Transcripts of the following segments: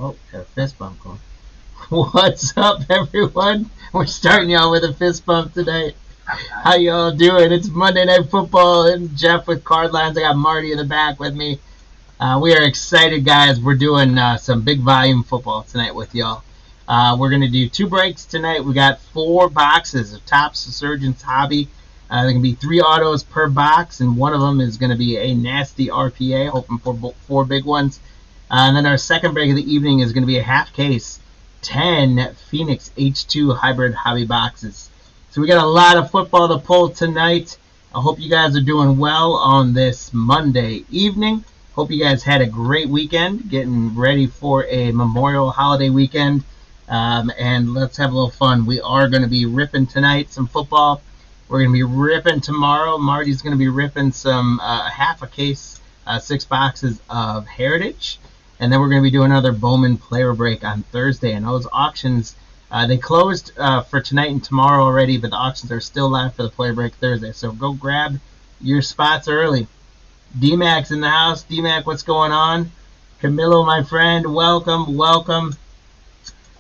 Oh, got a fist bump going. What's up, everyone? We're starting y'all with a fist bump tonight. How y'all doing? It's Monday Night Football and Jeff with Card Lines. I got Marty in the back with me. We are excited, guys. We're doing some big volume football tonight with y'all. We're going to do 2 breaks tonight. We got 4 boxes of Topps Resurgence Hobby. There can be 3 autos per box, and one of them is going to be a nasty RPA, hoping for 4 big ones. And then our second break of the evening is going to be a half case, 10 Phoenix H2 hybrid hobby boxes. So we got a lot of football to pull tonight. I hope you guys are doing well on this Monday evening. Hope you guys had a great weekend, getting ready for a Memorial holiday weekend. And let's have a little fun. We are going to be ripping tonight some football. We're going to be ripping tomorrow. Marty's going to be ripping some half a case, 6 boxes of Heritage. And then we're going to be doing another Bowman player break on Thursday. And those auctions, they closed for tonight and tomorrow already, but the auctions are still live for the player break Thursday. So go grab your spots early. D-Mac's in the house. D-Mac, what's going on? Camilo, my friend, welcome, welcome.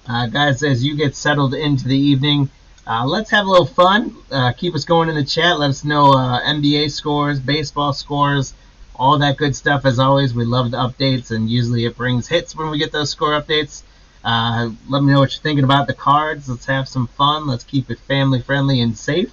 Guys, as you get settled into the evening, let's have a little fun. Keep us going in the chat. Let us know NBA scores, baseball scores, all that good stuff. As always, we love the updates, and usually it brings hits when we get those score updates. Let me know what you're thinking about the cards. Let's have some fun. Let's keep it family friendly and safe.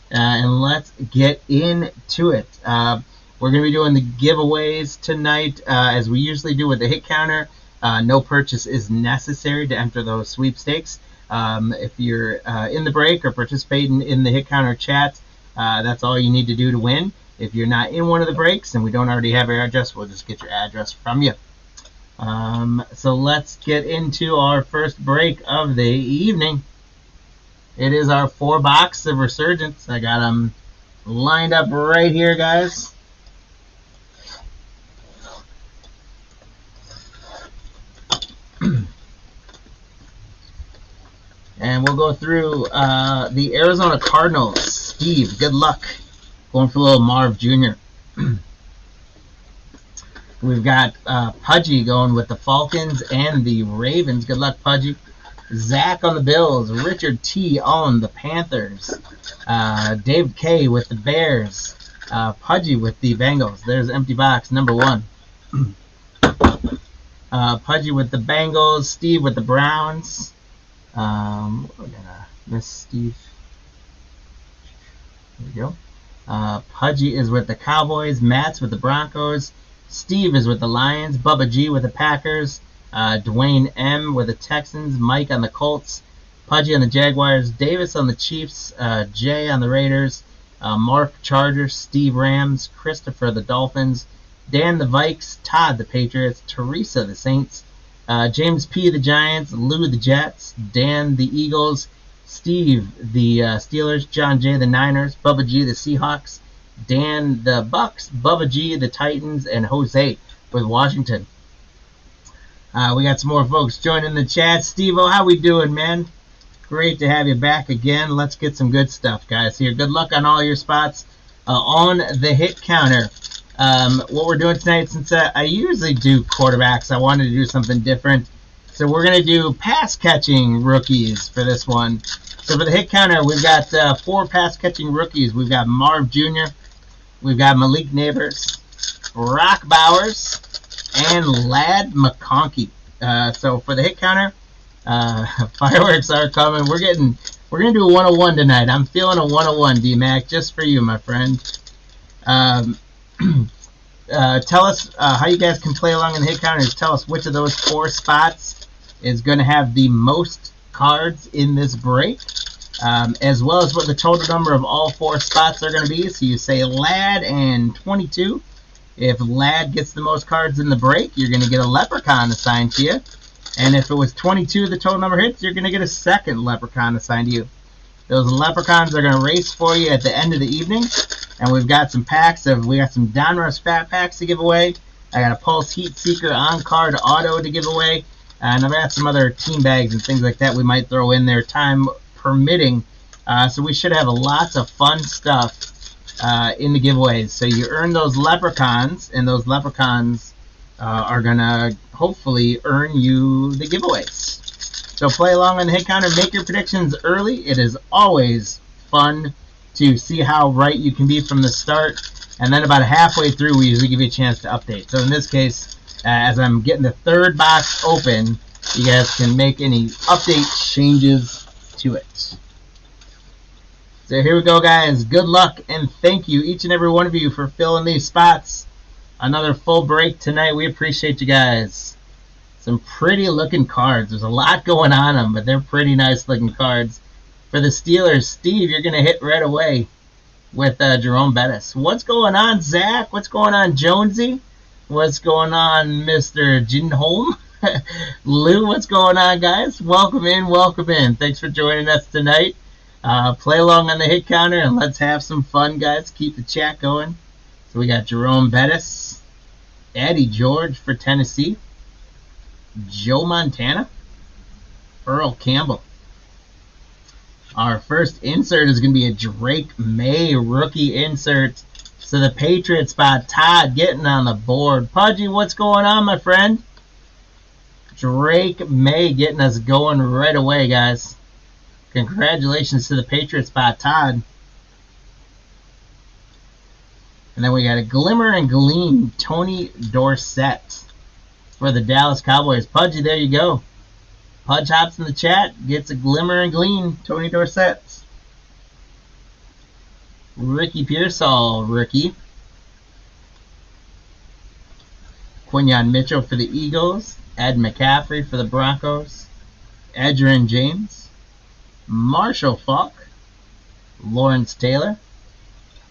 And let's get into it. We're going to be doing the giveaways tonight, as we usually do with the hit counter. No purchase is necessary to enter those sweepstakes. If you're in the break or participating in the hit counter chat, that's all you need to do to win. If you're not in one of the breaks and we don't already have your address, we'll just get your address from you. So let's get into our first break of the evening. It is our 4 box of Resurgence. I got them lined up right here, guys. And we'll go through the Arizona Cardinals. Steve, good luck. Going for a little Marv Jr. We've got Pudgy going with the Falcons and the Ravens. Good luck, Pudgy. Zach on the Bills. Richard T on the Panthers. Dave K with the Bears. Pudgy with the Bengals. There's empty box number 1. Pudgy with the Bengals. Steve with the Browns. We're gonna miss Steve. There we go. Pudgy is with the Cowboys. Matt's with the Broncos. Steve is with the Lions. Bubba G with the Packers. Dwayne M with the Texans. Mike on the Colts. Pudgy on the Jaguars. Davis on the Chiefs. Jay on the Raiders. Mark Chargers. Steve Rams. Christopher the Dolphins. Dan the Vikes. Todd the Patriots. Teresa the Saints. James P the Giants. Lou the Jets. Dan the Eagles. Steve the Steelers. John J the Niners. Bubba G the Seahawks. Dan the Bucks. Bubba G the Titans. And Jose with Washington. We got some more folks joining the chat. Steve-O, how we doing, man? Great to have you back again. Let's get some good stuff, guys, here. Good luck on all your spots on the hit counter. What we're doing tonight, since I usually do quarterbacks, I wanted to do something different. So we're going to do pass-catching rookies for this one. So for the hit counter, we've got 4 pass-catching rookies. We've got Marv Jr., we've got Malik Neighbors, Brock Bowers, and Ladd McConkey. So for the hit counter, fireworks are coming. We're gonna do a 101 tonight. I'm feeling a 101, D-Mac, just for you, my friend. Tell us how you guys can play along in the hit counters. Tell us which of those 4 spots is going to have the most cards in this break, as well as what the total number of all 4 spots are going to be. So you say Ladd and 22. If Ladd gets the most cards in the break, you're going to get a Leprechaun assigned to you. And if it was 22 the total number hits, you're going to get a second Leprechaun assigned to you. Those Leprechauns are going to race for you at the end of the evening. And we've got some packs we got some Donruss Fat Packs to give away. I got a Pulse Heat Seeker on-card auto to give away. And I've got some other team bags and things like that we might throw in there, time permitting. So we should have lots of fun stuff in the giveaways. So you earn those Leprechauns, and those Leprechauns are going to hopefully earn you the giveaways. So play along on the hit counter, make your predictions early. It is always fun to see how right you can be from the start. And then about halfway through, we usually give you a chance to update. So in this case, as I'm getting the third box open, you guys can make any update changes to it. So here we go, guys. Good luck, and thank you, each and every one of you, for filling these spots. Another full break tonight. We appreciate you guys. Some pretty looking cards. There's a lot going on them, but they're pretty nice looking cards. For the Steelers, Steve, you're going to hit right away with Jerome Bettis. What's going on, Zach? What's going on, Jonesy? What's going on, Mr. Jinholm? Lou, what's going on, guys? Welcome in, welcome in. Thanks for joining us tonight. Play along on the hit counter, and let's have some fun, guys. Keep the chat going. So we got Jerome Bettis, Eddie George for Tennessee, Joe Montana, Earl Campbell. Our first insert is going to be a Drake May rookie insert. So the Patriot spot, Todd getting on the board. Pudgy, what's going on, my friend? Drake May getting us going right away, guys. Congratulations to the Patriot spot, Todd. And then we got a Glimmer and Gleam, Tony Dorsett for the Dallas Cowboys. Pudgy, there you go. Pudge hops in the chat, gets a Glimmer and Gleam, Tony Dorsett. Ricky Pearsall, rookie. Quinyon Mitchell for the Eagles. Ed McCaffrey for the Broncos. Edgerrin James. Marshall Faulk. Lawrence Taylor.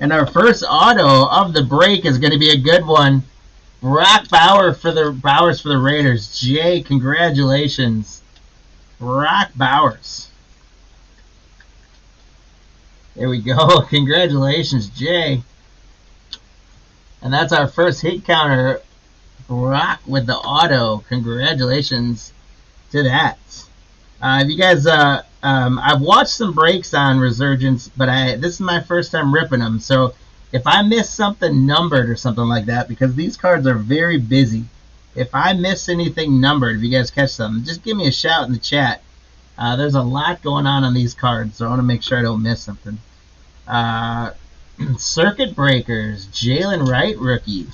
And our first auto of the break is going to be a good one. Brock Bowers for the Raiders. Jay, congratulations. Brock Bowers. There we go. Congratulations, Jay. And that's our first hit counter. Brock with the auto. Congratulations to that. If you guys, I've watched some breaks on Resurgence, but this is my first time ripping them. So if I miss something numbered or something like that, because these cards are very busy, if I miss anything numbered, if you guys catch something, just give me a shout in the chat. There's a lot going on these cards, so I want to make sure I don't miss something. Circuit Breakers, Jalen Wright rookie.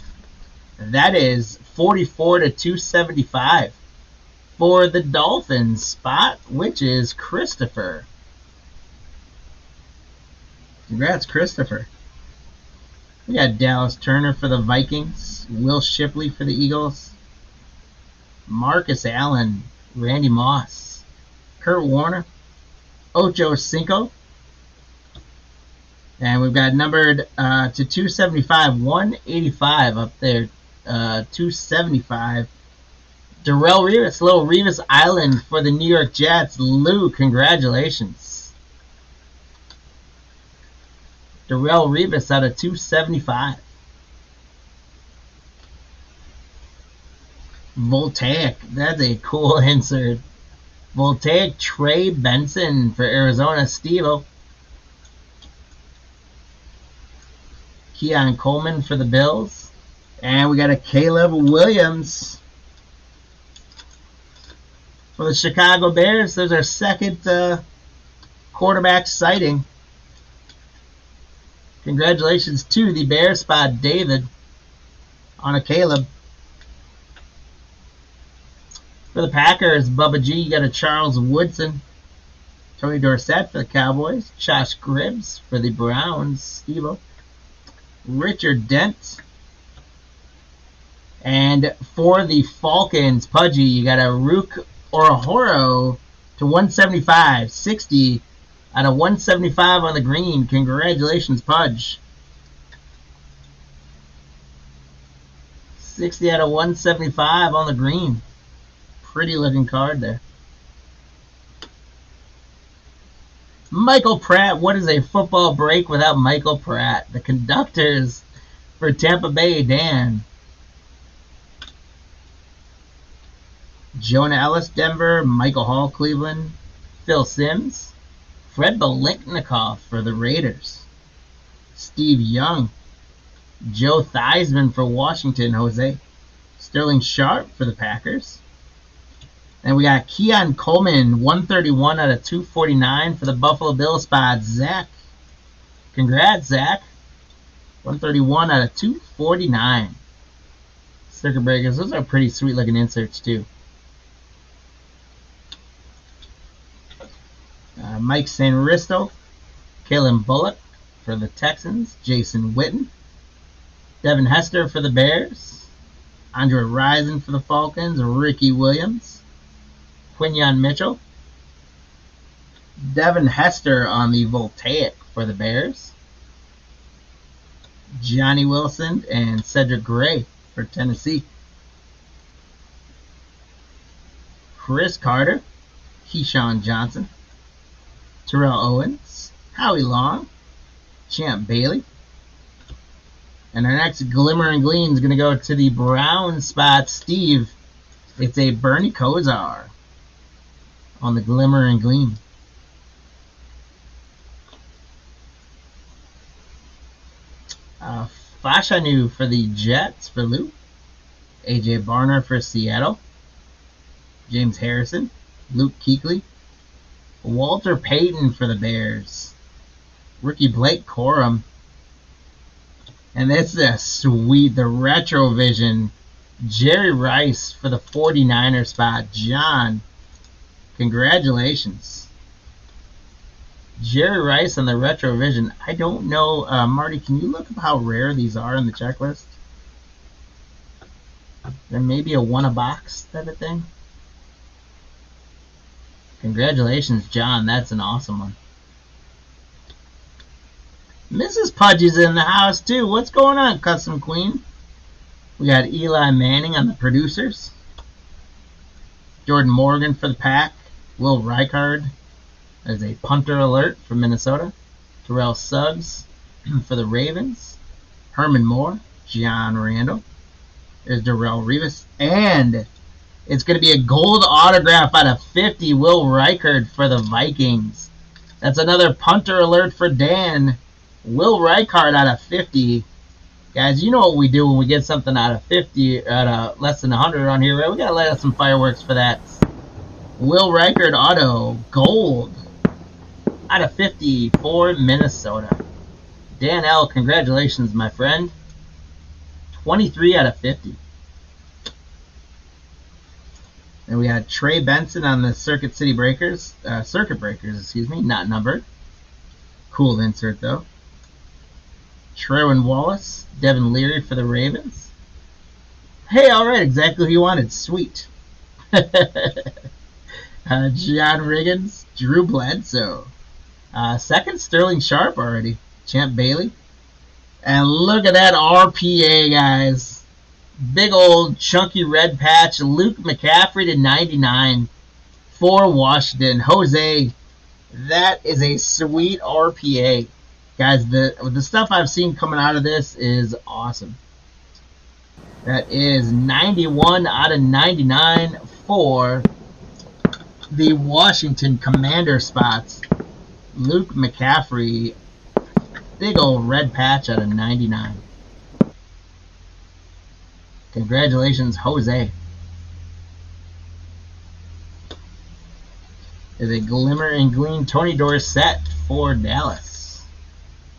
That is 44 to 275 for the Dolphins spot, which is Christopher. Congrats, Christopher. We got Dallas Turner for the Vikings, Will Shipley for the Eagles, Marcus Allen, Randy Moss, Kurt Warner, Ocho Cinco. And we've got numbered to 275, 185 up there, 275. Darrell Revis, little Revis Island for the New York Jets. Lou, congratulations. Darrell Revis out of 275. Voltaic, that's a cool insert. Voltaic Trey Benson for Arizona. Steve-O. Keon Coleman for the Bills. And we got a Caleb Williams for the Chicago Bears. There's our second quarterback sighting. Congratulations to the Bears spot, David, on a Caleb. For the Packers, Bubba G, you got a Charles Woodson. Tony Dorsett for the Cowboys. Josh Gribbs for the Browns. Steve-O. Richard Dent. And for the Falcons, Pudgy, you got a Rook Orahoro to 175. 60 out of 175 on the green. Congratulations, Pudge. 60 out of 175 on the green. Pretty looking card there. Michael Pratt. What is a football break without Michael Pratt? The Conductors for Tampa Bay, Dan. Jonah Ellis, Denver. Michael Hall, Cleveland. Phil Simms. Fred Biletnikoff for the Raiders. Steve Young. Joe Theismann for Washington, Jose. Sterling Sharp for the Packers. And we got Keon Coleman, 131 out of 249 for the Buffalo Bills spot. Zach. Congrats, Zach. 131 out of 249. Circuit breakers. Those are pretty sweet looking inserts, too. Mike Sanristo. Kalen Bullock for the Texans. Jason Witten. Devin Hester for the Bears. Andre Rison for the Falcons. Ricky Williams. Quinyon Mitchell. Devin Hester on the Voltaic for the Bears. Johnny Wilson and Cedric Gray for Tennessee. Chris Carter. Keyshawn Johnson. Terrell Owens. Howie Long. Champ Bailey. And our next Glimmer and Gleam is going to go to the Brown spot. Steve, it's a Bernie Kosar on the Glimmer and Gleam. Fashanu for the Jets for Lou. AJ Barner for Seattle. James Harrison. Luke Kuechly. Walter Payton for the Bears. Rookie Blake Corum. And this is a sweet, the Retrovision. Jerry Rice for the 49er spot. John, congratulations. Jerry Rice on the Retrovision. I don't know, Marty, can you look up how rare these are in the checklist? There may be a one-a-box type of thing. Congratulations, John. That's an awesome one. Mrs. Pudgy's in the house, too. What's going on, Custom Queen? We got Eli Manning on the producers. Jordan Morgan for the Pack. Will Reichard as a punter alert for Minnesota. Terrell Suggs for the Ravens. Herman Moore. John Randall. There's Darrell Revis. And it's going to be a gold autograph out of 50. Will Reichard for the Vikings. That's another punter alert for Dan. Will Reichard out of 50. Guys, you know what we do when we get something out of 50, out of less than 100 on here, right? We got to let out some fireworks for that. Will Reichard auto, gold, out of 50 for Minnesota. Dan L., congratulations, my friend. 23 out of 50. And we had Trey Benson on the Circuit Breakers, not numbered. Cool insert, though. Trevin Wallace, Devin Leary for the Ravens. Hey, alright, exactly who you wanted. Sweet. John Riggins, Drew Bledsoe. Second, Sterling Sharp already. Champ Bailey. And look at that RPA, guys. Big old chunky red patch. Luke McCaffrey to 99 for Washington. Jose, that is a sweet RPA. Guys, the stuff I've seen coming out of this is awesome. That is 91 out of 99 for the Washington Commander spots. Luke McCaffrey, big old red patch out of 99. Congratulations, Jose. Is a Glimmer and Gleam Tony Dorsett for Dallas.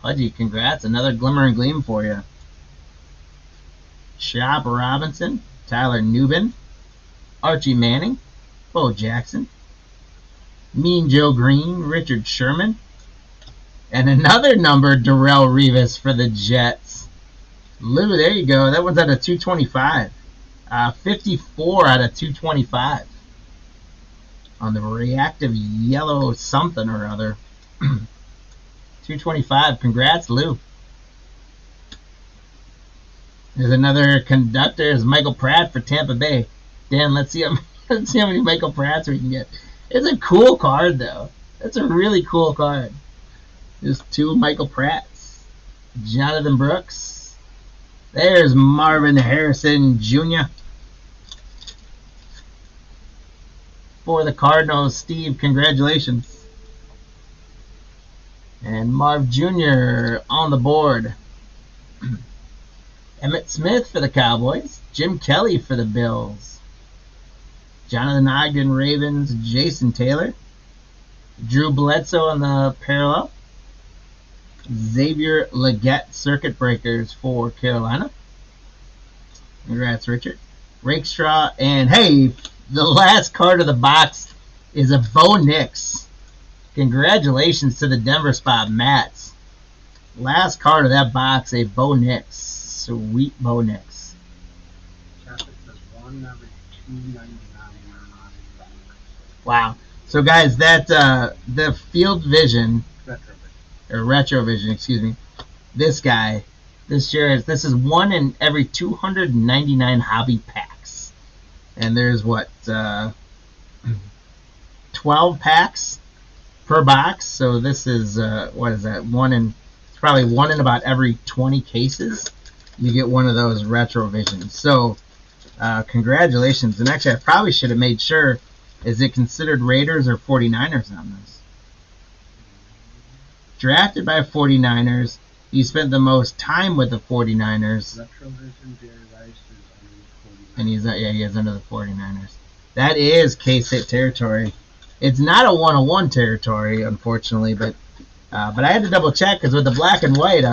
Pudgy, congrats. Another Glimmer and Gleam for you. Chop Robinson, Tyler Newbin, Archie Manning, Bo Jackson, Mean Joe Green, Richard Sherman, and another number, Darrell Revis for the Jets. Lou, there you go. That one's out of 225. 54 out of 225. On the reactive yellow something or other. 225. Congrats, Lou. There's another conductor. Is Michael Pratt for Tampa Bay. Dan, let's see how many Michael Pratts we can get. It's a cool card, though. That's a really cool card. There's two Michael Pratts. Jonathan Brooks. There's Marvin Harrison Jr. For the Cardinals. Steve, congratulations. And Marv Jr. on the board. Emmett Smith for the Cowboys. Jim Kelly for the Bills. Jonathan Ogden, Ravens. Jason Taylor. Drew Bledsoe on the parallel. Xavier Legette, Circuit Breakers for Carolina. Congrats, Richard. Rakestraw. And hey, the last card of the box is a Bo Nix. Congratulations to the Denver spot, Mats. Last card of that box, a Bo Nix. Sweet Bo Nix. Wow. So guys, that the Field Vision or Retrovision, excuse me. This guy, this is 1 in every 299 hobby packs, and there's what 12 packs per box. So this is what is that? It's probably 1 in about every 20 cases. You get one of those Retrovisions. So congratulations. And actually, I probably should have made sure. Is it considered Raiders or 49ers on this? Drafted by 49ers. He spent the most time with the 49ers. And he is under the 49ers. That is K-State territory. It's not a 101 territory, unfortunately, but I had to double check because with the black and white,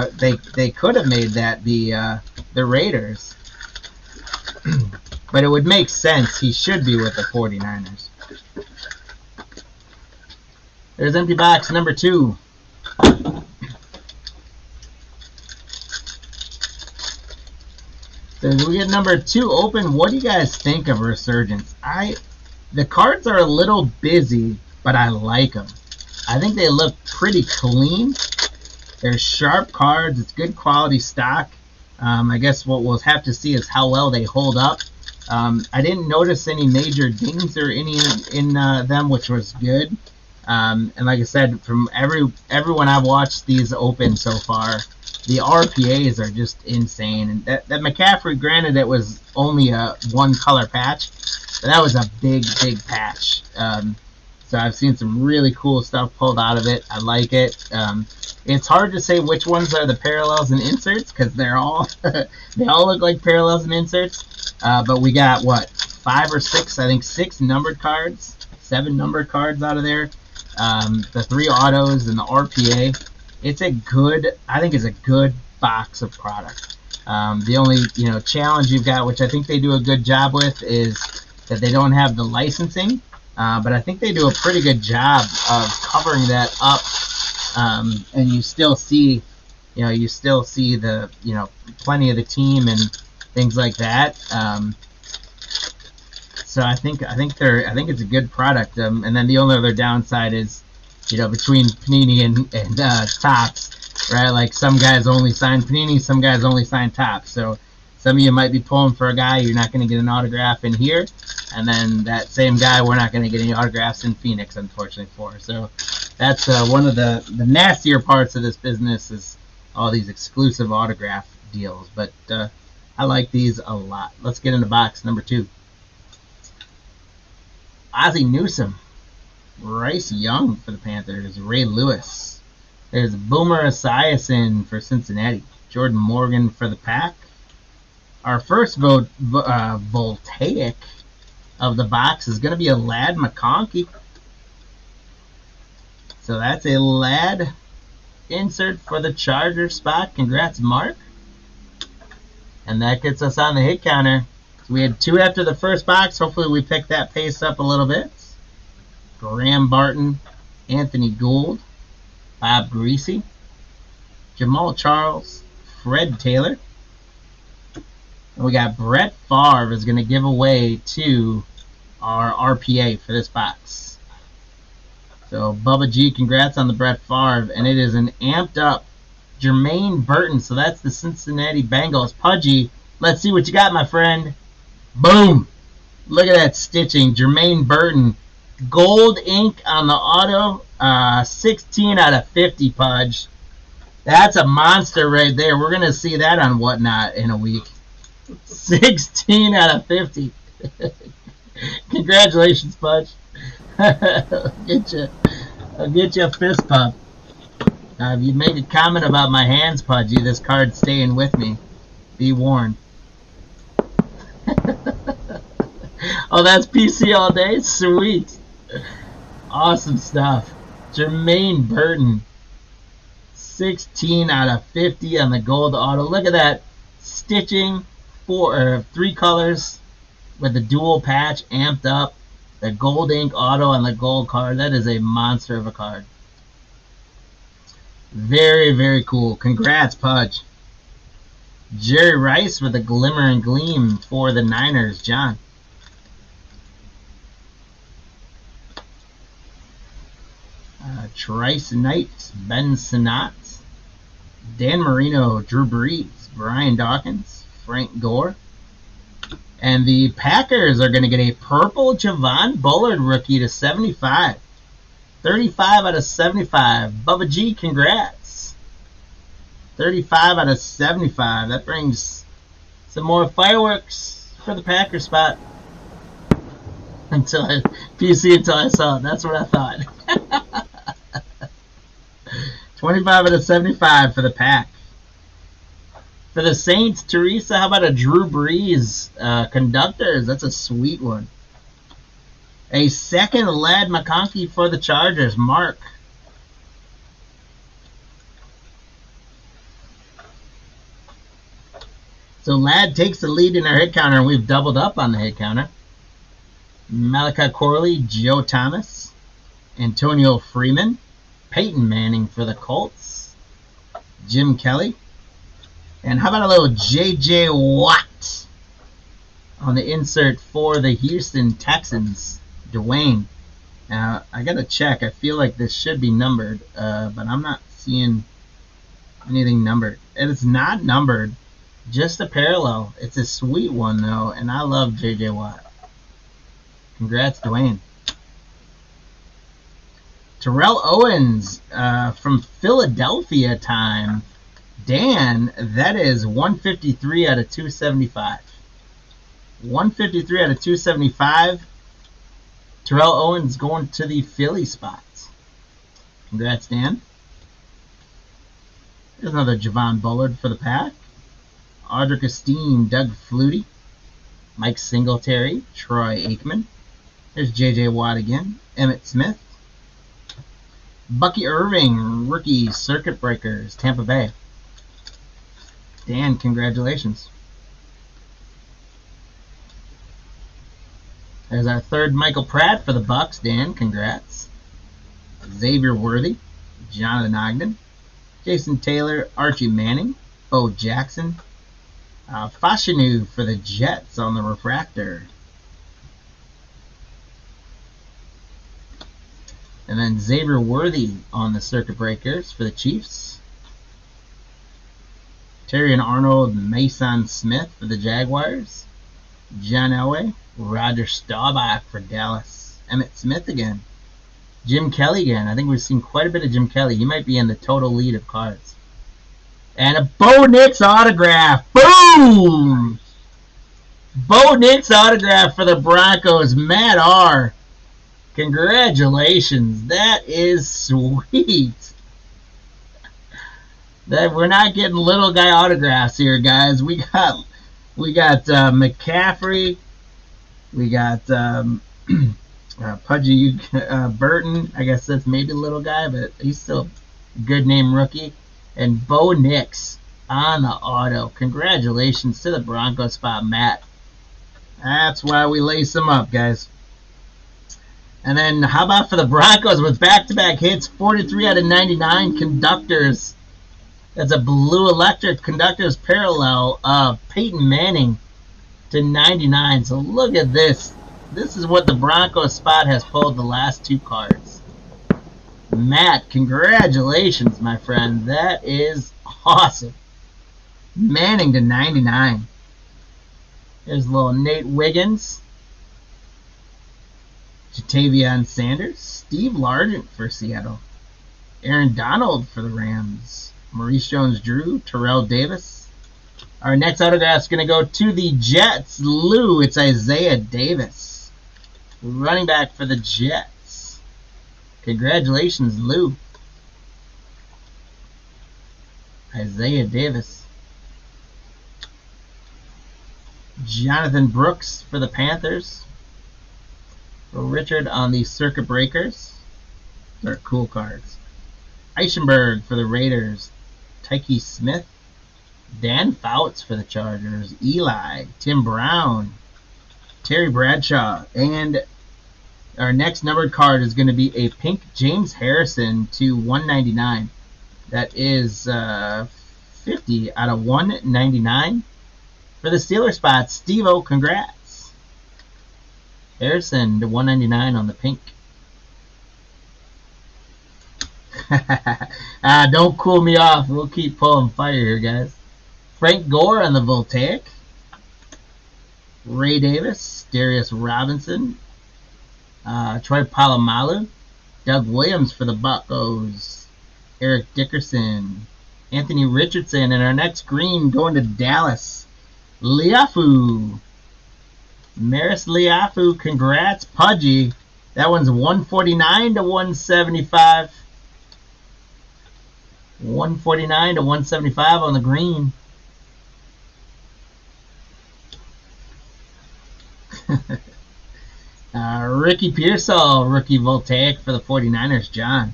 they could have made that the Raiders. But it would make sense. He should be with the 49ers. There's empty box number 2. So we get number 2 open. What do you guys think of Resurgence? The cards are a little busy, but I like them. I think they look pretty clean. They're sharp cards. It's good quality stock. I guess what we'll have to see is how well they hold up. I didn't notice any major dings or any in them, which was good. And like I said, from everyone I've watched these open so far, the RPAs are just insane. And that McCaffrey, granted, it was only a 1 color patch, but that was a big patch. So I've seen some really cool stuff pulled out of it. I like it. It's hard to say which ones are the parallels and inserts because they're all they all look like parallels and inserts. But we got what, 5 or 6? I think 6 numbered cards, 7 numbered cards out of there. The 3 autos and the RPA. I think it's a good box of product. The only challenge you've got, which I think they do a good job with, is that they don't have the licensing. But I think they do a pretty good job of covering that up. And you still see the plenty of the team and things like that. So I think it's a good product. And then the only other downside is, between Panini and Topps, right? Like some guys only sign Panini, some guys only sign Topps. So some of you might be pulling for a guy, you're not going to get an autograph in here, and then that same guy, we're not going to get any autographs in Phoenix, unfortunately, for. So that's one of the nastier parts of this business is all these exclusive autograph deals. But I like these a lot. Let's get into box number 2. Ozzie Newsome, Bryce Young for the Panthers, Ray Lewis. There's Boomer Esiason for Cincinnati, Jordan Morgan for the Pack. Our first voltaic of the box is going to be a Ladd McConkey. So that's a Ladd insert for the Charger spot. Congrats, Mark. And that gets us on the hit counter. So we had 2 after the first box. Hopefully we pick that pace up a little bit. Graham Barton, Anthony Gould, Bob Greasy, Jamal Charles, Fred Taylor. And we got Brett Favre is going to give away to our RPA for this box. So Bubba G, congrats on the Brett Favre. And it is an amped up Jermaine Burton. So that's the Cincinnati Bengals. Pudgy, let's see what you got, my friend. Boom. Look at that stitching. Jermaine Burton. Gold ink on the auto. 16 out of 50, Pudge. That's a monster right there. We're going to see that on Whatnot in a week. 16 out of 50. Congratulations, Pudge. I'll get you a fist pump. If you make a comment about my hands, Pudgy, this card's staying with me. Be warned. Oh, that's PC all day? Sweet. Awesome stuff. Jermaine Burton. 16 out of 50 on the gold auto. Look at that. Stitching. 3 colors with the dual patch amped up. The gold ink auto on the gold card. That is a monster of a card. Very, very cool. Congrats, Pudge. Jerry Rice with a glimmer and gleam for the Niners. John. Trice Knight, Ben Sinnott, Dan Marino, Drew Brees, Brian Dawkins, Frank Gore. And the Packers are going to get a purple Javon Bullard rookie to 75. 35 out of 75. Bubba G, congrats. 35 out of 75. That brings some more fireworks for the Packers spot. Until I saw it. That's what I thought. 25 out of 75 for the Pack. For the Saints, Teresa, how about a Drew Brees Conductors? That's a sweet one. A second Ladd McConkey for the Chargers. Mark. So Ladd takes the lead in our hit counter, and we've doubled up on the hit counter. Malachi Corley, Joe Thomas, Antonio Freeman, Peyton Manning for the Colts, Jim Kelly, and how about a little J.J. Watt on the insert for the Houston Texans, Dwayne. Now, I got to check. I feel like this should be numbered, but I'm not seeing anything numbered. And it's not numbered, just a parallel. It's a sweet one, though, and I love J.J. Watt. Congrats, Dwayne. Terrell Owens from Philadelphia time. Dan, that is 153 out of 275. 153 out of 275. Terrell Owens going to the Philly spots. Congrats, Dan. There's another Javon Bullard for the Pack. Audric Esteen, Doug Flutie, Mike Singletary, Troy Aikman. There's J.J. Watt again. Emmitt Smith. Bucky Irving, rookie Circuit Breakers, Tampa Bay. Dan, congratulations. There's our third Michael Pratt for the Bucks. Dan, congrats. Xavier Worthy, Jonathan Ogden, Jason Taylor, Archie Manning, Bo Jackson, Fashanu for the Jets on the refractor. And then Xavier Worthy on the Circuit Breakers for the Chiefs. Terry and Arnold, Mason Smith for the Jaguars. John Elway, Roger Staubach for Dallas. Emmitt Smith again. Jim Kelly again. I think we've seen quite a bit of Jim Kelly. He might be in the total lead of cards. And a Bo Nix autograph. Boom! Bo Nix autograph for the Broncos. Matt R. Congratulations. That is sweet. That we're not getting little guy autographs here, guys. We got McCaffrey. We got Pudgy Burton. I guess that's maybe a little guy, but he's still a good name rookie. And Bo Nix on the auto. Congratulations to the Broncos spot, Matt. That's why we lace them up, guys. And then how about for the Broncos with back-to-back hits, 43 out of 99 Conductors. That's a blue electric Conductors parallel of Peyton Manning to 99. So look at this. This is what the Broncos spot has pulled the last two cards. Matt, congratulations, my friend. That is awesome. Manning to 99. There's little Nate Wiggins. Jatavion Sanders. Steve Largent for Seattle. Aaron Donald for the Rams. Maurice Jones-Drew. Terrell Davis. Our next autograph is going to go to the Jets. Lou, it's Isaiah Davis. Running back for the Jets. Congratulations, Lou. Isaiah Davis. Jonathan Brooks for the Panthers. Richard on the Circuit Breakers. They're cool cards. Eichenberg for the Raiders. Tyke Smith. Dan Fouts for the Chargers. Eli. Tim Brown. Terry Bradshaw. And our next numbered card is going to be a pink James Harrison to 199. That is 50 out of 199. For the Steelers spot, Steve-O, congrats. Harrison to 199 on the pink. Don't cool me off. We'll keep pulling fire here, guys. Frank Gore on the Voltaic. Ray Davis. Darius Robinson. Troy Polamalu. Doug Williams for the Buccos. Eric Dickerson. Anthony Richardson. And our next green going to Dallas. Liafu. Maris Liafu, congrats. Pudgy. That one's 149 to 175. 149 to 175 on the green. Ricky Pearsall, rookie Voltaic for the 49ers, John.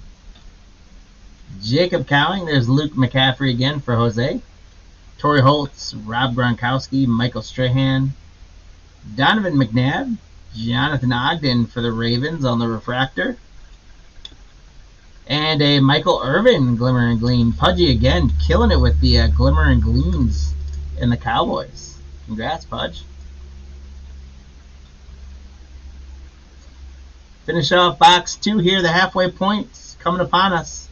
Jacob Cowing, there's Luke McCaffrey again for Jose. Torrey Holtz, Rob Gronkowski, Michael Strahan. Donovan McNabb, Jonathan Ogden for the Ravens on the refractor. And a Michael Irvin Glimmer and Gleam. Pudgy again, killing it with the Glimmer and Gleams in the Cowboys. Congrats, Pudge. Finish off box 2 here, the halfway points coming upon us.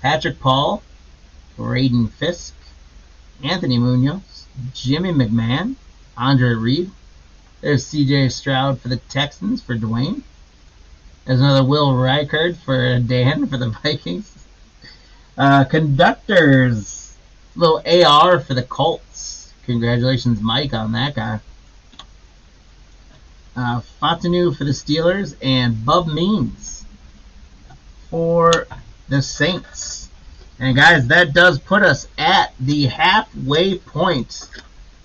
Patrick Paul, Braden Fisk, Anthony Munoz, Jimmy McMahon, Andre Reed. There's CJ Stroud for the Texans for Dwayne. There's another Will Reichard for Dan for the Vikings. Conductors, little AR for the Colts. Congratulations, Mike, on that guy. Fontenot for the Steelers, and Bub Means for the Saints. And guys, that does put us at the halfway point.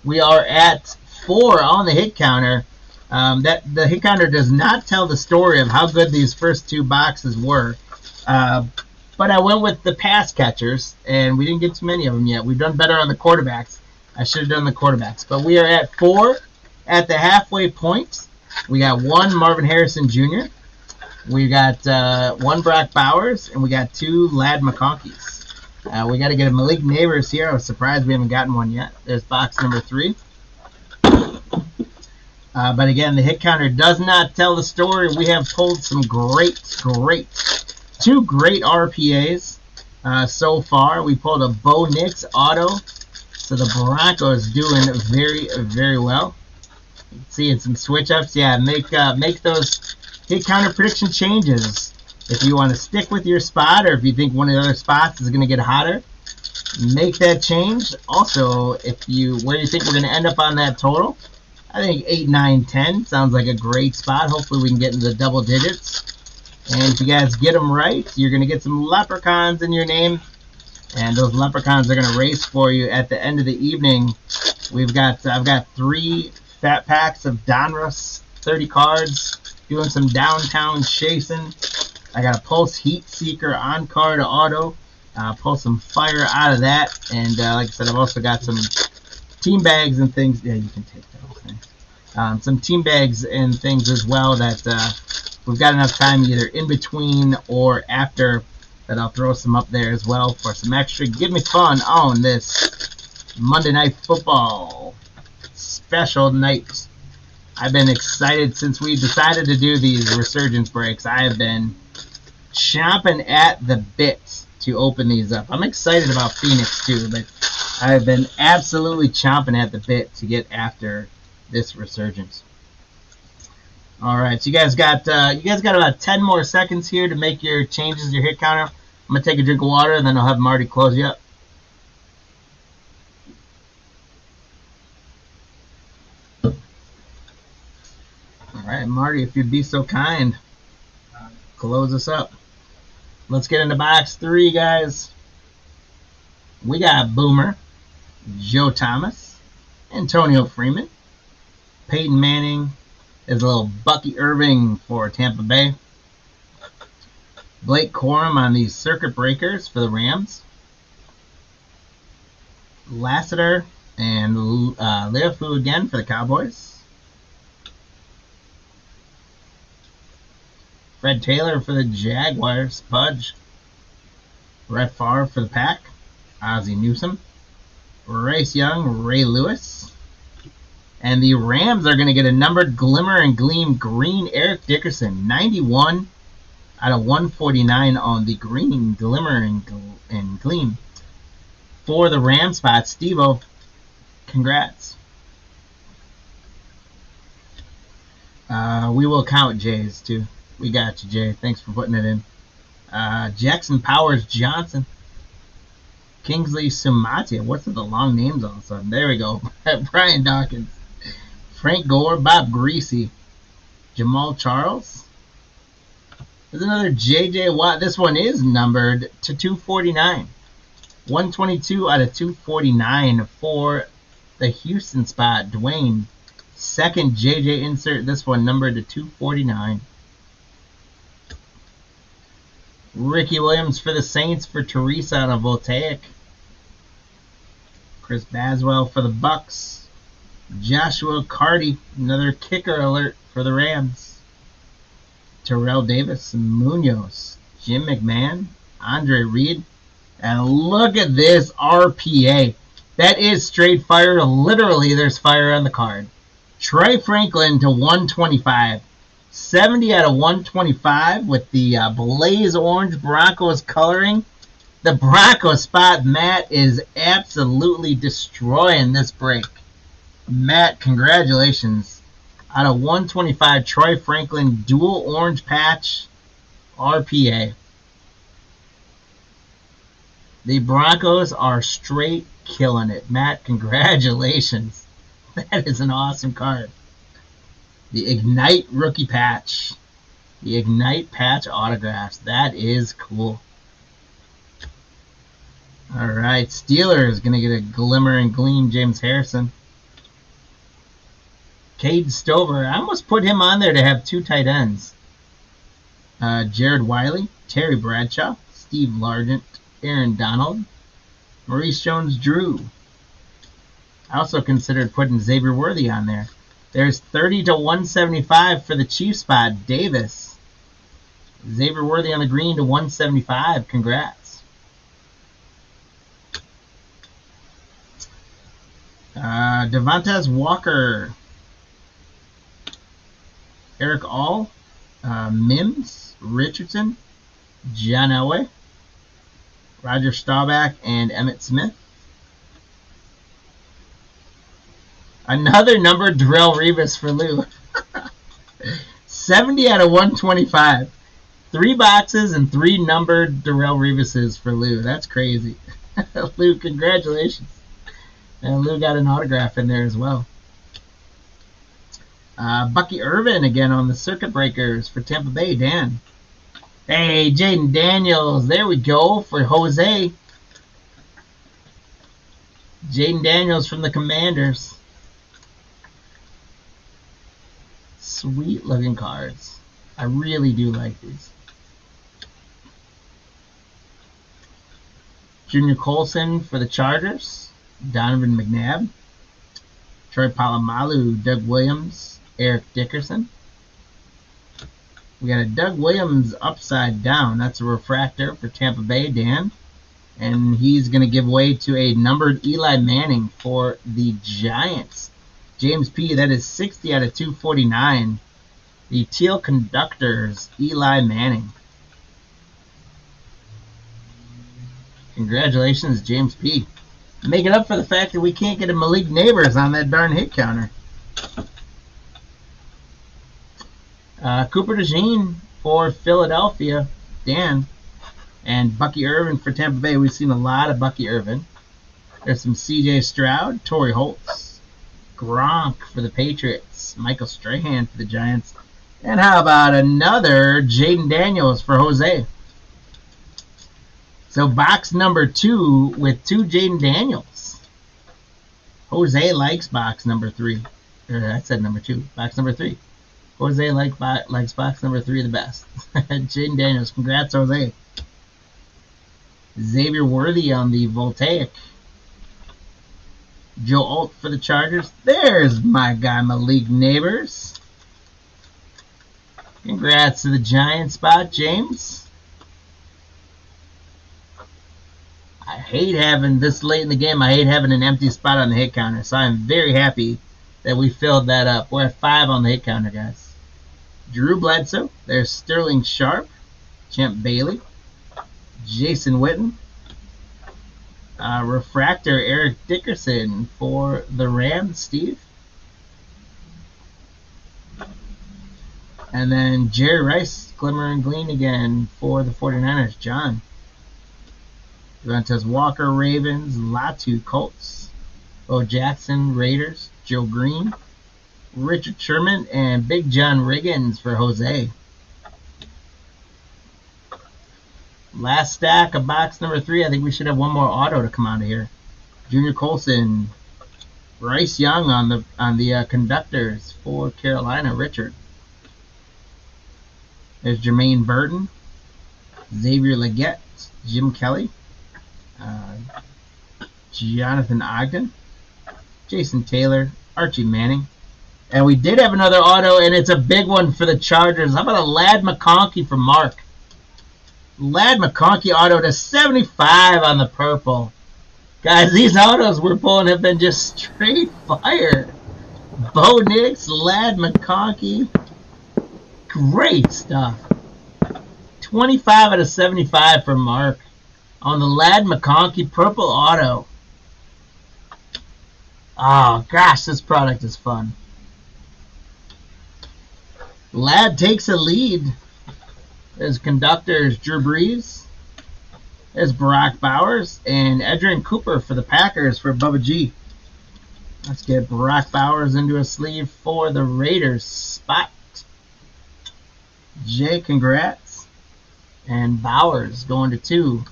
We are at 4 on the hit counter. That the hit counter does not tell the story of how good these first 2 boxes were. But I went with the pass catchers, and we didn't get too many of them yet. We've done better on the quarterbacks. I should have done the quarterbacks. But we are at 4 at the halfway point. We got 1 Marvin Harrison Jr. We got 1 Brock Bowers, and we got 2 Lad McConkeys. We got to get a Malik Neighbors here. I was surprised we haven't gotten one yet. There's box number 3. But again, the hit counter does not tell the story. We have pulled some 2 great RPAs so far. We pulled a Bo Nix auto. So the Broncos doing very, very well. Seeing some switch ups. Yeah, make those hit counter prediction changes. If you want to stick with your spot, or if you think one of the other spots is going to get hotter, make that change. Also, where you think we're going to end up on that total, I think 8, 9, 10 sounds like a great spot. Hopefully we can get into the double digits. And if you guys get them right, you're going to get some leprechauns in your name. And those leprechauns are going to race for you at the end of the evening. I've got 3 fat packs of Donruss, 30 cards, doing some downtown chasing. I got a Pulse Heat Seeker on card auto. Pull some fire out of that. And like I said, I've also got some team bags and things. Yeah, you can take that whole thing. Some team bags and things as well that we've got enough time either in between or after that I'll throw some up there as well for some extra. Give me fun on this Monday Night Football special night. I've been excited since we decided to do these Resurgence breaks. I have been chomping at the bit to open these up. I'm excited about Phoenix too, but I've been absolutely chomping at the bit to get after this Resurgence. All right, so you guys got about 10 more seconds here to make your changes, your hit counter. I'm gonna take a drink of water, and then I'll have Marty close you up. All right, Marty, if you'd be so kind, close us up. Let's get into box 3, guys. We got Boomer, Joe Thomas, Antonio Freeman, Peyton Manning. is a little Bucky Irving for Tampa Bay. Blake Corum on the circuit breakers for the Rams. Lassiter and Leafu again for the Cowboys. Fred Taylor for the Jaguars. Pudge. Brett Favre for the Pack. Ozzie Newsome. Bryce Young, Ray Lewis. And the Rams are going to get a numbered Glimmer and Gleam green Eric Dickerson. 91 out of 149 on the green Glimmer and Gleam. For the Ram spot, Steve-O, congrats. We will count J's too. We got you, Jay. Thanks for putting it in. Jackson Powers Johnson. Kingsley Sumatia. What's with the long names all of a sudden? There we go. Brian Dawkins. Frank Gore. Bob Greasy. Jamal Charles. There's another J.J. Watt. This one is numbered to 249. 122 out of 249 for the Houston spot. Dwayne. Second J.J. insert. This one numbered to 249. Ricky Williams for the Saints for Teresa on a Voltaic. Chris Baswell for the Bucks. Joshua Carty, another kicker alert for the Rams. Terrell Davis, Munoz, Jim McMahon, Andre Reed. And look at this RPA. That is straight fire. Literally, there's fire on the card. Troy Franklin to 125. 70 out of 125 with the blaze orange Broncos coloring. The Broncos spot, Matt, is absolutely destroying this break. Matt, congratulations. Out of 125, Troy Franklin dual orange patch RPA. The Broncos are straight killing it. Matt, congratulations. That is an awesome card. The Ignite rookie patch. The Ignite patch autographs. That is cool. Alright, Steelers going to get a Glimmer and Gleam James Harrison. Cade Stover. I almost put him on there to have two tight ends. Jared Wiley. Terry Bradshaw. Steve Largent. Aaron Donald. Maurice Jones-Drew. I also considered putting Xavier Worthy on there. There's 30 to 175 for the Chiefs spot. Davis. Xavier Worthy on the green to 175. Congrats. Devontae Walker. Eric All. Mims. Richardson. John Elway. Roger Staubach and Emmitt Smith. Another numbered Darrelle Revis for Lou. 70 out of 125. 3 boxes and 3 numbered Darrelle Revises for Lou. That's crazy. Lou, congratulations. And Lou got an autograph in there as well. Bucky Irvin again on the circuit breakers for Tampa Bay. Dan. Hey, Jaden Daniels. There we go for Jose. Jaden Daniels from the Commanders. Sweet looking cards. I really do like these. Junior Colson for the Chargers. Donovan McNabb. Troy Polamalu, Doug Williams, Eric Dickerson. We got a Doug Williams upside down. That's a refractor for Tampa Bay, Dan. And he's going to give way to a numbered Eli Manning for the Giants. James P., that is 60 out of 249. The Teal Conductors, Eli Manning. Congratulations, James P. Make it up for the fact that we can't get a Malik Neighbors on that darn hit counter. Cooper DeJean for Philadelphia, Dan. And Bucky Irvin for Tampa Bay. We've seen a lot of Bucky Irvin. There's some C.J. Stroud, Torrey Holtz, Gronk for the Patriots, Michael Strahan for the Giants. And how about another Jaden Daniels for Jose? So box number 2 with 2 Jaden Daniels. Jose likes box number 3. Or I said number 2. Box number 3. Jose likes box number 3 the best. Jaden Daniels, congrats, Jose. Xavier Worthy on the Voltaic. Joe Alt for the Chargers. There's my guy, Malik Neighbors. Congrats to the Giant spot, James. I hate having this late in the game. I hate having an empty spot on the hit counter. So I'm very happy that we filled that up. We're at 5 on the hit counter, guys. Drew Bledsoe. There's Sterling Sharp. Champ Bailey. Jason Witten. Refractor Eric Dickerson for the Rams, Steve. And then Jerry Rice, Glimmer and Glean again for the 49ers, John. Devontae Walker, Ravens. Latu, Colts. Bo Jackson, Raiders. Joe Green. Richard Sherman and Big John Riggins for Jose. Last stack of box number 3. I think we should have one more auto to come out of here. Junior Colson. Bryce Young on the conductors for Carolina, Richard. There's Jermaine Burton. Xavier Legette. Jim Kelly. Jonathan Ogden. Jason Taylor. Archie Manning. And we did have another auto, and it's a big one for the Chargers. How about a Ladd McConkey for Mark? Ladd McConkey auto to 75 on the purple. Guys, these autos we're pulling have been just straight fire. Bo Nix, Ladd McConkey. Great stuff. 25 out of 75 for Mark on the Ladd McConkey purple auto. Oh, gosh, this product is fun. Ladd takes a lead. There's conductors Drew Brees. There's Brock Bowers and Edrin Cooper for the Packers for Bubba G. Let's get Brock Bowers into a sleeve for the Raiders spot. Jay, congrats. And Bowers going to 2.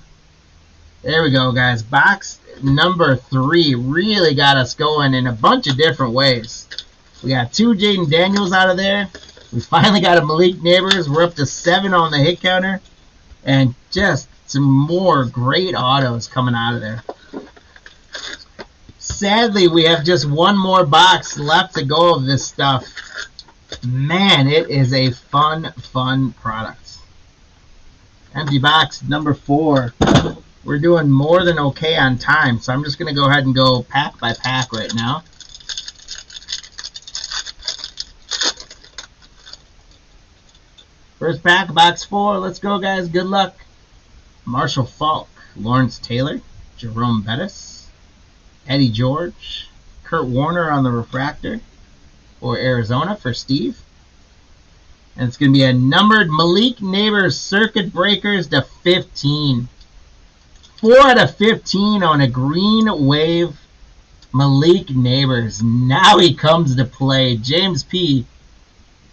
There we go, guys. Box number 3 really got us going in a bunch of different ways. We got 2 Jaden Daniels out of there. We finally got a Malik Neighbors. We're up to 7 on the hit counter. And just some more great autos coming out of there. Sadly, we have just one more box left to go of this stuff. Man, it is a fun product. Empty box number 4. We're doing more than okay on time, so I'm just going to go ahead and go pack by pack right now. First pack, box 4. Let's go, guys. Good luck. Marshall Faulk, Lawrence Taylor, Jerome Bettis, Eddie George, Kurt Warner on the refractor for Arizona for Steve. And it's going to be a numbered Malik Neighbors Circuit Breakers to 15. 4 out of 15 on a green wave Malik Neighbors. Now he comes to play. James P.,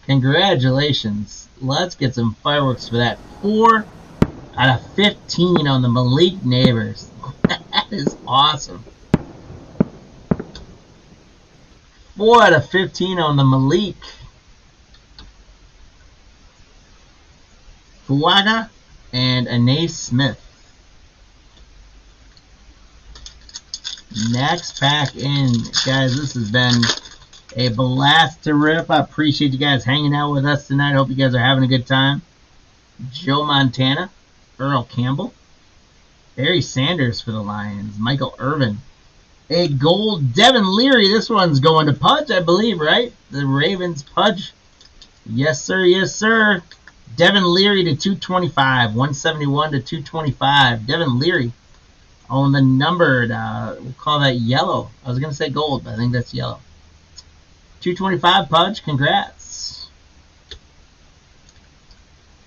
congratulations. Let's get some fireworks for that. 4 out of 15 on the Malik Neighbors. That is awesome. 4 out of 15 on the Malik. Fuaga and Anais Smith. Next pack in. Guys, this has been a blast to rip. I appreciate you guys hanging out with us tonight. Hope you guys are having a good time. Joe Montana, Earl Campbell, Barry Sanders for the Lions, Michael Irvin, a gold Devin Leary. This one's going to Pudge, I believe, right? The Ravens Pudge. Yes, sir. Yes, sir. Devin Leary to 225, 171 to 225. Devin Leary on the numbered, we'll call that yellow. I was going to say gold, but I think that's yellow. 225 Pudge, congrats.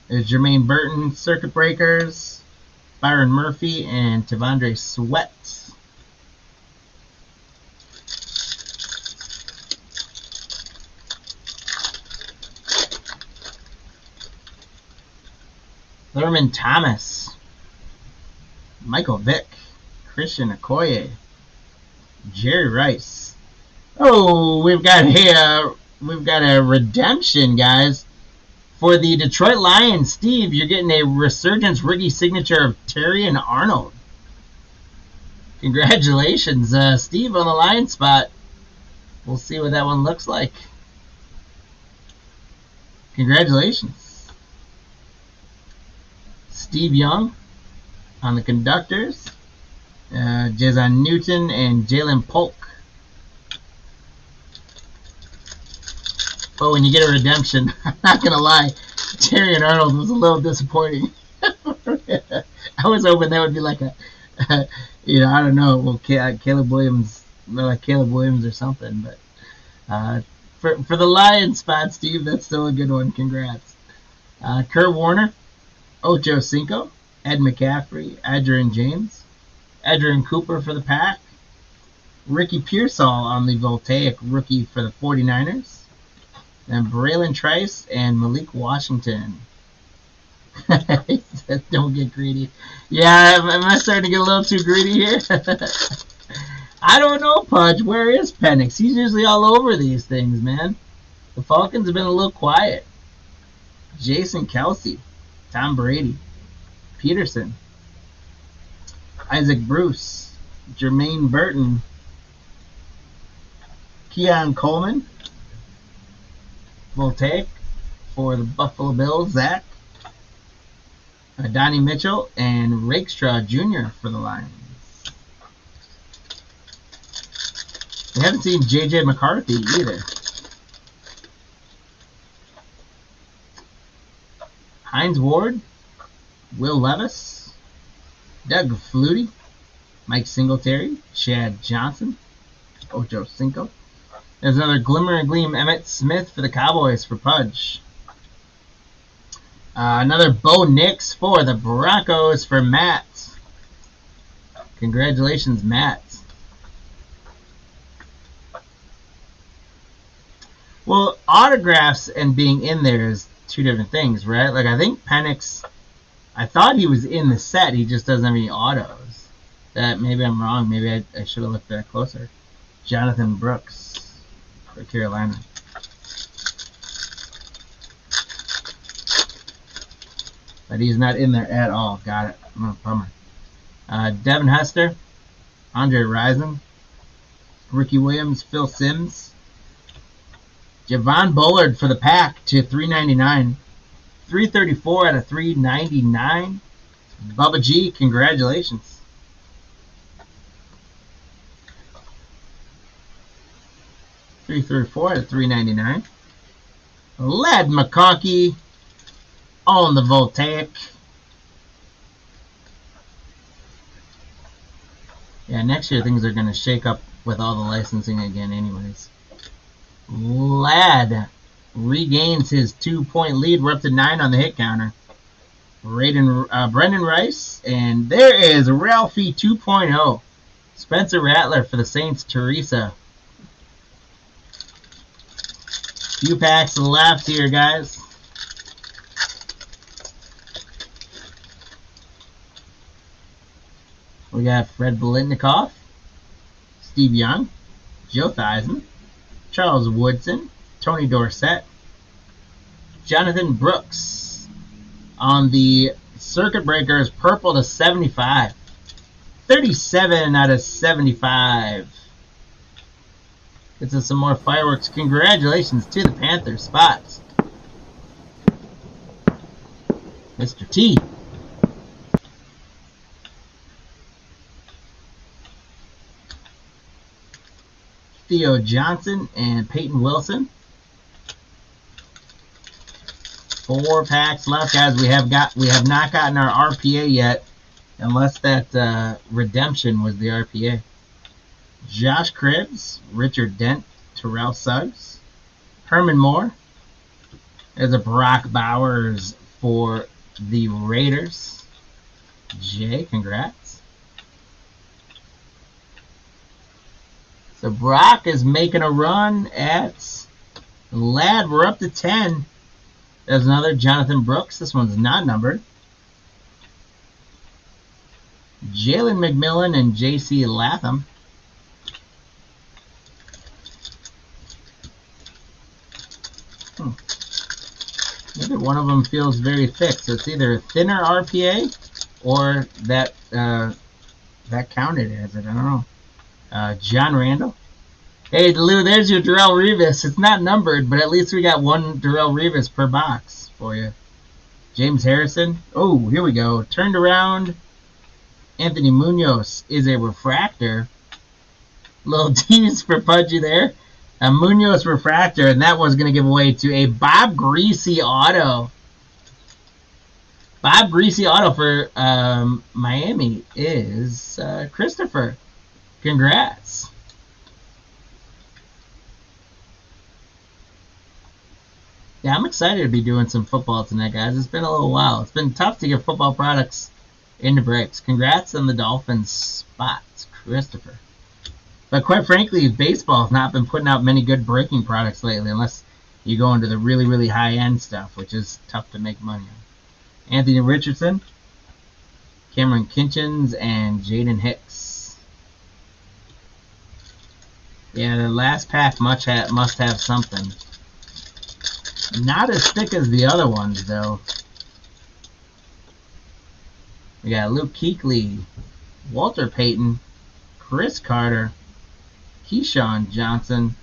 There's Jermaine Burton, Circuit Breakers, Byron Murphy, and Tavondre Sweat. Thurman Thomas, Michael Vick, Christian Okoye, Jerry Rice. Oh, we've got a we've got a redemption, guys. For the Detroit Lions, Steve, you're getting a Resurgence rookie signature of Terry and Arnold. Congratulations, Steve, on the Lions spot. We'll see what that one looks like. Congratulations. Steve Young on the conductors. Jason Newton and Jalen Polk. But when you get a redemption, I'm not going to lie, Terry and Arnold was a little disappointing. I was hoping that would be like a I don't know, well, Caleb Williams, like Caleb Williams or something. But for the Lions spot, Steve, that's still a good one. Congrats. Kurt Warner, Ocho Cinco, Ed McCaffrey, Adrian James, Adrian Cooper for the Pack, Ricky Pearsall on the Voltaic rookie for the 49ers. And Braylon Trice and Malik Washington. Don't get greedy. Yeah, am I starting to get a little too greedy here? I don't know, Pudge. Where is Penix? He's usually all over these things, man. The Falcons have been a little quiet. Jason Kelsey, Tom Brady, Peterson, Isaac Bruce, Jermaine Burton, Keon Coleman, Voltaic for the Buffalo Bills, Zach, Donnie Mitchell, and Rakestraw Jr. for the Lions. We haven't seen J.J. McCarthy either. Hines Ward, Will Levis, Doug Flutie, Mike Singletary, Chad Johnson, Ocho Cinco. There's another Glimmer and Gleam Emmitt Smith for the Cowboys for Pudge. Another Bo Nix for the Broncos for Matt. Congratulations, Matt. Well, autographs and being in there is two different things, right? Like, I think Penix, I thought he was in the set. He just doesn't have any autos. That maybe I'm wrong. Maybe I should have looked at that closer. Jonathan Brooks for Carolina. But he's not in there at all. Got it. Oh, bummer. Devin Hester, Andre Rison, Ricky Williams, Phil Simms, Javon Bullard for the Pack to 399. 334 out of 399. Bubba G, congratulations. $334 out of 399. Lad McConkey on the Voltaic. Yeah, next year things are going to shake up with all the licensing again anyways. Lad regains his 2-point lead. We're up to 9 on the hit counter. Brendan Rice. And there is Ralphie 2.0. Spencer Rattler for the Saints. Teresa. Few packs left here, guys. We got Fred Biletnikoff, Steve Young, Joe Theismann, Charles Woodson, Tony Dorsett, Jonathan Brooks on the Circuit Breakers, purple to 75. 37 out of 75. Gets us some more fireworks. Congratulations to the Panthers spots. Mr. T. Theo Johnson and Peyton Wilson. 4 packs left, guys. We have not gotten our RPA yet, unless that redemption was the RPA. Josh Cribbs, Richard Dent, Terrell Suggs, Herman Moore. There's a Brock Bowers for the Raiders. Jay, congrats. So Brock is making a run at Lad. We're up to 10. There's another Jonathan Brooks. This one's not numbered. Jalen McMillan and J.C. Latham. Either one of them feels very thick, so it's either a thinner RPA or that that counted as it. I don't know. John Randall. Hey, Lou, there's your Darrelle Revis. It's not numbered, but at least we got one Darrelle Revis per box for you. James Harrison. Oh, here we go. Turned around. Anthony Munoz is a refractor. Little tease for Pudgy there. A Munoz refractor, and that one's going to give away to a Bob Greasy auto. Bob Greasy auto for Miami is Christopher. Congrats. Yeah, I'm excited to be doing some football tonight, guys. It's been a little while. It's been tough to get football products into breaks. Congrats on the Dolphins spots, Christopher. But quite frankly, baseball has not been putting out many good breaking products lately, unless you go into the really, really high-end stuff, which is tough to make money on. Anthony Richardson, Cameron Kinchins, and Jaden Hicks. Yeah, the last pack must have something. Not as thick as the other ones, though. We got Luke Kuechly, Walter Payton, Chris Carter, Keyshawn Johnson.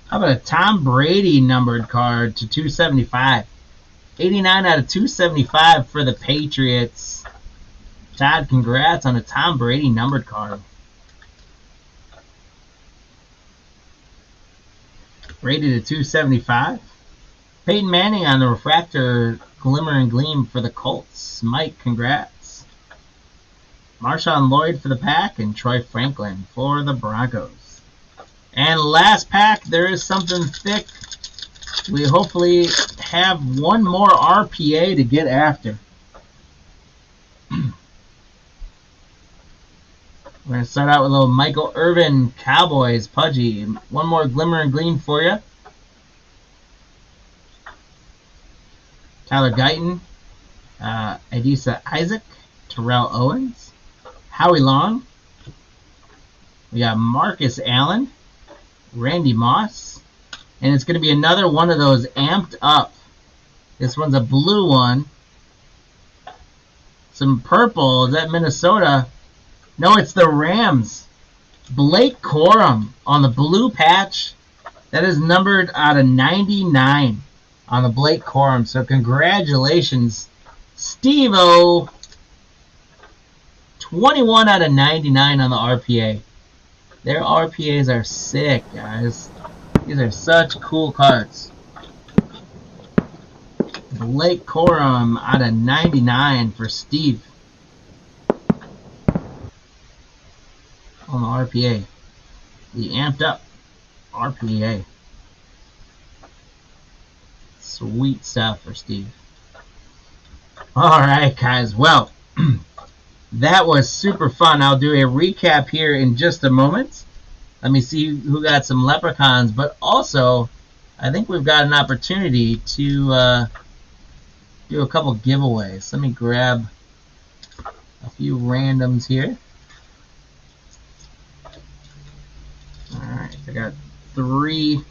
How about a Tom Brady numbered card to 275? 89 out of 275 for the Patriots. Todd, congrats on a Tom Brady numbered card. Rated at 275. Peyton Manning on the refractor glimmer and gleam for the Colts. Mike, congrats. Marshawn Lloyd for the Pack and Troy Franklin for the Broncos. And last pack, there is something thick. We hopefully have one more RPA to get after. We're going to start out with a little Michael Irvin Cowboys Pudgy. One more glimmer and gleam for you. Tyler Guyton, Adisa Isaac, Terrell Owens, Howie Long. We got Marcus Allen, Randy Moss, and it's going to be another one of those amped up. This one's a blue one. Some purple. Is that Minnesota? No, it's the Rams. Blake Corum on the blue patch. That is numbered out of 99 on the Blake Corum. So congratulations, Steve-O. 21 out of 99 on the RPA. Their RPAs are sick, guys. These are such cool cards. Blake Corum out of 99 for Steve on the RPA. The amped up RPA. Sweet stuff for Steve. Alright, guys. Well, that was super fun. I'll do a recap here in just a moment. Let me see who got some leprechauns. But also, I think we've got an opportunity to do a couple giveaways. Let me grab a few randoms here. Alright, I got 3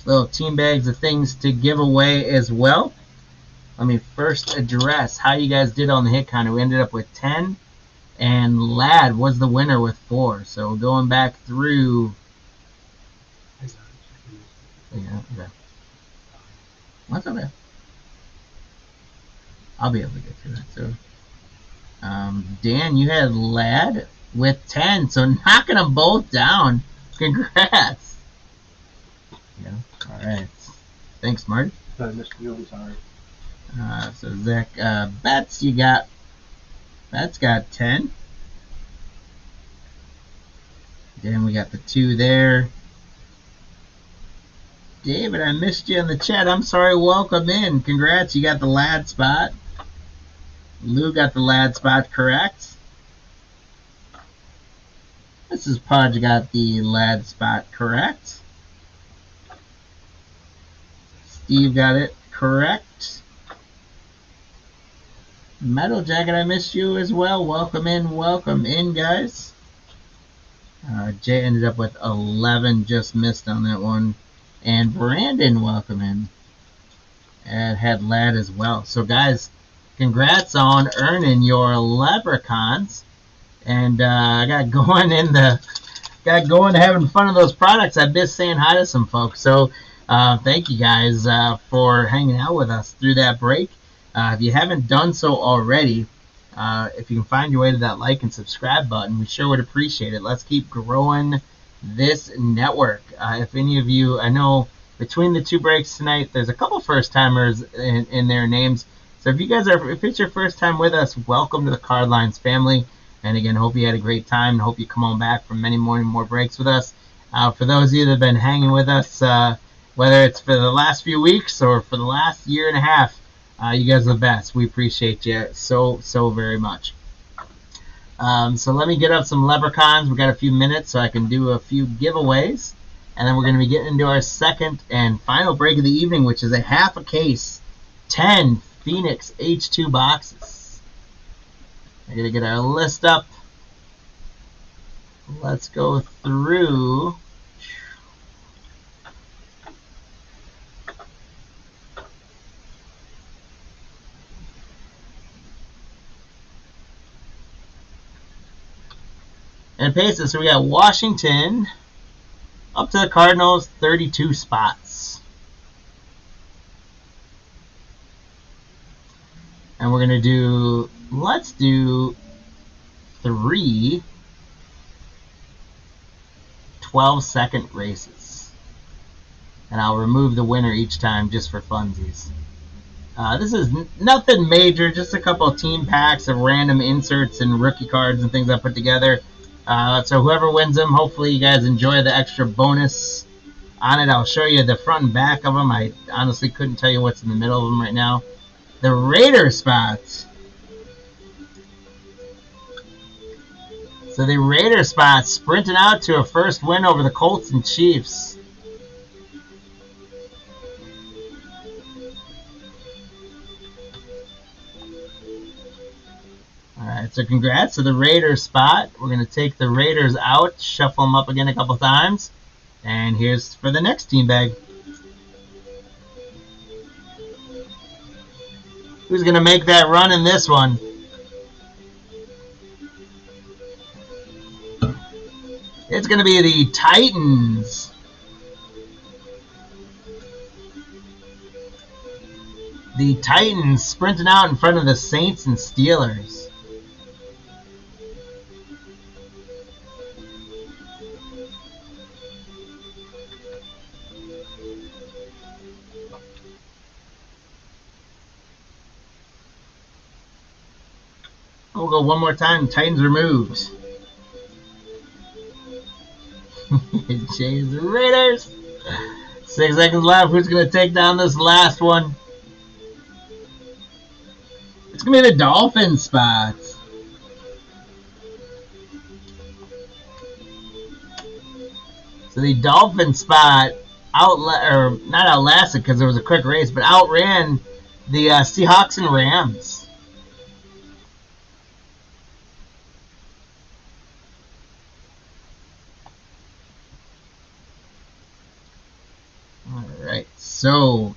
little team bags of things to give away as well. Let me first address how you guys did on the hit counter. We ended up with 10, and Lad was the winner with 4. So going back through. Yeah, okay. What's okay? I'll be able to get through that. So, Dan, you had Lad with 10, so knocking them both down. Congrats. Yeah. All right. Thanks, Marty. I missed you. I'm sorry. So Zach, Betts, Betts got 10. Then we got the 2 there. David, I missed you in the chat. I'm sorry. Welcome in. Congrats. You got the Lad spot. Lou got the Lad spot correct. Mrs. Pudge got the Lad spot correct. Steve got it correct. Metal Jacket, I missed you as well. Welcome in, guys. Jay ended up with 11, just missed on that one. And Brandon, welcome in. and had Lad as well. So guys, congrats on earning your leprechauns. And I got going having fun of those products. I missed saying hi to some folks. So thank you guys for hanging out with us through that break. If you haven't done so already, if you can find your way to that like and subscribe button, we sure would appreciate it. Let's keep growing this network. If any of you, I know between the two breaks tonight, there's a couple first timers in their names. So if it's your first time with us, welcome to the Card Lines family. And again, hope you had a great time and hope you come on back for many more breaks with us. For those of you that have been hanging with us, whether it's for the last few weeks or for the last year and a half, you guys are the best. We appreciate you so very much. So let me get up some leprechauns. We've got a few minutes so I can do a few giveaways. And then we're going to be getting into our second and final break of the evening, which is a half a case, 10 Phoenix H2 boxes. We're going to get our list up. Let's go through. And paste it. So we got Washington up to the Cardinals, 32 spots. And we're going to do, let's do 3 12-second races. And I'll remove the winner each time just for funsies. This is nothing major, just a couple of team packs of random inserts and rookie cards and things I put together. So whoever wins them, hopefully you guys enjoy the extra bonus on it. I'll show you the front and back of them. I honestly couldn't tell you what's in the middle of them right now. The Raider spots. So the Raider spots sprinting out to a first win over the Colts and Chiefs. Alright, so congrats to the Raiders spot. We're going to take the Raiders out, shuffle them up again a couple times. And here's for the next team bag. Who's going to make that run in this one? It's going to be the Titans. The Titans sprinting out in front of the Saints and Steelers. We'll go one more time. Titans removed. Chase the Raiders. 6 seconds left. Who's going to take down this last one? It's going to be the Dolphins spot. So the Dolphins spot not outlasted because it was a quick race, but outran the Seahawks and Rams. Alright, so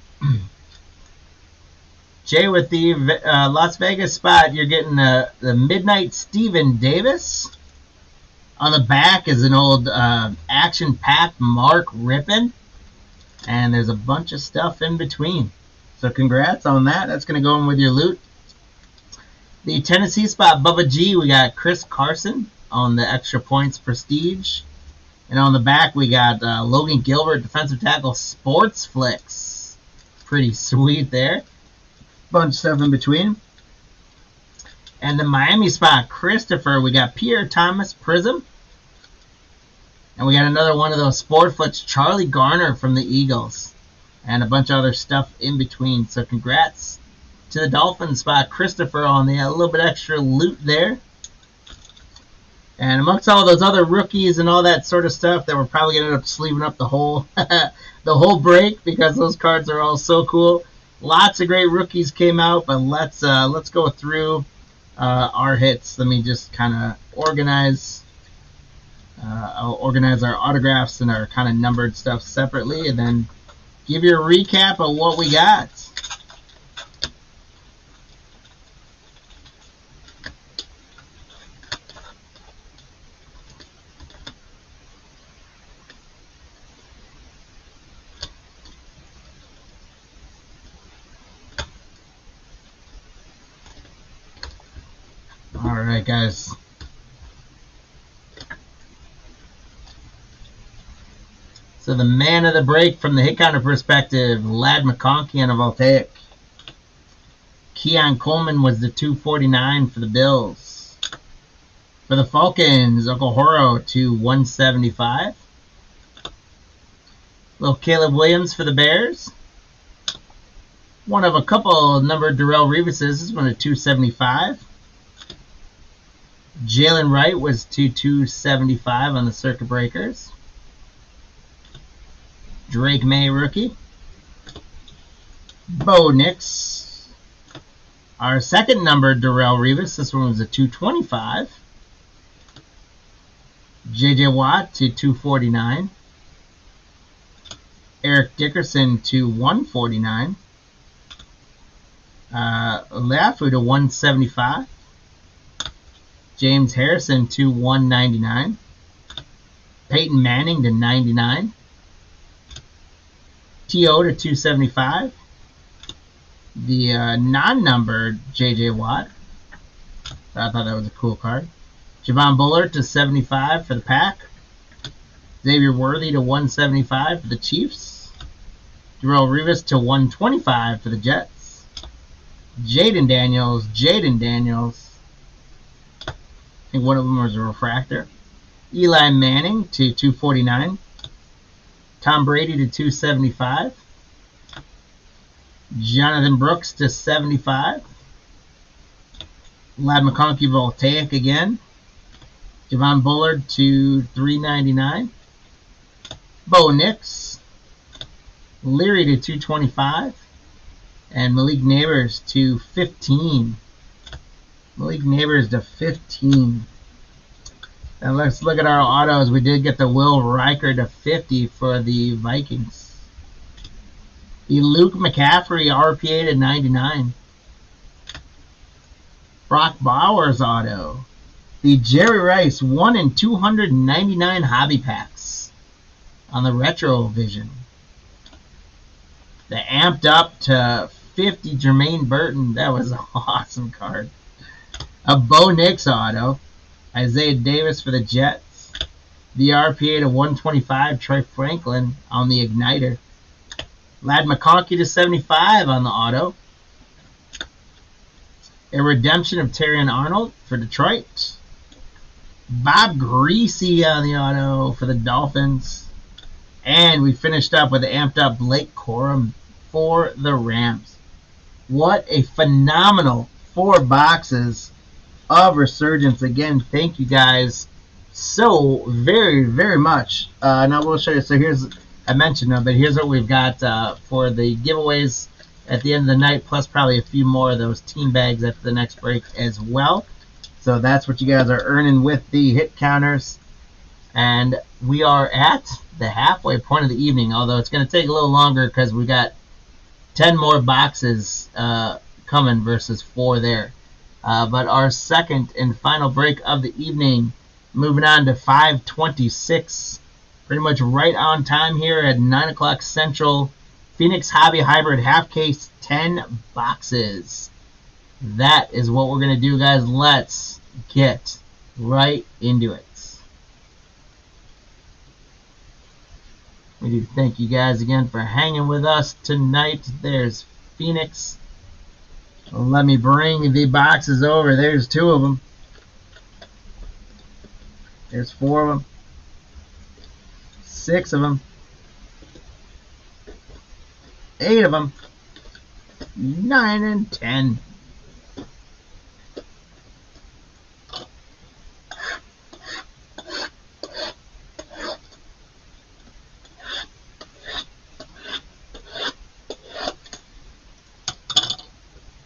Jay with the Las Vegas spot, you're getting the Midnight Steven Davis. On the back is an old action-packed Mark Rippon. And there's a bunch of stuff in between. So congrats on that. That's going to go in with your loot. The Tennessee spot, Bubba G, we got Chris Carson on the extra points prestige. And on the back, we got Logan Gilbert, defensive tackle, Sports Flicks. Pretty sweet there. Bunch of stuff in between. And the Miami spot, Christopher, we got Pierre Thomas Prism. And we got another one of those Sport Flicks, Charlie Garner from the Eagles. And a bunch of other stuff in between. So congrats to the Dolphins spot, Christopher, on the little bit extra loot there. And amongst all those other rookies and all that sort of stuff that we're probably going to end up sleeving up the whole the whole break because those cards are all so cool. Lots of great rookies came out, but let's go through our hits. Let me just kind of organize. I'll organize our autographs and our kind of numbered stuff separately, and then give you a recap of what we got. Alright, guys. So the man of the break from the hit counter perspective, Ladd McConkey on a Voltaic. Keon Coleman was the 249 for the Bills. For the Falcons, Okorohoro to 175. Little Caleb Williams for the Bears. One of a couple numbered Darrelle Revises. This is one at 275. Jalen Wright was to 275 on the Circuit Breakers. Drake May rookie. Bo Nix. Our second numbered Darrelle Revis. This one was a 225. J.J. Watt to 249. Eric Dickerson to 149. Lafu to 175. James Harrison to 199. Peyton Manning to 99. T.O. to 275. The non-numbered J.J. Watt. I thought that was a cool card. Javon Bullard to 75 for the Pack. Xavier Worthy to 175 for the Chiefs. Darrelle Revis to 125 for the Jets. Jaden Daniels. I think one of them was a refractor. Eli Manning to 249. Tom Brady to 275. Jonathan Brooks to 75. Ladd McConkey Voltaic again. Javon Bullard to 399. Bo Nix. Leary to 225. And Malik Neighbors to 15. Malik Neighbors to 15. And let's look at our autos. We did get the Will Riker to 50 for the Vikings. The Luke McCaffrey RPA to 99. Brock Bowers auto. The Jerry Rice 1 in 299 hobby packs on the Retro Vision. The amped up to 50 Jermaine Burton. That was an awesome card. A Bo Nix auto. Isaiah Davis for the Jets. The RPA to 125 Troy Franklin on the Igniter. Ladd McConkey to 75 on the auto. A redemption of Terrion Arnold for Detroit. Bob Greasy on the auto for the Dolphins. And we finished up with the amped up Blake Corum for the Rams. What a phenomenal 4 boxes of Resurgence. Again, thank you guys so very, very much. And I will show you. So here's, I mentioned them, but here's what we've got for the giveaways at the end of the night, plus probably a few more of those team bags after the next break as well. So that's what you guys are earning with the hit counters. And we are at the halfway point of the evening, although it's going to take a little longer because we got 10 more boxes coming versus 4 there. But our second and final break of the evening, moving on to 5:26, pretty much right on time here at 9 o'clock Central. Phoenix Hobby Hybrid half case, 10 boxes. That is what we're going to do, guys. Let's get right into it. We do thank you guys again for hanging with us tonight. There's Phoenix. Let me bring the boxes over. There's 2 of them. There's 4 of them. 6 of them. 8 of them. 9 and 10.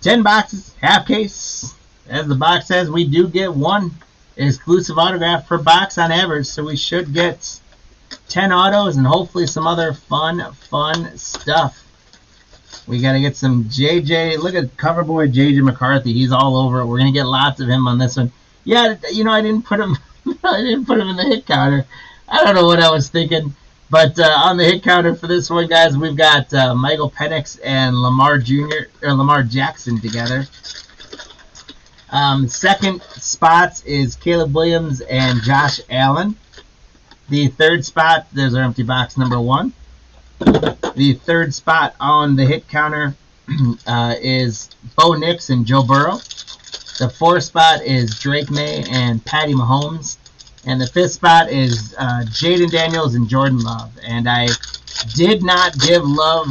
$10 boxes, half case. As the box says, we do get 1 exclusive autograph per box on average, so we should get 10 autos and hopefully some other fun stuff. We got to get some JJ. Look at cover boy JJ McCarthy. He's all over it. We're going to get lots of him on this one. Yeah, you know, I didn't put him I didn't put him in the hit counter. I don't know what I was thinking. But on the hit counter for this one, guys, we've got Michael Penix and Lamar Jackson together. Second spots is Caleb Williams and Josh Allen. The third spot, there's our empty box number 1. The third spot on the hit counter is Bo Nix and Joe Burrow. The fourth spot is Drake May and Patty Mahomes. And the fifth spot is Jaden Daniels and Jordan Love. And I did not give love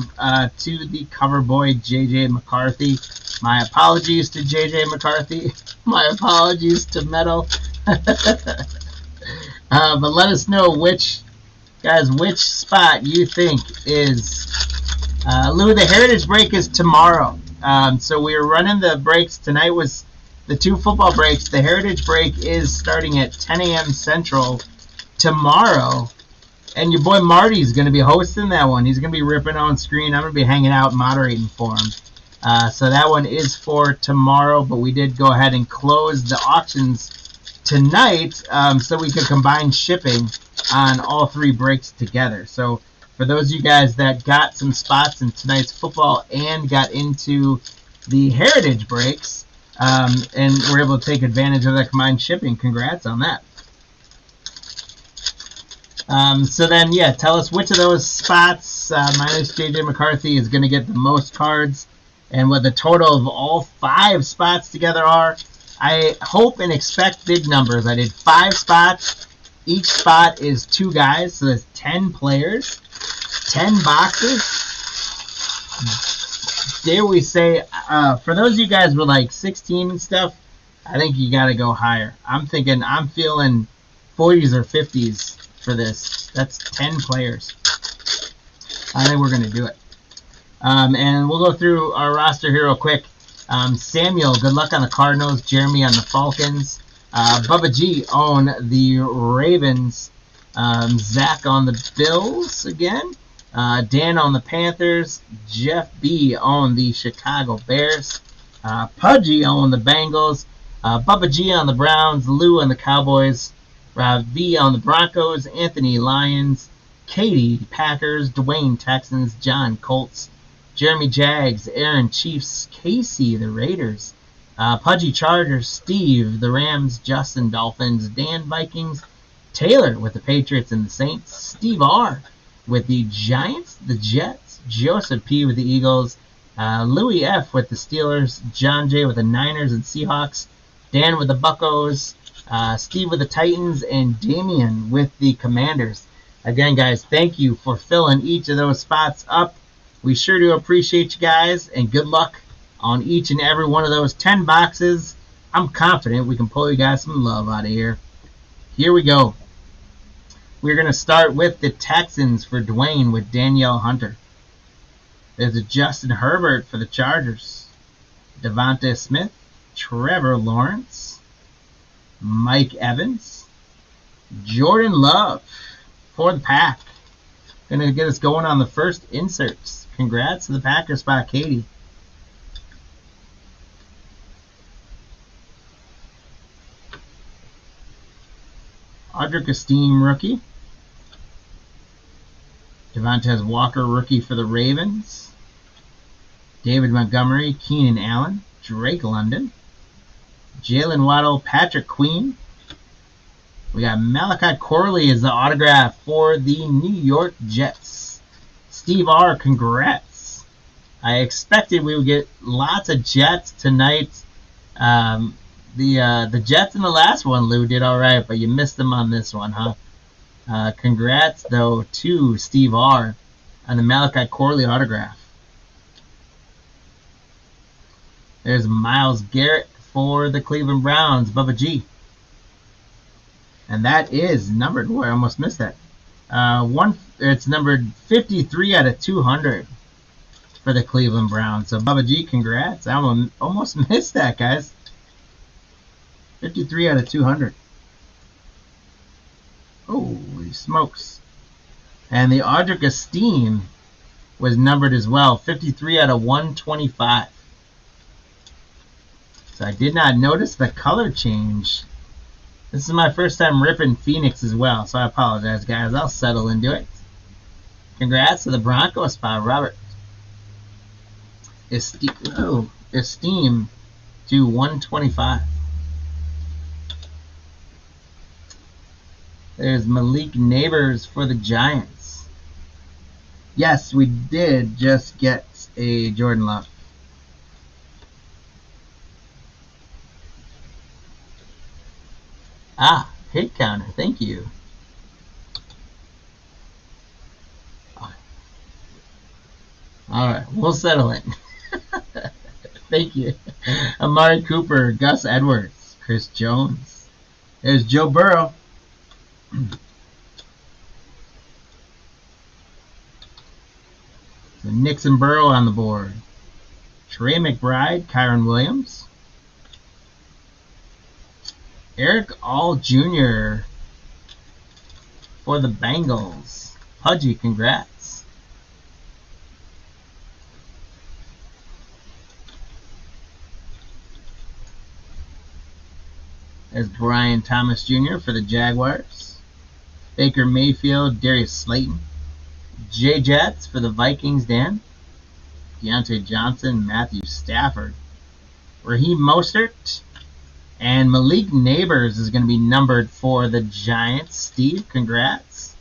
to the cover boy, J.J. McCarthy. My apologies to J.J. McCarthy. My apologies to Meadow. But let us know which spot you think is... Lou, the Heritage Break is tomorrow. So we were running the breaks. Tonight was the 2 football breaks. The Heritage Break is starting at 10 a.m. Central tomorrow. And your boy Marty's going to be hosting that one. He's going to be ripping on screen. I'm going to be hanging out moderating for him. So that one is for tomorrow, but we did go ahead and close the auctions tonight so we could combine shipping on all 3 breaks together. So for those of you guys that got some spots in tonight's football and got into the Heritage breaks and were able to take advantage of that combined shipping, congrats on that. So then, yeah, tell us which of those spots minus J.J. McCarthy is going to get the most cards and what the total of all 5 spots together are. I hope and expect big numbers. I did 5 spots. Each spot is 2 guys, so there's 10 players, 10 boxes. Dare we say, for those of you guys with like 16 and stuff, I think you got to go higher. I'm feeling 40s or 50s for this. That's 10 players. I think we're going to do it. And we'll go through our roster here real quick. Samuel, good luck on the Cardinals. Jeremy on the Falcons. Bubba G on the Ravens. Zach on the Bills again. Dan on the Panthers. Jeff B on the Chicago Bears. Pudgy on the Bengals. Bubba G on the Browns. Lou on the Cowboys. Rob V on the Broncos. Anthony Lions. Katie Packers. Dwayne Texans. John Colts. Jeremy Jags, Aaron Chiefs, Casey the Raiders, Pudgy Chargers, Steve the Rams, Justin Dolphins, Dan Vikings, Taylor with the Patriots and the Saints, Steve R with the Giants, the Jets, Joseph P with the Eagles, Louis F with the Steelers, John J with the Niners and Seahawks, Dan with the Buccos, Steve with the Titans, and Damian with the Commanders. Again, guys, thank you for filling each of those spots up. We sure do appreciate you guys, and good luck on each and every one of those 10 boxes. I'm confident we can pull you guys some love out of here. Here we go. We're going to start with the Texans for Dwayne with Danielle Hunter. There's a Justin Herbert for the Chargers. Devonta Smith, Trevor Lawrence, Mike Evans, Jordan Love for the Pack. Going to get us going on the first inserts. Congrats to the Packers spot, Katie. Audric Esteem, rookie. Devontae Walker, rookie for the Ravens. David Montgomery, Keenan Allen, Drake London. Jalen Waddle, Patrick Queen. We got Malachi Corley as the autograph for the New York Jets. Steve R, congrats. I expected we would get lots of Jets tonight. The Jets in the last one, Lou, did all right, but you missed them on this one, huh? Congrats, though, to Steve R on the Malachi Corley autograph. There's Myles Garrett for the Cleveland Browns, Bubba G. And that is numbered. Boy, I almost missed that. It's numbered 53 out of 200 for the Cleveland Browns. So, Bubba G, congrats. I almost missed that, guys. 53 out of 200. Holy smokes. And the Audric Esteem was numbered as well. 53 out of 125. So I did not notice the color change. This is my first time ripping Phoenix as well, so I apologize, guys. I'll settle into it. Congrats to the Broncos spot, Robert. Esteem to 125. There's Malik Neighbors for the Giants. Yes, we did just get a Jordan Love. Ah, hit counter. Thank you. Alright, we'll settle it. Thank you. Amari Cooper, Gus Edwards, Chris Jones. There's Joe Burrow. So Nixon Burrow on the board. Trey McBride, Kyron Williams. Eric All Jr. for the Bengals. Pudgy, congrats. There's Brian Thomas Jr. for the Jaguars. Baker Mayfield, Darius Slayton. Jay Jets for the Vikings, Dan. Deontay Johnson, Matthew Stafford. Raheem Mostert. And Malik Neighbors is going to be numbered for the Giants. Steve, congrats.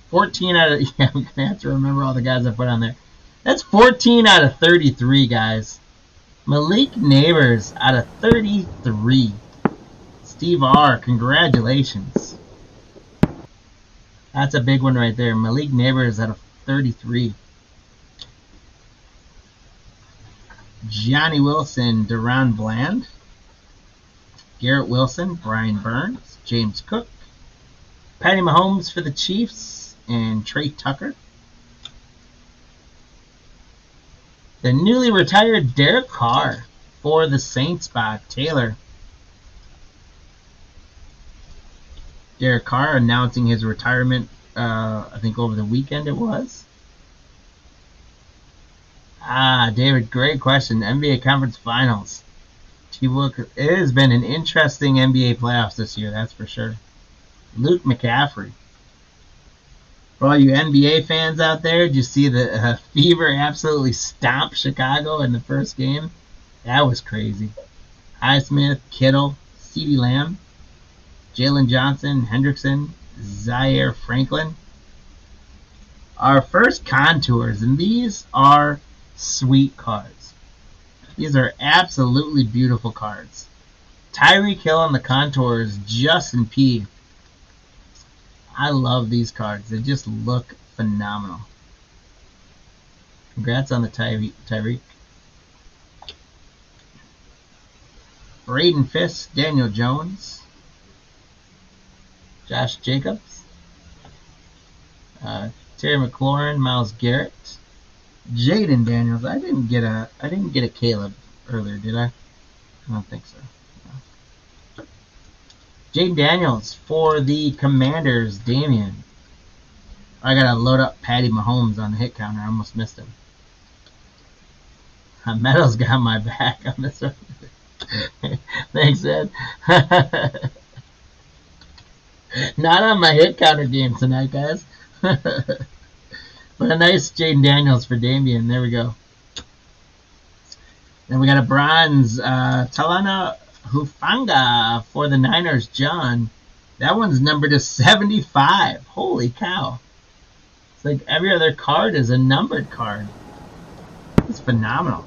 14 out of... Yeah, I'm going to have to remember all the guys I put on there. That's 14 out of 33, guys. Malik Neighbors out of 33. Steve R., congratulations. That's a big one right there. Malik Neighbors out of 33. Johnny Wilson, Deron Bland. Garrett Wilson, Brian Burns, James Cook. Patty Mahomes for the Chiefs, and Trey Tucker. The newly retired Derek Carr for the Saints by Taylor. Derek Carr announcing his retirement, I think over the weekend it was. David, great question. NBA Conference Finals. It has been an interesting NBA playoffs this year, that's for sure. Luke McCaffrey. For all you NBA fans out there, did you see the Fever absolutely stomp Chicago in the first game? That was crazy. Highsmith, Kittle, CeeDee Lamb, Jalen Johnson, Hendrickson, Zaire Franklin. Our first contours, and these are sweet cards. These are absolutely beautiful cards. Tyreek Hill on the contours, Justin P. I love these cards. They just look phenomenal. Congrats on the Tyreek. Braden Fisk, Daniel Jones, Josh Jacobs, Terry McLaurin, Myles Garrett, Jaden Daniels. I didn't get a Caleb earlier, did I? I don't think so. No. Jaden Daniels for the Commanders, Damian. I gotta load up Patty Mahomes on the hit counter. I almost missed him. Meadows got my back on this one. Thanks, Ed. Not on my hit counter game tonight, guys. But a nice Jaden Daniels for Damian. There we go. Then we got a bronze Talana Hufanga for the Niners, John. That one's numbered to 75. Holy cow. It's like every other card is a numbered card. It's phenomenal.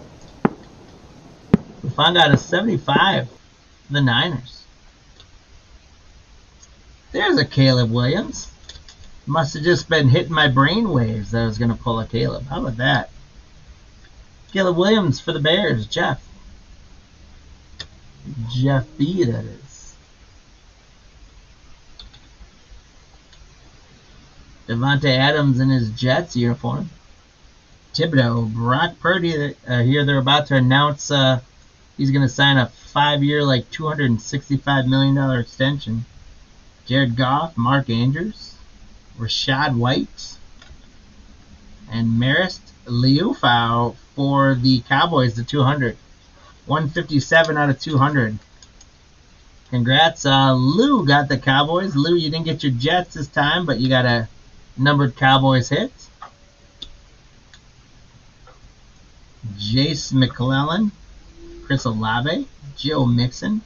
Hufanga out of 75 for the Niners. There's a Caleb Williams. Must have just been hitting my brain waves that I was going to pull a Caleb. How about that? Caleb Williams for the Bears, Jeff. Jeff B, that is. Devontae Adams in his Jets uniform. Thibodeau, Brock Purdy. Here they're about to announce he's going to sign a 5-year, like $265 million extension. Jared Goff, Mark Andrews, Rashad White, and Marist Liufau for the Cowboys, the 200. 157 out of 200. Congrats. Lou got the Cowboys. Lou, you didn't get your Jets this time, but you got a numbered Cowboys hit. Jace McClellan, Chris Olave, Joe Mixon,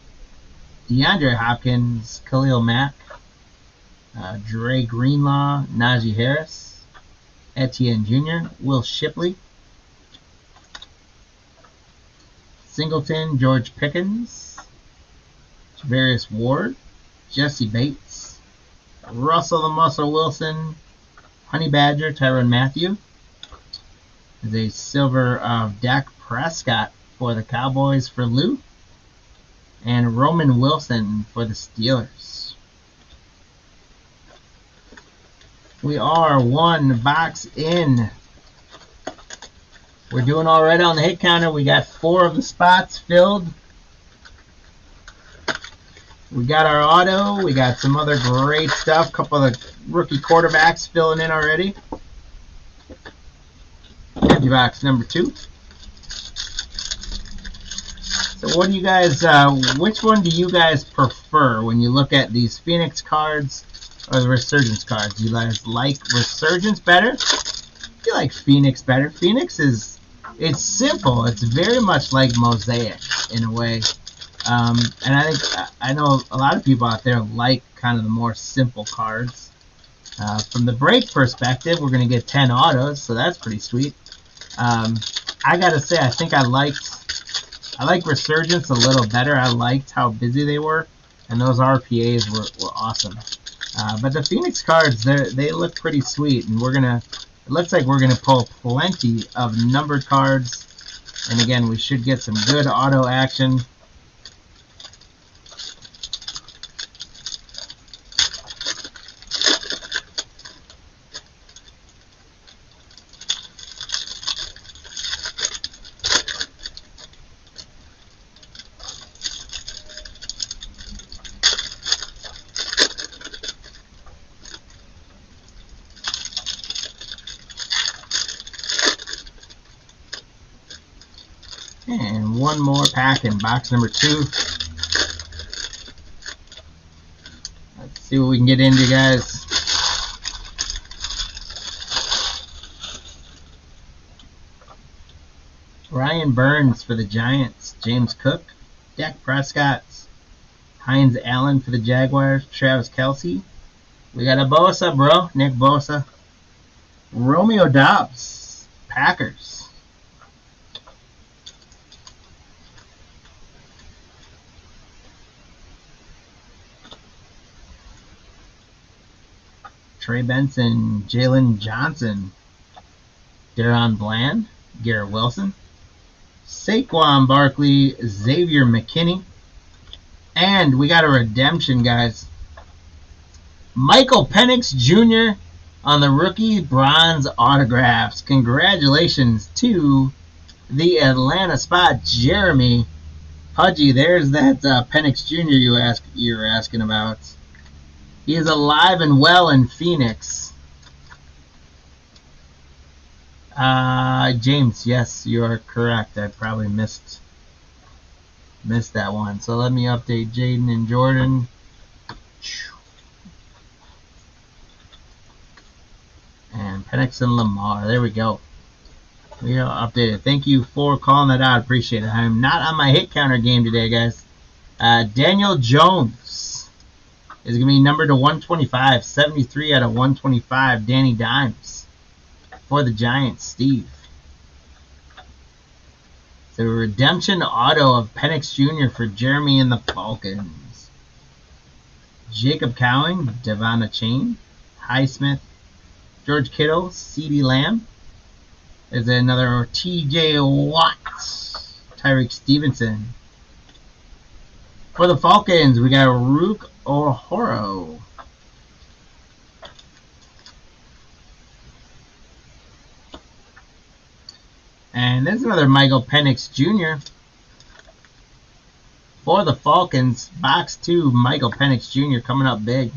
DeAndre Hopkins, Khalil Mack, Dre Greenlaw, Najee Harris, Etienne Jr., Will Shipley, Singleton, George Pickens, Javarius Ward, Jesse Bates, Russell the Muscle Wilson, Honey Badger, Tyrann Mathieu. There's a silver of Dak Prescott for the Cowboys for Lou, and Roman Wilson for the Steelers. We are one box in. We're doing all right on the hit counter. We got 4 of the spots filled. We got our auto. We got some other great stuff. A couple of the rookie quarterbacks filling in already. Empty box number 2. So what do you guys, which one do you guys prefer when you look at these Phoenix cards or the Resurgence cards? Do you guys like Resurgence better? Do you like Phoenix better? Phoenix is, it's simple. It's very much like Mosaic in a way. And I know a lot of people out there like kind of the more simple cards. From the break perspective, we're going to get 10 autos, so that's pretty sweet. I got to say, I think I like Resurgence a little better. I liked how busy they were, and those RPAs were awesome. But the Phoenix cards, they look pretty sweet, and it looks like we're gonna pull plenty of numbered cards. And again, we should get some good auto action. And one more pack in box number 2. Let's see what we can get into, guys. Ryan Burns for the Giants. James Cook. Dak Prescott. Hines Allen for the Jaguars. Travis Kelce. We got a Bosa, bro. Nick Bosa. Romeo Doubs. Packers. Trey Benson, Jalen Johnson, Deron Bland, Garrett Wilson, Saquon Barkley, Xavier McKinney, and we got a redemption, guys. Michael Penix Jr. on the rookie bronze autographs. Congratulations to the Atlanta spot, Jeremy Pudgy. There's that Penix Jr. you were asking about. He is alive and well in Phoenix. James, yes, you are correct. I probably missed that one. So let me update Jaden and Jordan. And Penix and Lamar. There we go. We are updated. Thank you for calling that out. Appreciate it. I'm not on my hit counter game today, guys. Daniel Jones is going to be numbered to 125. 73 out of 125. Danny Dimes for the Giants. Steve. The redemption auto of Penix Jr. for Jeremy and the Falcons. Jacob Cowing, Devon Chain, Highsmith, George Kittle, CeeDee Lamb. There's another TJ Watt, Tyreek Stevenson. For the Falcons, we got Rook Ohoro. And there's another Michael Penix Jr. For the Falcons, box 2, Michael Penix Jr. coming up big.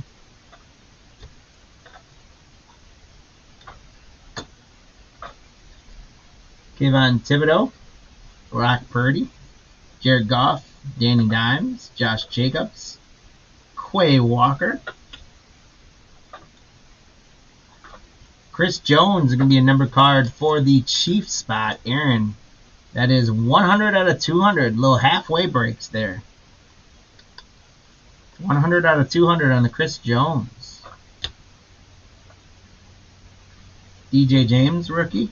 Kayvon Thibodeau, Brock Purdy, Jared Goff, Danny Dimes, Josh Jacobs, Quay Walker. Chris Jones is going to be a number card for the Chiefs spot. Aaron That is 100 out of 200. Little halfway breaks there. 100 out of 200 on the Chris Jones. DJ James, rookie.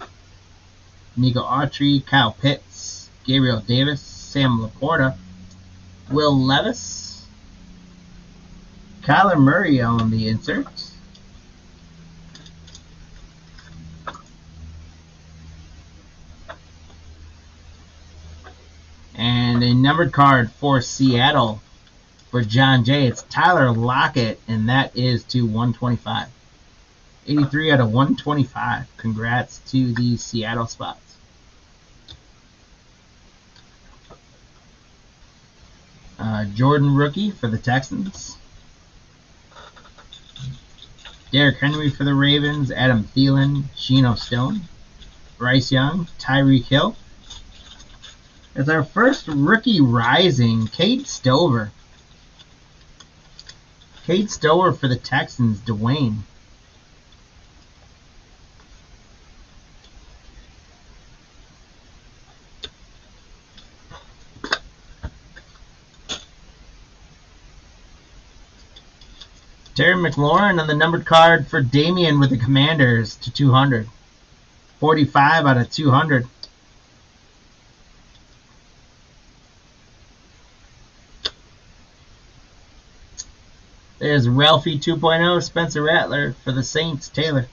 Nico Autry, Kyle Pitts, Gabriel Davis, Sam Laporta, Will Levis, Kyler Murray on the insert. And a numbered card for Seattle for John Jay. It's Tyler Lockett, and that is to 125. 83 out of 125. Congrats to the Seattle spots. Jordan rookie for the Texans. Derrick Henry for the Ravens. Adam Thielen, Geno Stone, Bryce Young, Tyreek Hill. It's our first rookie rising, Cade Stover. Cade Stover for the Texans, Dwayne. Terry McLaurin on the numbered card for Damian with the Commanders to 200. 45 out of 200. There's Ralphie 2.0, Spencer Rattler for the Saints, Taylor.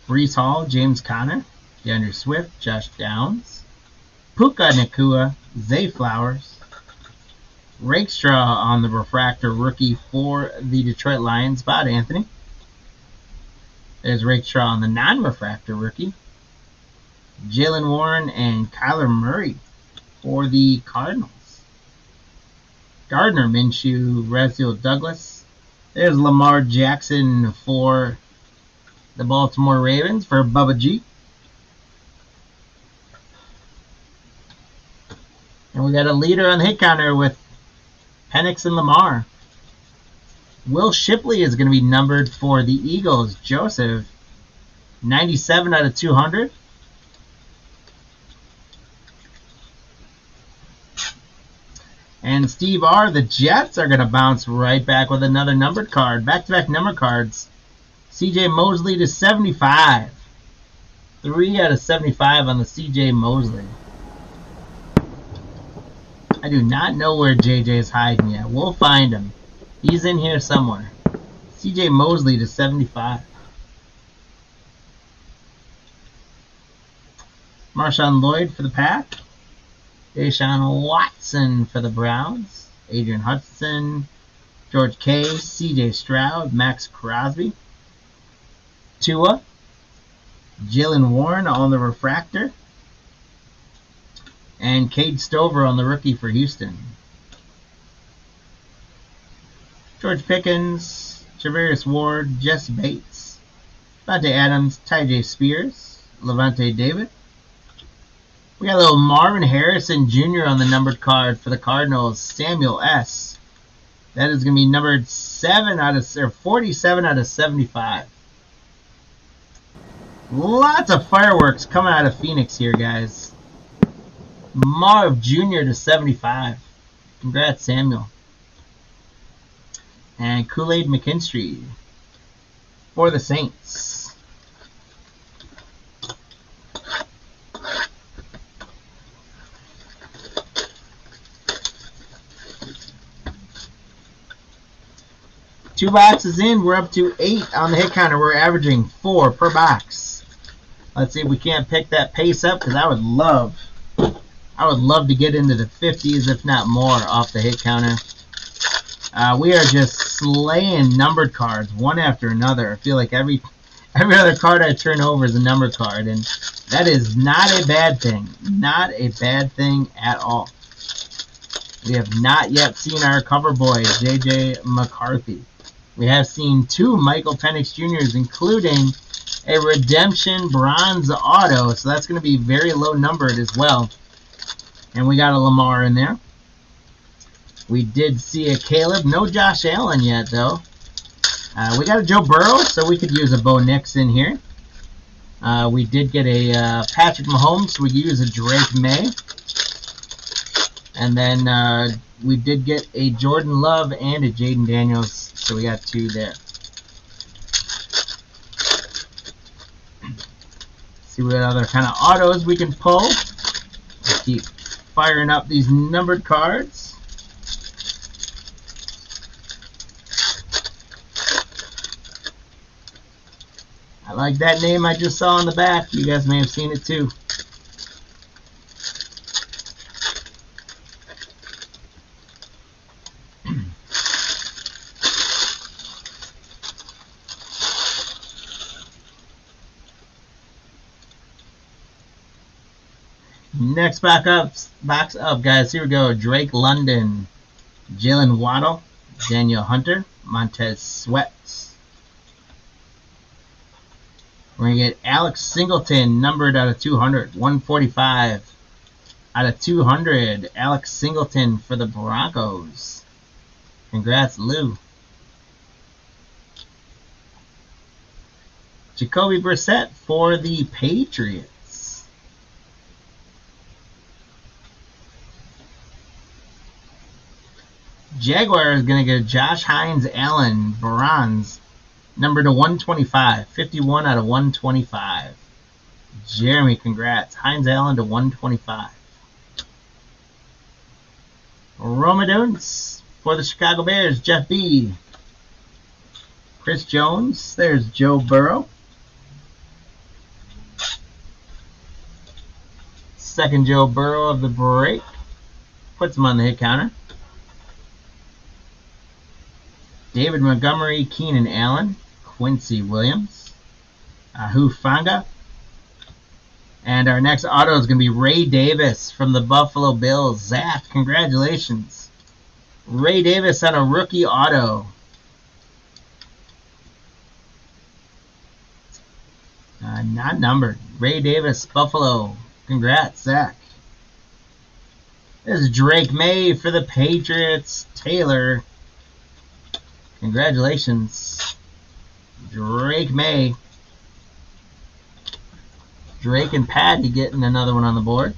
Breece Hall, James Conner, DeAndre Swift, Josh Downs, Puka Nacua, Zay Flowers, Rakestraw on the refractor rookie for the Detroit Lions, Bod Anthony. There's Rakestraw on the non-refractor rookie, Jalen Warren and Kyler Murray for the Cardinals. Gardner Minshew, Rasul Douglas. There's Lamar Jackson for the Baltimore Ravens for Bubba G. And we got a leader on the hit counter with Penix and Lamar. Will Shipley is going to be numbered for the Eagles. Joseph, 97 out of 200. And Steve R., the Jets are going to bounce right back with another numbered card. Back-to-back number cards. C.J. Mosley to 75. 3 out of 75 on the C.J. Mosley. I do not know where J.J. is hiding yet. We'll find him. He's in here somewhere. C.J. Mosley to 75. Marshawn Lloyd for the Pack. Deshaun Watson for the Browns. Adrian Hudson, George K, C.J. Stroud, Max Crosby. Tua. Jalen Warren on the refractor. And Cade Stover on the rookie for Houston. George Pickens, Travarius Ward, Jess Bates, Devontae Adams, Tyjae Spears, Levante David. We got a little Marvin Harrison Jr. on the numbered card for the Cardinals, Samuel S. That is going to be numbered 47 out of 75. Lots of fireworks coming out of Phoenix here, guys. Marv Jr. to 75. Congrats, Samuel. And Kool-Aid McKinstry for the Saints. Two boxes in, we're up to 8 on the hit counter. We're averaging 4 per box. Let's see if we can't pick that pace up, because I would love to get into the 50s, if not more, off the hit counter. We are just slaying numbered cards one after another. I feel like every other card I turn over is a numbered card, and that is not a bad thing. Not a bad thing at all. We have not yet seen our cover boy, J.J. McCarthy. We have seen 2 Michael Penix Jr.'s, including a redemption bronze auto, so that's going to be very low numbered as well. And we got a Lamar in there. We did see a Caleb. No Josh Allen yet, though. We got a Joe Burrow, so we could use a Bo Nix in here. We did get a Patrick Mahomes, so we use a Drake May. And then we did get a Jordan Love and a Jaden Daniels, so we got 2 there. See what other kind of autos we can pull. Let's keep firing up these numbered cards. I like that name I just saw on the back. You guys may have seen it too. Next box up, guys. Here we go. Drake London, Jalen Waddle, Daniel Hunter, Montez Sweat. We're going to get Alex Singleton, numbered out of 200, 145 out of 200. Alex Singleton for the Broncos. Congrats, Lou. Jacoby Brissett for the Patriots. Jaguars going to get Josh Hines Allen, bronze, number to 125, 51 out of 125. Jeremy, congrats. Hines Allen to 125. Romadunes for the Chicago Bears, Jeff B. Chris Jones, there's Joe Burrow. Second Joe Burrow of the break. Puts him on the hit counter. David Montgomery, Keenan Allen, Quincy Williams, Hufanga. And our next auto is going to be Ray Davis from the Buffalo Bills. Zach, congratulations. Ray Davis on a rookie auto. Not numbered. Ray Davis, Buffalo. Congrats, Zach. This is Drake May for the Patriots. Taylor. Congratulations. Drake May. Drake and Patty getting another one on the board.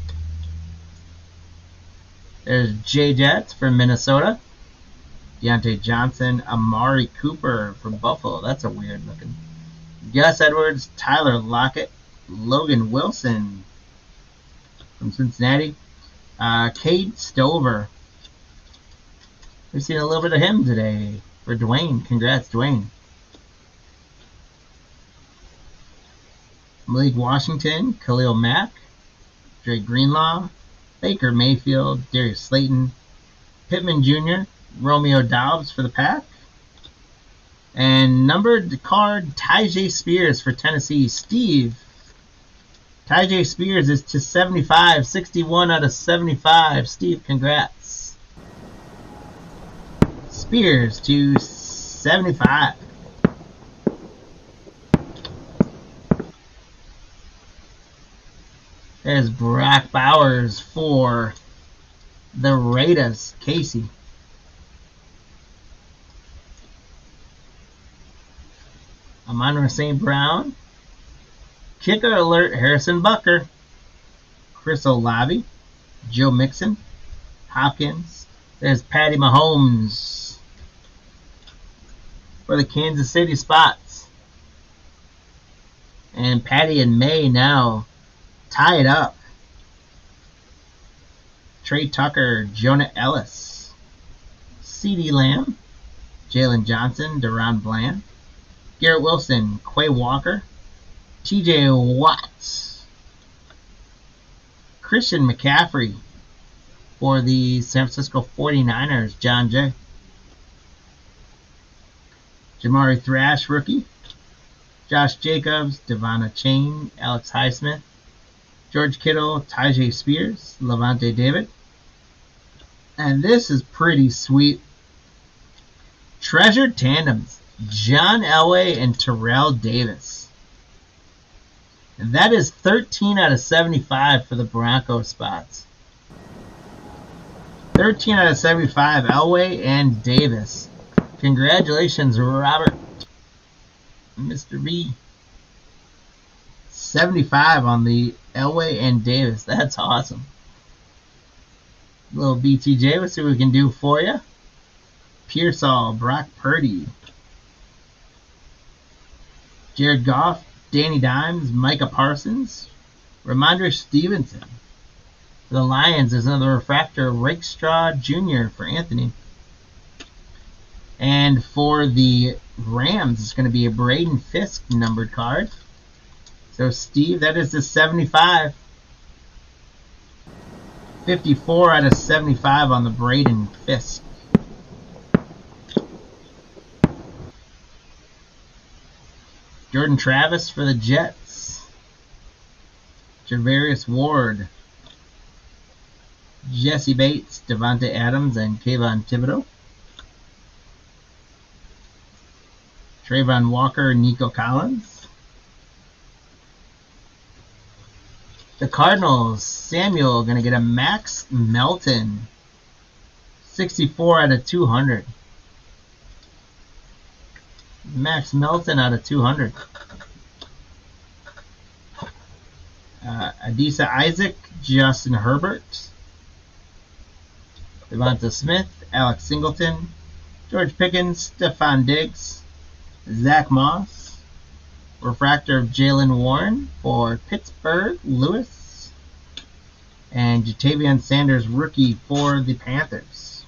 There's J Jets for Minnesota. Deontay Johnson, Amari Cooper for Buffalo. That's a weird looking. Gus Edwards, Tyler Lockett, Logan Wilson from Cincinnati. Cade Stover. We've seen a little bit of him today for Dwayne. Congrats, Dwayne. Malik Washington, Khalil Mack, Drake Greenlaw, Baker Mayfield, Darius Slayton, Pittman Jr., Romeo Doubs for the Pack. And numbered card, Tyjae Spears for Tennessee. Steve. Tyjae Spears is to 75, 61 out of 75. Steve, congrats. Spears to 75. There's Brock Bowers for the Raiders. Casey. Amon St. Brown. Kicker alert, Harrison Bucker. Chris Olave. Joe Mixon. Hopkins. There's Patty Mahomes for the Kansas City Spots. And Patty and May now tie it up. Trey Tucker, Jonah Ellis, CeeDee Lamb, Jalen Johnson, Deron Bland, Garrett Wilson, Quay Walker, TJ Watt, Christian McCaffrey for the San Francisco 49ers, John J. Jamari Thrash, rookie, Josh Jacobs, Devonna Chain, Alex Highsmith, George Kittle, Tyjae Spears, Levante David. And this is pretty sweet. Treasured tandems, John Elway and Terrell Davis. And that is 13 out of 75 for the Broncos spots. 13 out of 75, Elway and Davis. Congratulations, Robert. Mr. B. /75 on the Elway and Davis. That's awesome. Little BTJ. Let's see what we can do for you. Pearsall, Brock Purdy, Jared Goff, Danny Dimes, Micah Parsons, Ramondre Stevenson. For the Lions, there's another refractor, Rakestraw Jr. for Anthony. And for the Rams, it's going to be a Braden Fisk numbered card. So, Steve, that is the 75. 54 out of 75 on the Braden Fisk. Jordan Travis for the Jets. Javarius Ward. Jesse Bates, Devontae Adams, and Kayvon Thibodeau. Trayvon Walker, Nico Collins. The Cardinals, Samuel, going to get a Max Melton. 64 out of 200. Max Melton out of 200. Adisa Isaac, Justin Herbert. Devonta Smith, Alex Singleton, George Pickens, Stephon Diggs, Zach Moss, refractor of Jalen Warren for Pittsburgh, Lewis, and Jatavion Sanders, rookie for the Panthers.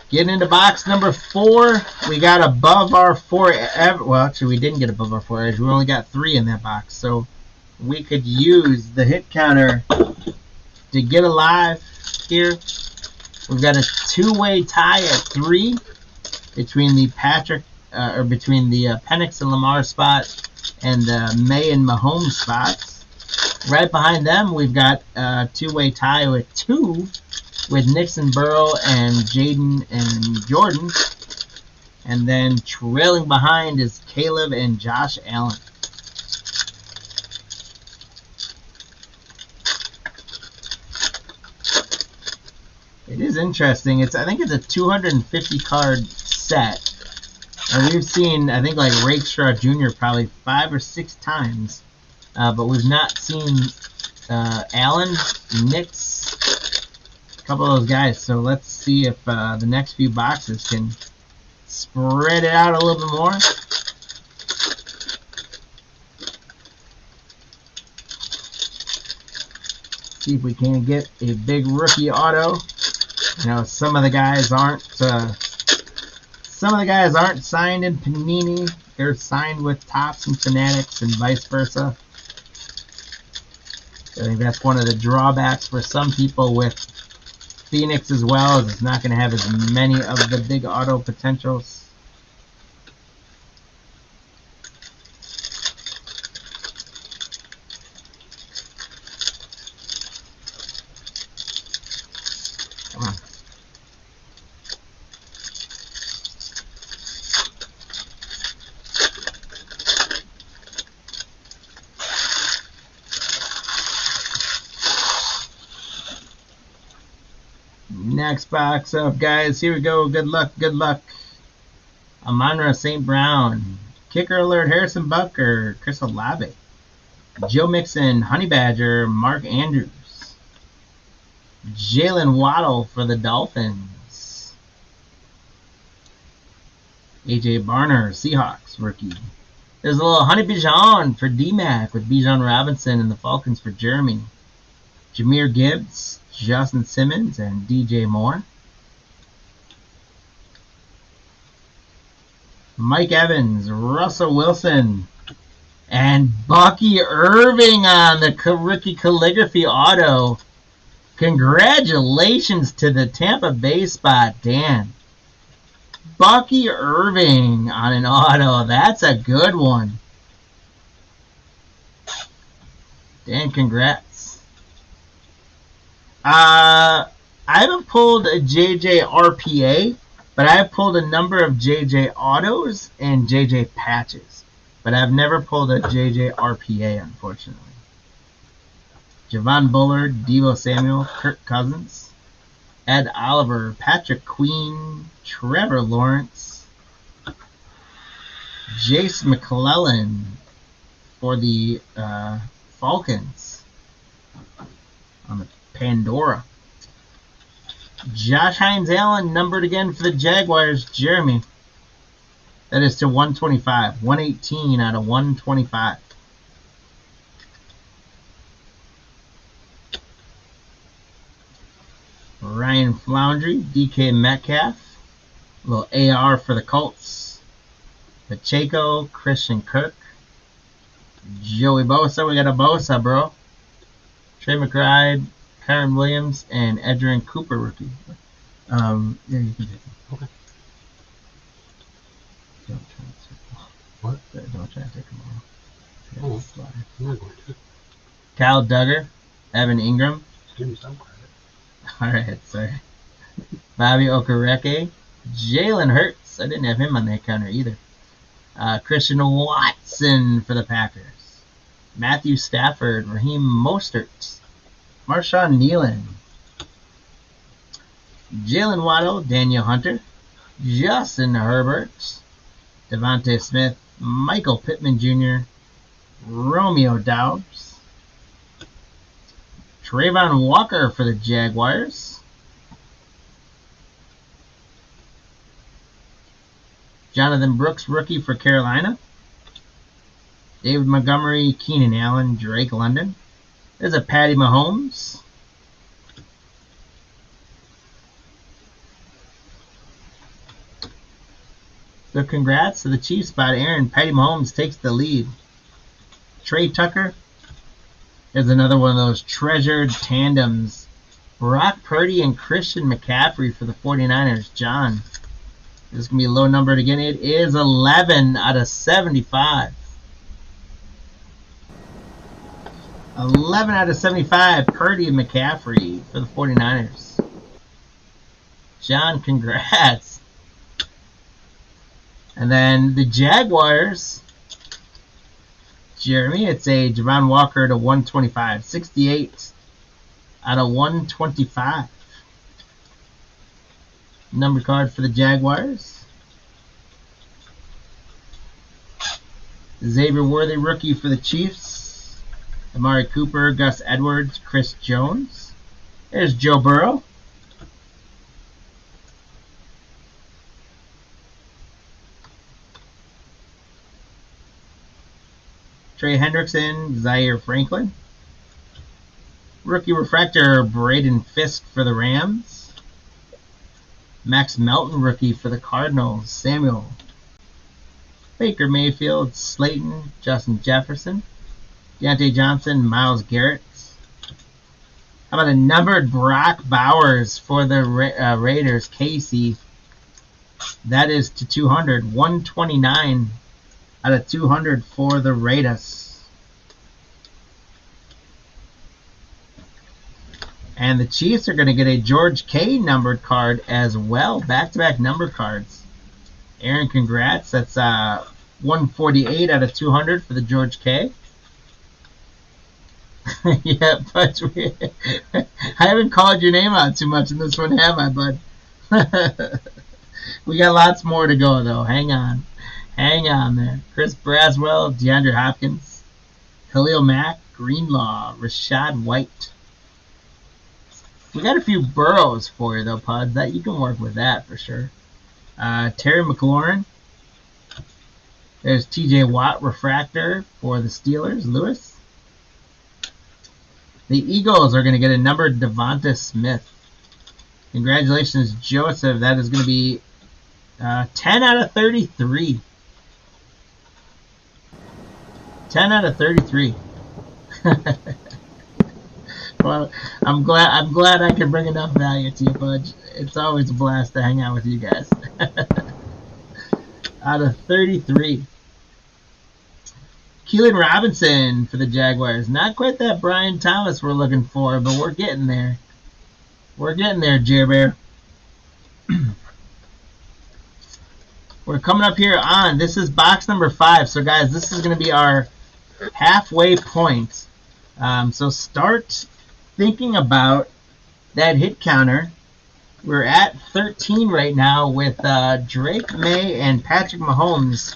Getting into box number 4, we got above our 4. Well, actually, we didn't get above our 4 edge. We only got 3 in that box, so we could use the hit counter to get alive here. We've got a 2-way tie at 3 between the Penix and Lamar spot and the May and Mahomes spots. Right behind them, we've got a 2-way tie with 2. With Nixon, Burrow, and Jaden and Jordan. And then trailing behind is Caleb and Josh Allen. It is interesting. I think it's a 250 card set. And we've seen, I think, like Rakestraw Jr. probably 5 or 6 times. But we've not seen Allen, Nix, couple of those guys, so let's see if the next few boxes can spread it out a little bit more. See if we can get a big rookie auto. You know, some of the guys aren't signed in Panini. They're signed with Topps and Fanatics and vice versa. I think that's one of the drawbacks for some people with Phoenix as well, as it's not going to have as many of the big auto potentials. Come on. Next box up, guys. Here we go. Good luck. Good luck. Amon-Ra St. Brown. Kicker alert. Harrison Butker. Chris Olave. Joe Mixon. Honey Badger. Mark Andrews. Jalen Waddle for the Dolphins. AJ Barner. Seahawks rookie. There's a little Honey Bijan for D-Mac with Bijan Robinson and the Falcons for Jeremy. Jahmyr Gibbs. Justin Simmons and DJ Moore. Mike Evans, Russell Wilson, and Bucky Irving on the rookie calligraphy auto. Congratulations to the Tampa Bay spot, Dan. Bucky Irving on an auto. That's a good one. Dan, congrats. I haven't pulled a JJ RPA, but I have pulled a number of JJ autos and JJ patches. But I've never pulled a JJ RPA, unfortunately. Javon Bullard, Deebo Samuel, Kirk Cousins. Ed Oliver, Patrick Queen, Trevor Lawrence, Jace McClellan for the Falcons on the Pandora. Josh Hines Allen, numbered again for the Jaguars, Jeremy. That is to 125. 118 out of 125. Ryan Floundry, DK Metcalf. A little AR for the Colts. Pacheco, Christian Kirk. Joey Bosa, we got a Bosa, bro. Trey McBride, Kyron Williams, and Edgerrin Cooper rookie. Yeah, you can take them. Okay. Don't try to take them all. What? Don't try to take them all. Oh, Slide. I'm not going to. Kyle Duggar, Evan Ingram. Give me some credit. Alright, sorry. Bobby Okereke, Jalen Hurts. I didn't have him on that counter either. Christian Watson for the Packers. Matthew Stafford, Raheem Mostert, Marshawn Nealon, Jalen Waddle, Daniel Hunter, Justin Herbert, Devontae Smith, Michael Pittman Jr., Romeo Doubs, Trayvon Walker for the Jaguars, Jonathan Brooks, rookie for Carolina, David Montgomery, Keenan Allen, Drake London. There's a Patty Mahomes. So congrats to the Chiefs spot. Aaron, Patty Mahomes takes the lead. Trey Tucker is another one of those treasured tandems. Brock Purdy and Christian McCaffrey for the 49ers. John, this is going to be low numbered again. It is 11 out of 75. 11 out of 75, Purdy and McCaffrey for the 49ers. John, congrats. And then the Jaguars, Jeremy, it's a Javon Walker to 125. 68 out of 125. Number card for the Jaguars. Xavier Worthy, rookie for the Chiefs. Amari Cooper, Gus Edwards, Chris Jones. There's Joe Burrow. Trey Hendrickson, Zaire Franklin. Rookie refractor, Braden Fisk for the Rams. Max Melton, rookie for the Cardinals, Samuel. Baker Mayfield, Slayton, Justin Jefferson. Deontay Johnson, Myles Garrett. How about a numbered Brock Bowers for the Raiders, Casey? That is to 200. 129 out of 200 for the Raiders. And the Chiefs are going to get a George K numbered card as well. Back-to-back number cards. Aaron, congrats. That's 148 out of 200 for the George K. Yeah, but I haven't called your name out too much in this one, have I, bud? We got lots more to go, though. Hang on. Hang on there. Chris Braswell, DeAndre Hopkins, Khalil Mack, Greenlaw, Rashad White. We got a few Burrows for you, though, Pod. That you can work with that for sure. Terry McLaurin. There's TJ Watt, refractor for the Steelers, Lewis. The Eagles are going to get a numbered Devonta Smith. Congratulations, Joseph. That is going to be 10 out of 33. 10 out of 33. Well, I'm glad I can bring enough value to you, Budge. It's always a blast to hang out with you guys. Out of 33. Keelan Robinson for the Jaguars. Not quite that Brian Thomas we're looking for, but we're getting there. We're getting there, Jer Bear. We're coming up here on, this is box number 5. So, guys, this is going to be our halfway point. So start thinking about that hit counter We're at 13 right now with Drake May and Patrick Mahomes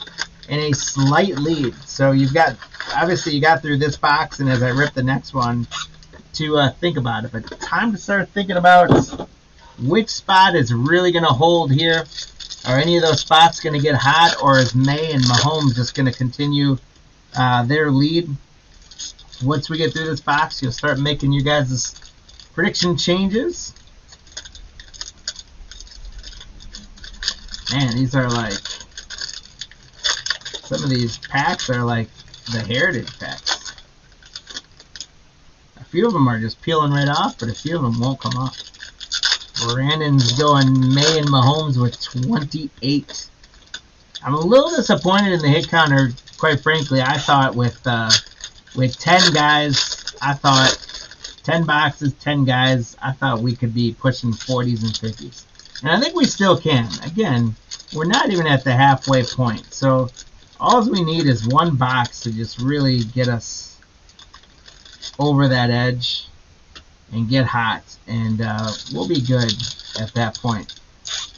in a slight lead. So you've got, obviously you got through this box, and as I rip the next one, to think about it. But time to start thinking about which spot is really going to hold here. Are any of those spots going to get hot, or is May and Mahomes just going to continue their lead? Once we get through this box, you'll start making you guys' prediction changes. Man, these are like, some of these packs are like the heritage packs. A few of them are just peeling right off, but a few of them won't come off. Brandon's going May and Mahomes with 28. I'm a little disappointed in the hit counter, quite frankly. I thought with 10 guys, I thought 10 boxes, 10 guys, I thought we could be pushing 40s and 50s. And I think we still can. Again, we're not even at the halfway point. So all we need is one box to just really get us over that edge and get hot. And we'll be good at that point.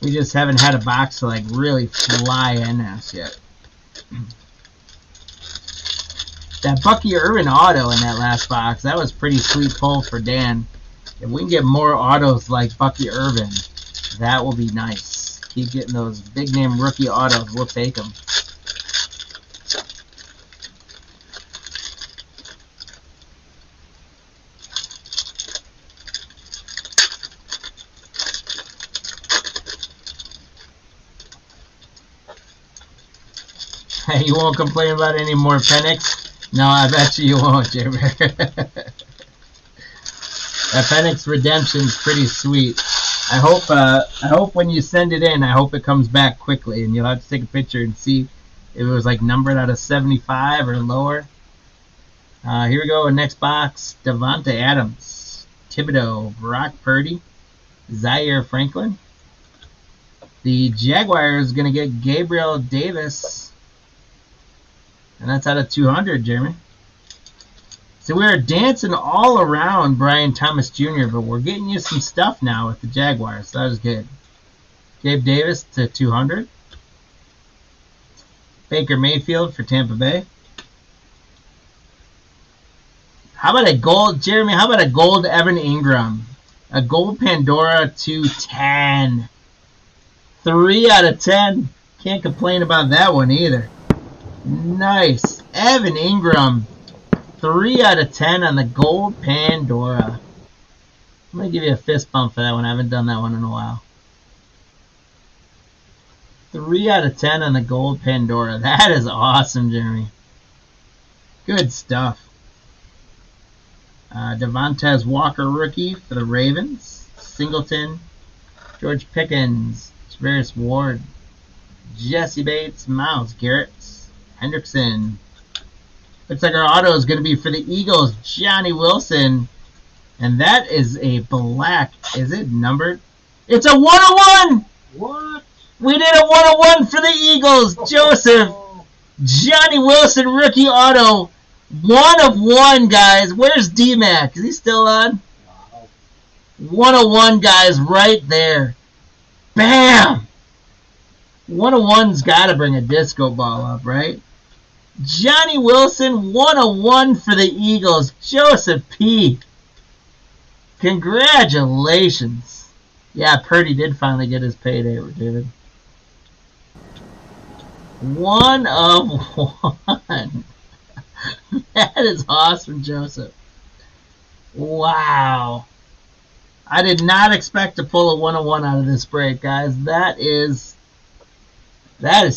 We just haven't had a box to like really fly in us yet. That Bucky Irvin auto in that last box, that was pretty sweet pull for Dan. If we can get more autos like Bucky Irvin, that will be nice. Keep getting those big name rookie autos. We'll take them. You won't complain about any more Penix? No, I bet you won't, Jeremy. That Penix redemption's pretty sweet. I hope when you send it in, I hope it comes back quickly, and you'll have to take a picture and see if it was like numbered out of 75 or lower. Here we go. Next box: Devontae Adams, Thibodeau, Brock Purdy, Zaire Franklin. The Jaguars is going to get Gabriel Davis. And that's out of 200, Jeremy. So we were dancing all around Brian Thomas Jr., but we're getting you some stuff now with the Jaguars. So that was good. Gabe Davis to 200. Baker Mayfield for Tampa Bay. How about a gold, Jeremy? How about a gold Evan Ingram? A gold Pandora to 10. 3 out of 10. Can't complain about that one either. Nice. Evan Ingram. 3 out of 10 on the gold Pandora. I'm going to give you a fist bump for that one. I haven't done that one in a while. 3 out of 10 on the gold Pandora. That is awesome, Jeremy. Good stuff. Devontae Walker rookie for the Ravens. Singleton. George Pickens. Javarius Ward. Jesse Bates. Myles Garrett. Hendrickson. Looks like our auto is going to be for the Eagles, Johnny Wilson. And that is a black. Is it numbered? It's a 101! What? We did a 101 for the Eagles. Joseph. Johnny Wilson, rookie auto. 1 of 1, guys. Where's D-Mac? Is he still on? 101, guys, right there. Bam! 101's got to bring a disco ball up, right? Johnny Wilson, 101 for the Eagles. Joseph P. Congratulations. Yeah, Purdy did finally get his payday, David. 1 of 1. That is awesome, Joseph. Wow. I did not expect to pull a 101 out of this break, guys. That is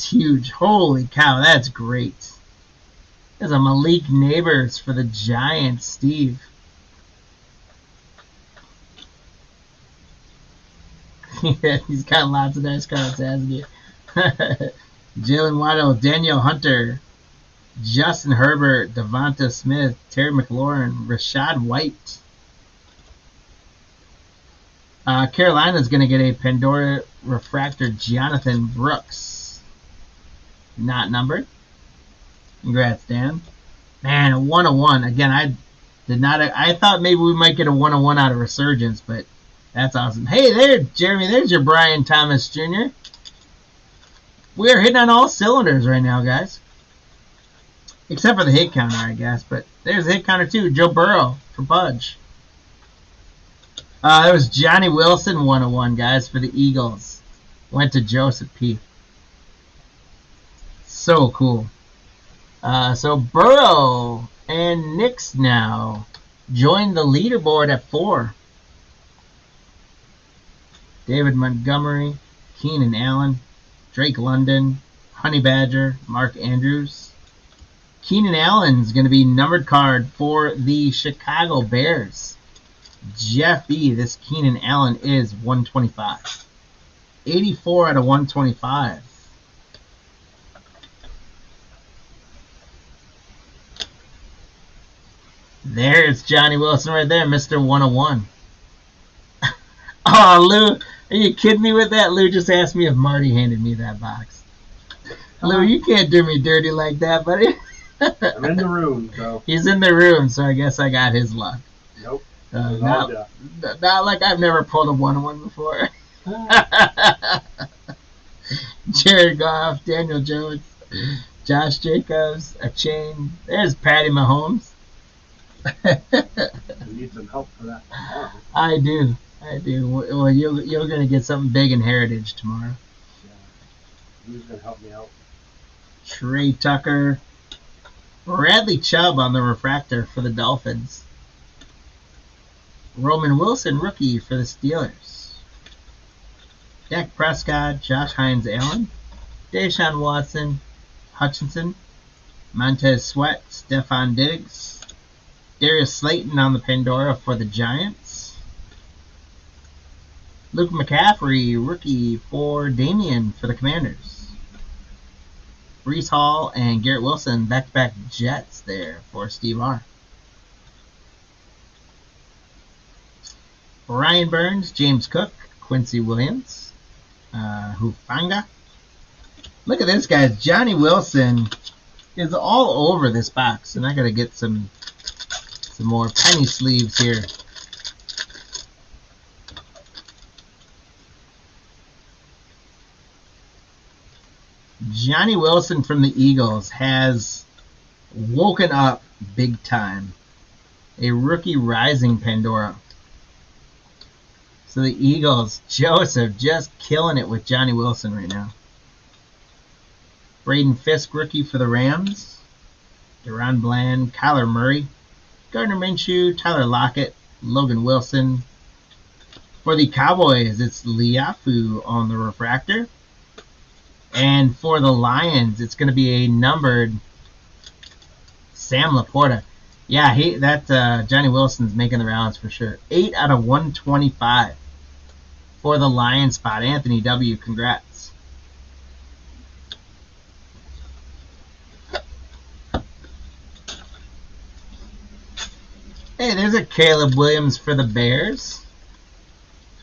huge. Holy cow, that's great. There's a Malik Neighbors for the Giants, Steve. He's got lots of nice cards, hasn't he? Jalen Waddle, Daniel Hunter, Justin Herbert, Devonta Smith, Terry McLaurin, Rashad White. Carolina's going to get a Pandora Refractor, Jonathan Brooks. Not numbered. Congrats, Dan. Man, a 101. Again, I thought maybe we might get a 101 out of Resurgence, but That's awesome. Hey there, Jeremy. There's your Brian Thomas Jr. We're hitting on all cylinders right now, guys. Except for the hit counter, I guess. But there's the hit counter, too. Joe Burrow for Budge. That was Johnny Wilson 101, guys, for the Eagles. Went to Joseph P. So cool. So Burrow and Knicks now join the leaderboard at 4. David Montgomery, Keenan Allen, Drake London, Honey Badger, Mark Andrews. Keenan Allen's going to be numbered card for the Chicago Bears. Jeff B, this Keenan Allen is 125. 84 out of 125. There's Johnny Wilson right there, Mr. 101. Oh, Lou, are you kidding me with that? Lou just asked me if Marty handed me that box. Lou, you can't do me dirty like that, buddy. I'm in the room, so. He's in the room, so I guess I got his luck. Nope. Not like I've never pulled a 101 before. Jared Goff, Daniel Jones, Josh Jacobs, a chain. There's Patty Mahomes. You need some help for that tomorrow. I do. Well, you're going to get something big in Heritage tomorrow. Yeah. Who's going to help me out? Trey Tucker. Bradley Chubb on the refractor for the Dolphins. Roman Wilson, rookie for the Steelers. Dak Prescott, Josh Hines Allen. Deshaun Watson, Hutchinson. Montez Sweat, Stephon Diggs. Darius Slayton on the Pandora for the Giants. Luke McCaffrey, rookie for Damian for the Commanders. Breece Hall and Garrett Wilson, back-to-back Jets there for Steve R. Ryan Burns, James Cook, Quincy Williams, Hufanga. Look at this, guys. Johnny Wilson is all over this box, and I got to get some more penny sleeves here. Johnny Wilson from the Eagles has woken up big time. A rookie rising Pandora. So the Eagles, Joseph, just killing it with Johnny Wilson right now. Braden Fisk, rookie for the Rams. Deron Bland, Kyler Murray. Gardner Minshew, Tyler Lockett, Logan Wilson. For the Cowboys, it's Liafu on the refractor. And for the Lions, it's going to be a numbered Sam Laporta. Yeah, Johnny Wilson's making the rounds for sure. 8 out of 125 for the Lions spot. Anthony W., congrats. Hey, there's a Caleb Williams for the Bears.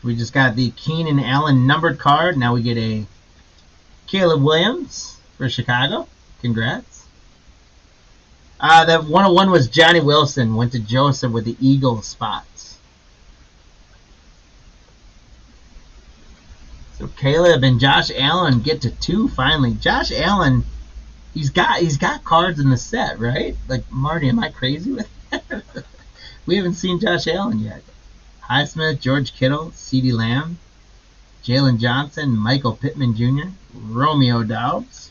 So we just got the Keenan Allen numbered card. Now we get a Caleb Williams for Chicago. Congrats. That 101 was Johnny Wilson. Went to Joseph with the Eagles spots. So Caleb and Josh Allen get to 2 finally. Josh Allen, he's got cards in the set, right? Like, Marty, am I crazy with that? We haven't seen Josh Allen yet. Highsmith, George Kittle, CeeDee Lamb, Jalen Johnson, Michael Pittman Jr., Romeo Doubs.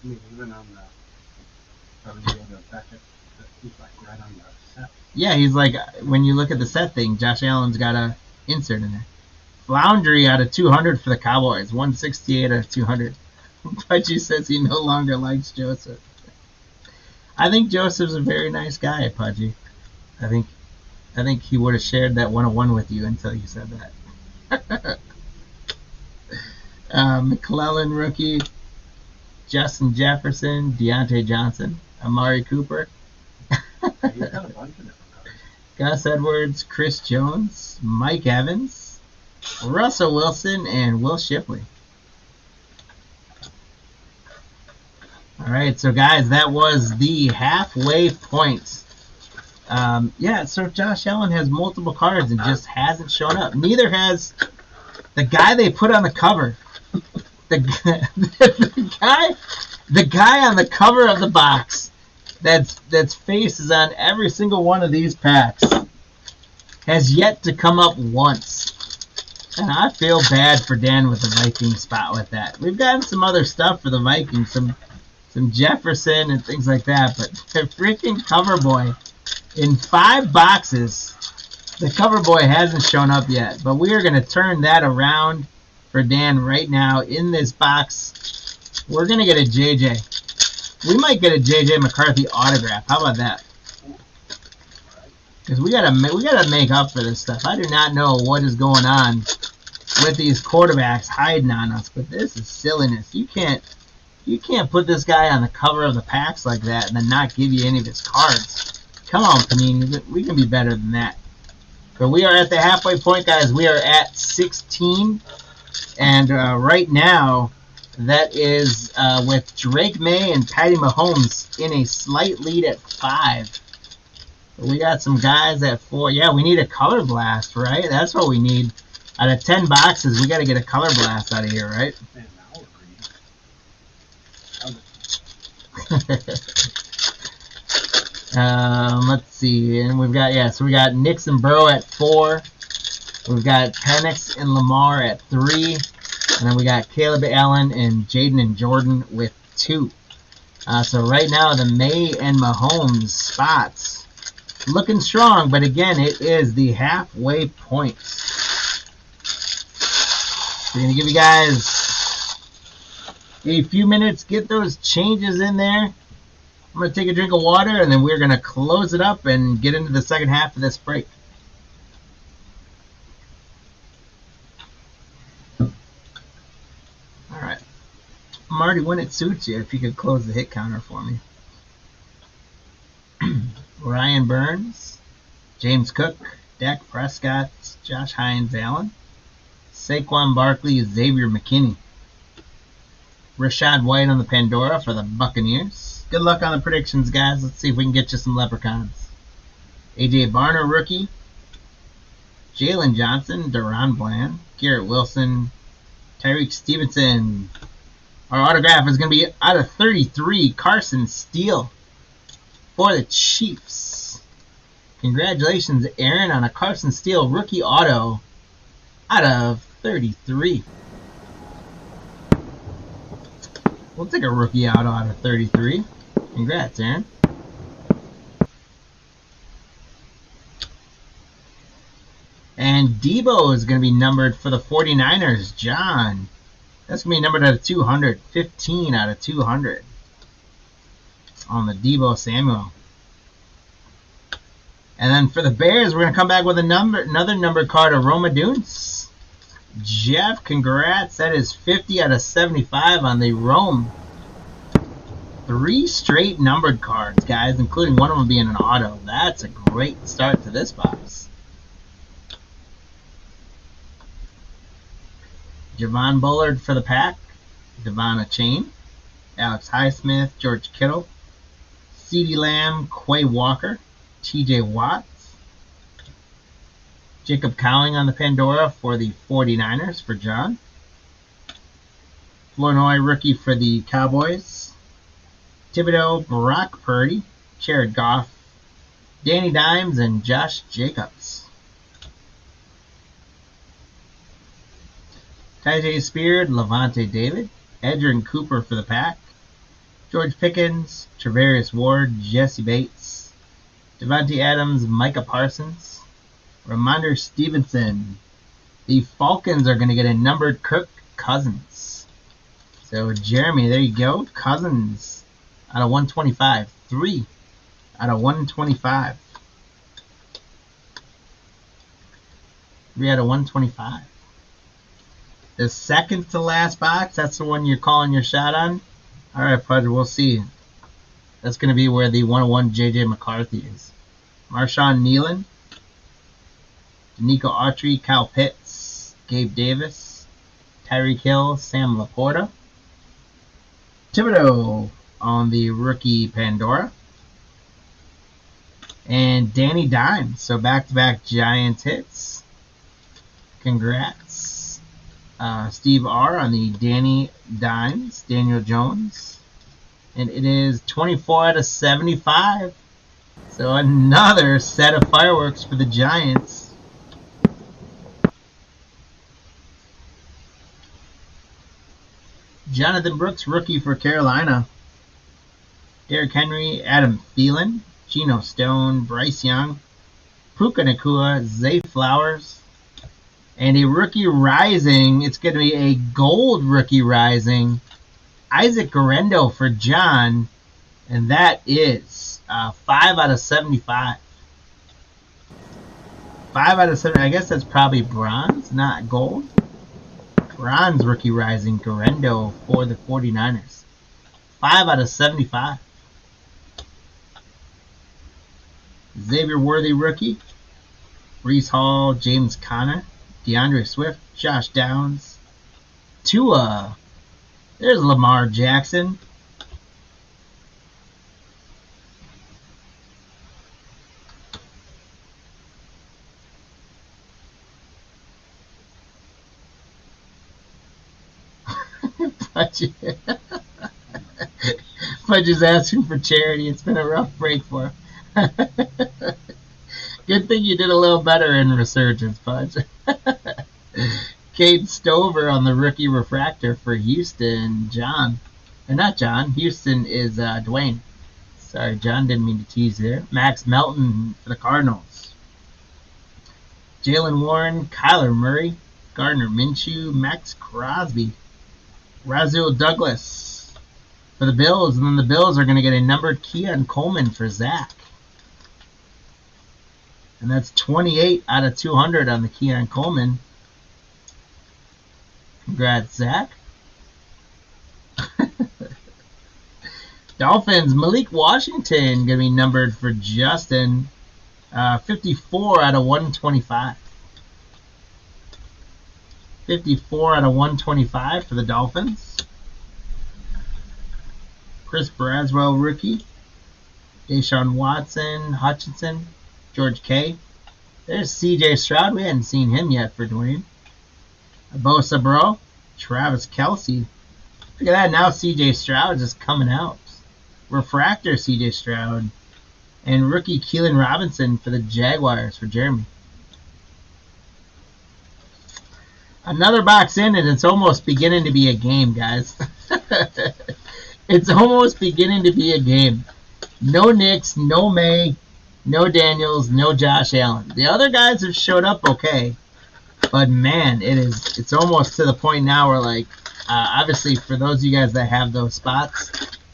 Even on the packet, he's like right on the set. Yeah, he's like, when you look at the set thing, Josh Allen's got a insert in there. Floundry out of 200 for the Cowboys, 168 out of 200. Pudgy says he no longer likes Joseph. I think Joseph's a very nice guy, Pudgy. I think he would have shared that 101 with you until you said that. McClellan rookie, Justin Jefferson, Deontay Johnson, Amari Cooper, He's got a bunch of different colors. Gus Edwards, Chris Jones, Mike Evans, Russell Wilson, and Will Shipley. Alright, so guys, that was the halfway point Yeah, so Josh Allen has multiple cards and just hasn't shown up. Neither has the guy they put on the cover. The guy on the cover of the box that's face is on every single one of these packs has yet to come up once. And I feel bad for Dan with the Viking spot with that. We've gotten some other stuff for the Vikings, some Jefferson and things like that, but the freaking cover boy in 5 boxes, the cover boy hasn't shown up yet. But we are going to turn that around for Dan right now in this box. We're going to get a JJ. We might get a JJ McCarthy autograph. How about that? Because we gotta make up for this stuff. I do not know what is going on with these quarterbacks hiding on us, but this is silliness. You can't put this guy on the cover of the packs like that and then not give you any of his cards. Come on, Panini. We can be better than that. But we are at the halfway point, guys. We are at 16. And right now, that is with Drake May and Patty Mahomes in a slight lead at 5. We got some guys at 4. Yeah, we need a color blast, right? That's what we need. Out of 10 boxes, we got to get a color blast out of here, right? Let's see. And we've got, so we got Nix and Burrow at 4. We've got Penix and Lamar at 3. And then we got Caleb Allen and Jaden and Jordan with 2. So right now, the May and Mahomes spots looking strong, but again, it is the halfway point. We're going to give you guys a few minutes, get those changes in there. I'm going to take a drink of water, and then we're going to close it up and get into the second half of this break. Alright. Marty, when it suits you, if you could close the hit counter for me. Ryan Burns, James Cook, Dak Prescott, Josh Hines Allen, Saquon Barkley, Xavier McKinney, Rashad White on the Pandora for the Buccaneers. Good luck on the predictions, guys. Let's see if we can get you some leprechauns. AJ Barner, rookie. Jalen Johnson, Deron Bland, Garrett Wilson, Tyreek Stevenson. Our autograph is going to be out of 33, Carson Steele for the Chiefs. Congratulations, Aaron, on a Carson Steele rookie auto out of 33. We'll take a rookie auto out of 33. Congrats, Aaron. And Debo is going to be numbered for the 49ers. John. That's going to be numbered out of 200. 15 out of 200. On the Debo Samuel. And then for the Bears, we're going to come back with another numbered card of Roma Dunes. Jeff, congrats. That is 50 out of 75 on the Rome. 3 straight numbered cards, guys, including one of them being an auto. That's a great start to this box. Javon Bullard for the Pack. Devon Chain. Alex Highsmith, George Kittle. CeeDee Lamb, Quay Walker. TJ Watts. Jacob Cowling on the Pandora for the 49ers for John. Flournoy rookie for the Cowboys. Thibodeau, Brock Purdy, Jared Goff, Danny Dimes, and Josh Jacobs. Tyjae Spears, Levante David, Edgerrin Cooper for the Pack. George Pickens, Travarius Ward, Jesse Bates, Devontae Adams, Micah Parsons, Ramondre Stevenson. The Falcons are going to get a numbered Kirk Cousins. So, Jeremy, there you go. Cousins out of 125. 3 out of 125. 3 out of 125. The second to last box, that's the one you're calling your shot on? Alright, Pudge, we'll see. That's going to be where the 101 J.J. McCarthy is. Marshawn Nealon, Nico Autry, Kyle Pitts, Gabe Davis, Tyreek Hill, Sam Laporta. Thibodeau on the rookie Pandora. And Danny Dimes. So back-to-back Giants hits. Congrats. Steve R. on the Danny Dimes. Daniel Jones. And it is 24 out of 75. So another set of fireworks for the Giants. Jonathan Brooks, rookie for Carolina. Derrick Henry, Adam Thielen, Geno Stone, Bryce Young, Puka Nacua, Zay Flowers, and a rookie rising. It's going to be a gold rookie rising. Isaac Guerrero for John, and that is 5 out of 75. 5 out of 7. I guess that's probably bronze, not gold. Bronze rookie rising Guerrero for the 49ers. 5 out of 75. Xavier Worthy rookie. Breece Hall, James Conner, DeAndre Swift, Josh Downs, Tua. There's Lamar Jackson. Fudge is asking for charity. It's been a rough break for him. Good thing you did a little better in Resurgence, Fudge. Cade Stover on the rookie refractor for Houston. John. Or not John. Houston is Dwayne. Sorry, John, didn't mean to tease there. Max Melton for the Cardinals. Jalen Warren, Kyler Murray, Gardner Minshew, Max Crosby, Rasul Douglas for the Bills. And then the Bills are going to get a numbered Keon Coleman for Zach. And that's 28 out of 200 on the Keon Coleman. Congrats, Zach. Dolphins, Malik Washington, going to be numbered for Justin. 54 out of 125. 54 out of 125 for the Dolphins. Chris Braswell, rookie. Deshaun Watson, Hutchinson, George K. There's CJ Stroud. We hadn't seen him yet for Dwayne. Bosa Bro. Travis Kelce. Look at that. Now CJ Stroud is just coming out. Refractor CJ Stroud. And rookie Keelan Robinson for the Jaguars for Jeremy. Another box in, and it's almost beginning to be a game, guys. It's almost beginning to be a game. No Knicks, no May, no Daniels, no Josh Allen. The other guys have showed up okay, but man, it's almost to the point now where, like, obviously for those of you guys that have those spots,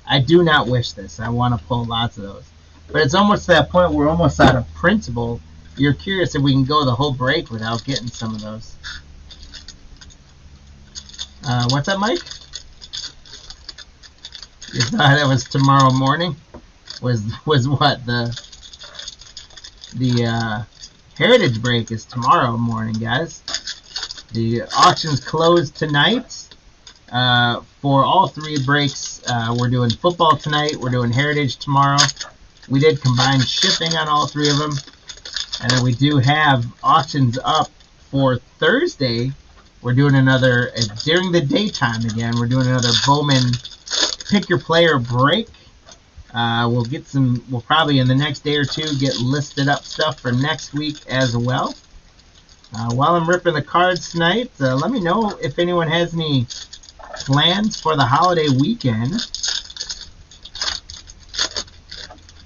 I do not wish this. I want to pull lots of those, but it's almost to that point where we're almost out of printable. You're curious if we can go the whole break without getting some of those. What's up, Mike? You thought it was tomorrow morning? Was what the Heritage break is tomorrow morning, guys. The auctions close tonight. For all three breaks, we're doing football tonight. We're doing Heritage tomorrow. We did combined shipping on all three of them, and then we do have auctions up for Thursday. We're doing another, during the daytime again, we're doing another Bowman Pick Your Player break. We'll probably in the next day or two get listed up stuff for next week as well. While I'm ripping the cards tonight, let me know if anyone has any plans for the holiday weekend,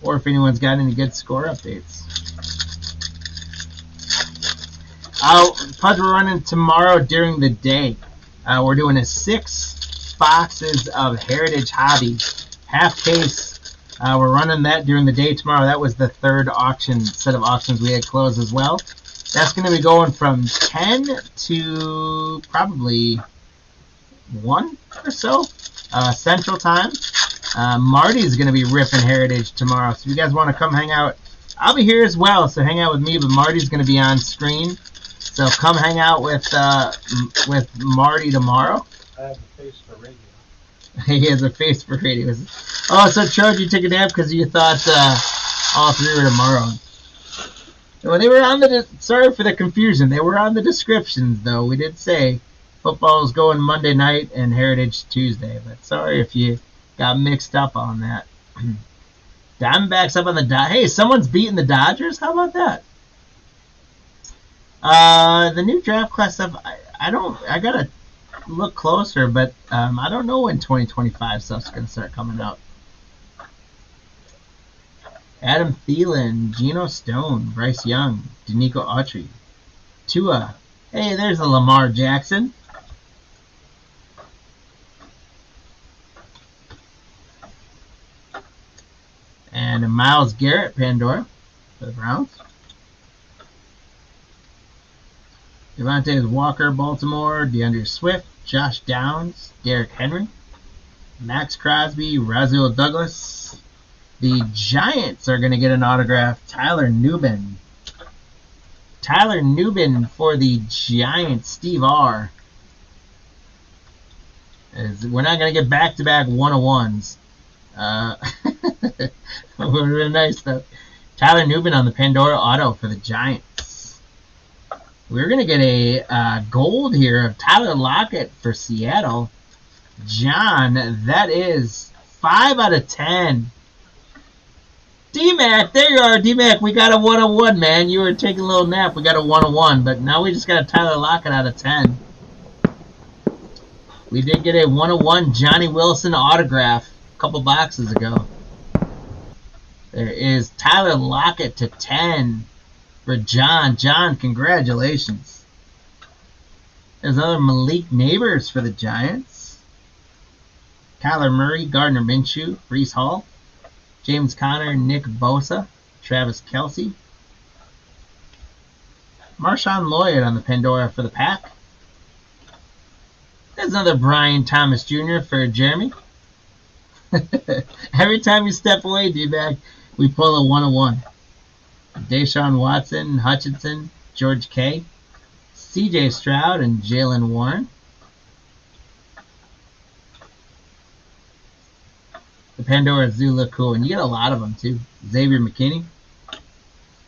or if anyone's got any good score updates. We're running tomorrow during the day. We're doing 6 boxes of Heritage Hobby half case. We're running that during the day tomorrow. That was the third set of auctions we had closed as well. That's going to be going from 10 to probably 1 or so Central Time. Marty's going to be ripping Heritage tomorrow. So if you guys want to come hang out, I'll be here as well. So hang out with me, but Marty's going to be on screen. So come hang out with Marty tomorrow. I have a face for radio. He has a face for radio. Oh, so Charles, you took a nap because you thought All three are tomorrow. Well, they were on the. Sorry for the confusion. They were on the descriptions, though. We did say football's going Monday night and Heritage Tuesday. But sorry if you got mixed up on that. Diamondbacks up on the Hey, someone's beating the Dodgers. How about that? The new draft class stuff. I gotta look closer, but I don't know when 2025 stuff's gonna start coming out. Adam Thielen, Geno Stone, Bryce Young, Danico Autry, Tua. Hey, there's a Lamar Jackson. And a Myles Garrett Pandora for the Browns. Devontae Walker, Baltimore, DeAndre Swift, Josh Downs, Derrick Henry, Max Crosby, Rasul Douglas. The Giants are going to get an autograph. Tyler Nubin. Tyler Nubin for the Giants. Steve R. We're not going to get back-to-back 101s. Really nice stuff. Tyler Nubin on the Pandora auto for the Giants. We're going to get a gold here of Tyler Lockett for Seattle. John, that is 5 out of 10. D-Mac, there you are, D-Mac. We got a 101, man. You were taking a little nap. We got a 101, but now we just got a Tyler Lockett out of 10. We did get a 101 Johnny Wilson autograph a couple boxes ago. There is Tyler Lockett to 10 for John. John, congratulations. There's another Malik Neighbors for the Giants. Kyler Murray, Gardner Minshew, Breece Hall. James Conner, Nick Bosa, Travis Kelce. Marshawn Lloyd on the Pandora for the Pack. There's another Brian Thomas Jr. for Jeremy. Every time you step away, D-Bag, we pull a 101. Deshaun Watson, Hutchinson, George K., C.J. Stroud, and Jalen Warren. The Pandoras do look cool, and you get a lot of them too. Xavier McKinney.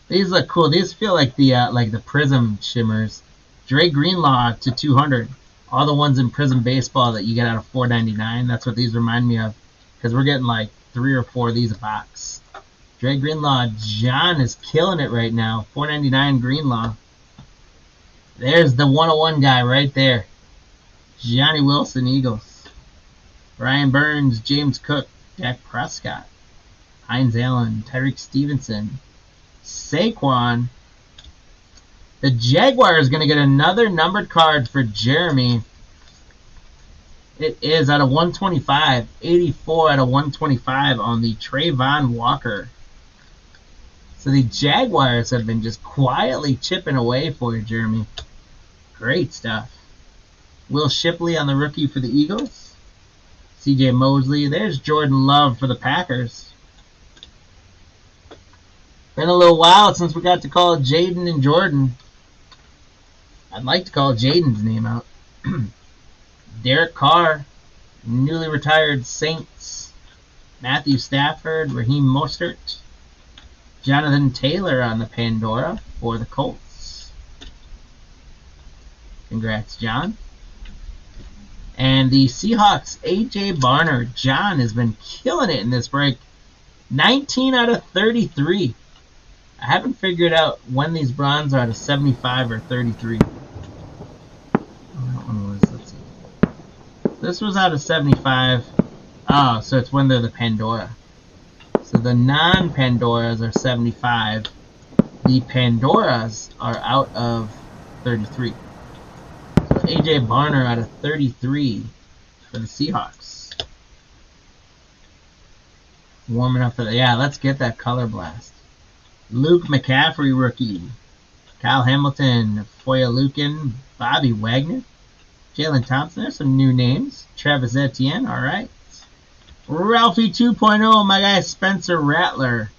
These look cool. These feel like the Prism shimmers. Dre Greenlaw to 200. All the ones in Prism baseball that you get out of $4.99. That's what these remind me of, because we're getting like 3 or 4 of these a box. Dre Greenlaw. John is killing it right now. $4.99 Greenlaw. There's the 101 guy right there. Johnny Wilson, Eagles. Ryan Burns, James Cook, Dak Prescott, Hines Allen, Tyreek Stevenson, Saquon. The Jaguars are going to get another numbered card for Jeremy. It is out of 125. 84 out of 125 on the Trayvon Walker. So the Jaguars have been just quietly chipping away for you, Jeremy. Great stuff. Will Shipley on the rookie for the Eagles. C.J. Mosley. There's Jordan Love for the Packers. Been a little while since we got to call Jaden and Jordan. I'd like to call Jaden's name out. Derek Carr, newly retired Saints. Matthew Stafford, Raheem Mostert. Jonathan Taylor on the Pandora for the Colts. Congrats, John. And the Seahawks, A.J. Barner. John has been killing it in this break. 19 out of 33. I haven't figured out when these bronze are out of 75 or 33. That one was, let's see. This was out of 75. Oh, so it's when they're the Pandora. So the non-Pandoras are 75. The Pandoras are out of 33. A.J. Barner out of 33 for the Seahawks. Warming up for the... Yeah, let's get that color blast. Luke McCaffrey rookie. Kyle Hamilton, Foya Lukin, Bobby Wagner, Jalen Thompson. There's some new names. Travis Etienne, all right. Ralphie 2.0, my guy Spencer Rattler.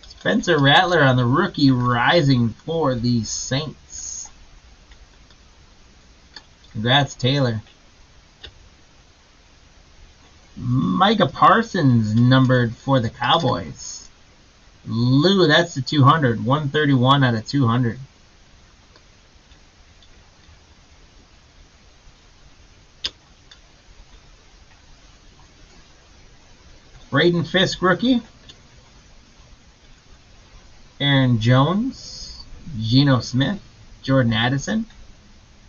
Spencer Rattler on the rookie rising for the Saints. Congrats, Taylor. Micah Parsons numbered for the Cowboys. Lou, that's the 200. 131 out of 200. Braden Fisk rookie. Aaron Jones. Geno Smith. Jordan Addison.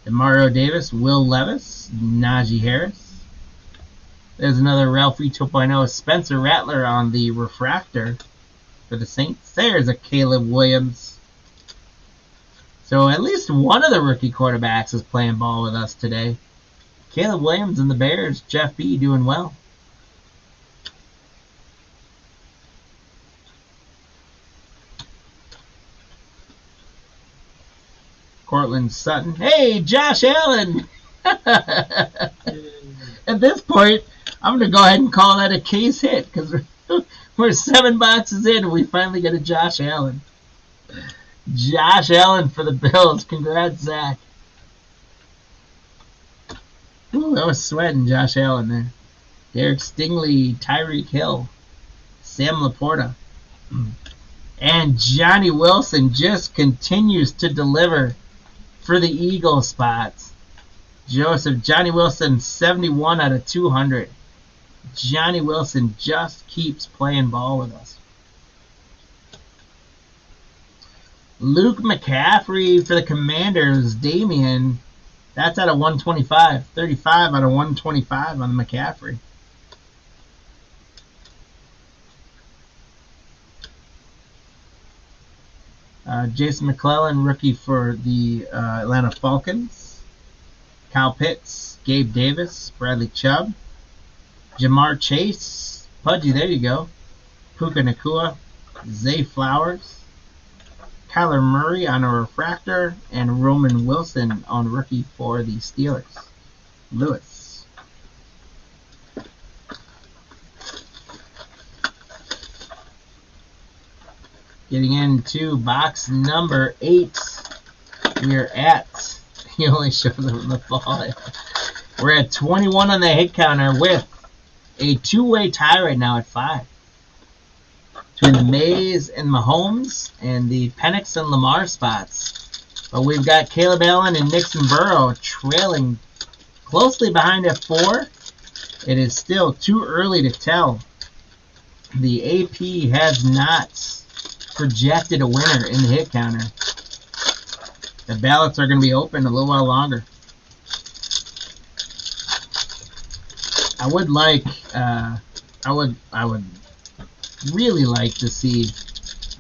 Demario Davis. Will Levis. Najee Harris. There's another Ralphie 2.0 Spencer Rattler on the refractor for the Saints. There's a Caleb Williams. So at least one of the rookie quarterbacks is playing ball with us today. Caleb Williams and the Bears. Jeff B. doing well. Cortland Sutton. Hey, Josh Allen! At this point, I'm going to go ahead and call that a case hit because we're 7 boxes in and we finally get a Josh Allen. Josh Allen for the Bills. Congrats, Zach. Ooh, I was sweating Josh Allen there. Derek Stingley, Tyreek Hill, Sam Laporta. And Johnny Wilson just continues to deliver for the Eagle spots. Johnny Wilson, 71 out of 200. Johnny Wilson just keeps playing ball with us. Luke McCaffrey for the Commanders. Damian, that's out of 125. 35 out of 125 on the McCaffrey. Jason McClellan, rookie for the Atlanta Falcons. Kyle Pitts, Gabe Davis, Bradley Chubb, Jamar Chase, Pudgy, there you go. Puka Nacua, Zay Flowers, Kyler Murray on a refractor, and Roman Wilson on rookie for the Steelers. Lewis. Getting into box number 8. We're at, he only shows them the ball. We're at 21 on the hit counter with a 2-way tie right now at 5. Between the Mays and Mahomes and the Penix and Lamar spots. But we've got Caleb Allen and Nixon Burrow trailing closely behind at 4. It is still too early to tell. The AP has not projected a winner in the hit counter. The ballots are going to be open a little while longer. I would like, I would really like to see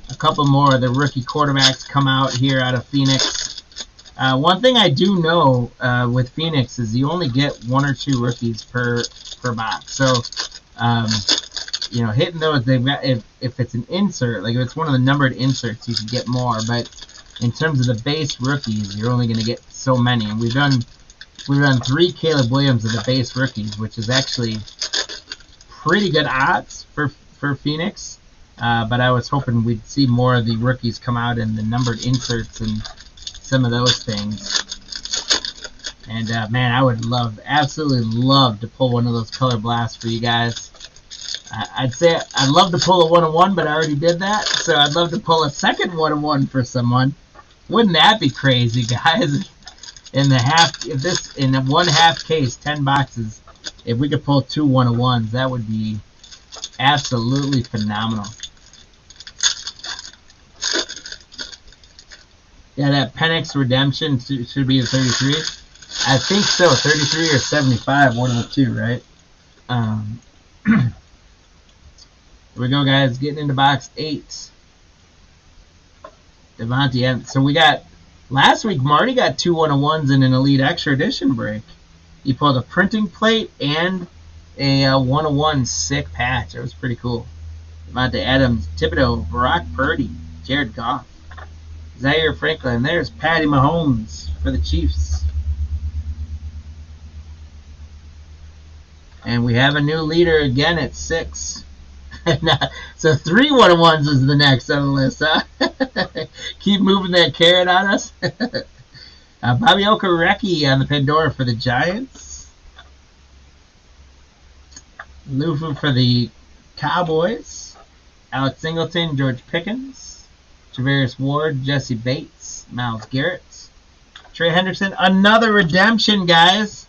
a couple more of the rookie quarterbacks come out here out of Phoenix. One thing I do know with Phoenix is you only get 1 or 2 rookies per box. So, you know, hitting those, they've got, if it's an insert, like if it's one of the numbered inserts, you can get more. But in terms of the base rookies, you're only going to get so many. And we've done 3 Caleb Williams of the base rookies, which is actually pretty good odds for Phoenix. But I was hoping we'd see more of the rookies come out in the numbered inserts and some of those things. And man, I would absolutely love to pull one of those color blasts for you guys. I'd say I'd love to pull a 1-on-1, but I already did that. So I'd love to pull a second 1-on-1 for someone. Wouldn't that be crazy, guys? In the 1/2 case, 10 boxes, if we could pull 2 1-on-1s, that would be absolutely phenomenal. Yeah, that Penix redemption should be a 33. I think so, 33 or 75, one of the two, right? Here we go, guys. Getting into box 8. Devontae Adams. So we got, last week, Marty got 2 1-on-1s in an Elite Extra Edition break. He pulled a printing plate and a 1-on-1 sick patch. It was pretty cool. Devontae Adams, Thibodeau, Brock Purdy, Jared Goff, Zaire Franklin. There's Patty Mahomes for the Chiefs. And we have a new leader again at 6. So 3 1-on-1s is the next on the list, huh? Keep moving that carrot on us. Bobby Okereke on the Pandora for the Giants. Lufu for the Cowboys. Alex Singleton, George Pickens. Javarius Ward, Jesse Bates, Myles Garrett. Trey Henderson. Another redemption, guys.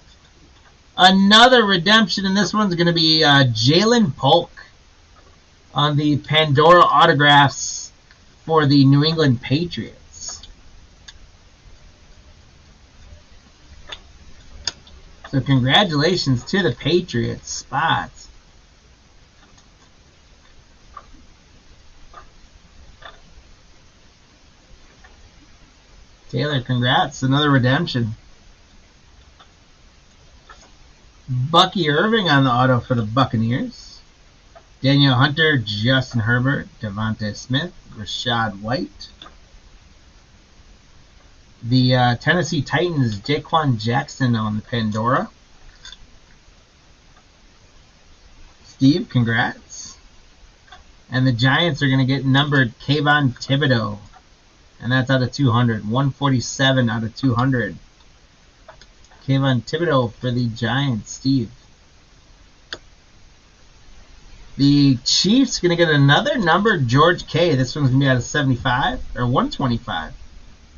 Another redemption, and this one's going to be Jalen Polk on the Pandora autographs for the New England Patriots. So congratulations to the Patriots. Spots. Taylor, congrats. Another redemption. Bucky Irving on the auto for the Buccaneers. Daniel Hunter, Justin Herbert, Devontae Smith, Rashad White. The Tennessee Titans, Jaquan Jackson on the Pandora. Steve, congrats. And the Giants are going to get numbered Kayvon Thibodeau. And that's out of 200. 147 out of 200. Kayvon Thibodeau for the Giants, Steve. The Chiefs going to get another numbered George K. This one's going to be out of 75 or 125.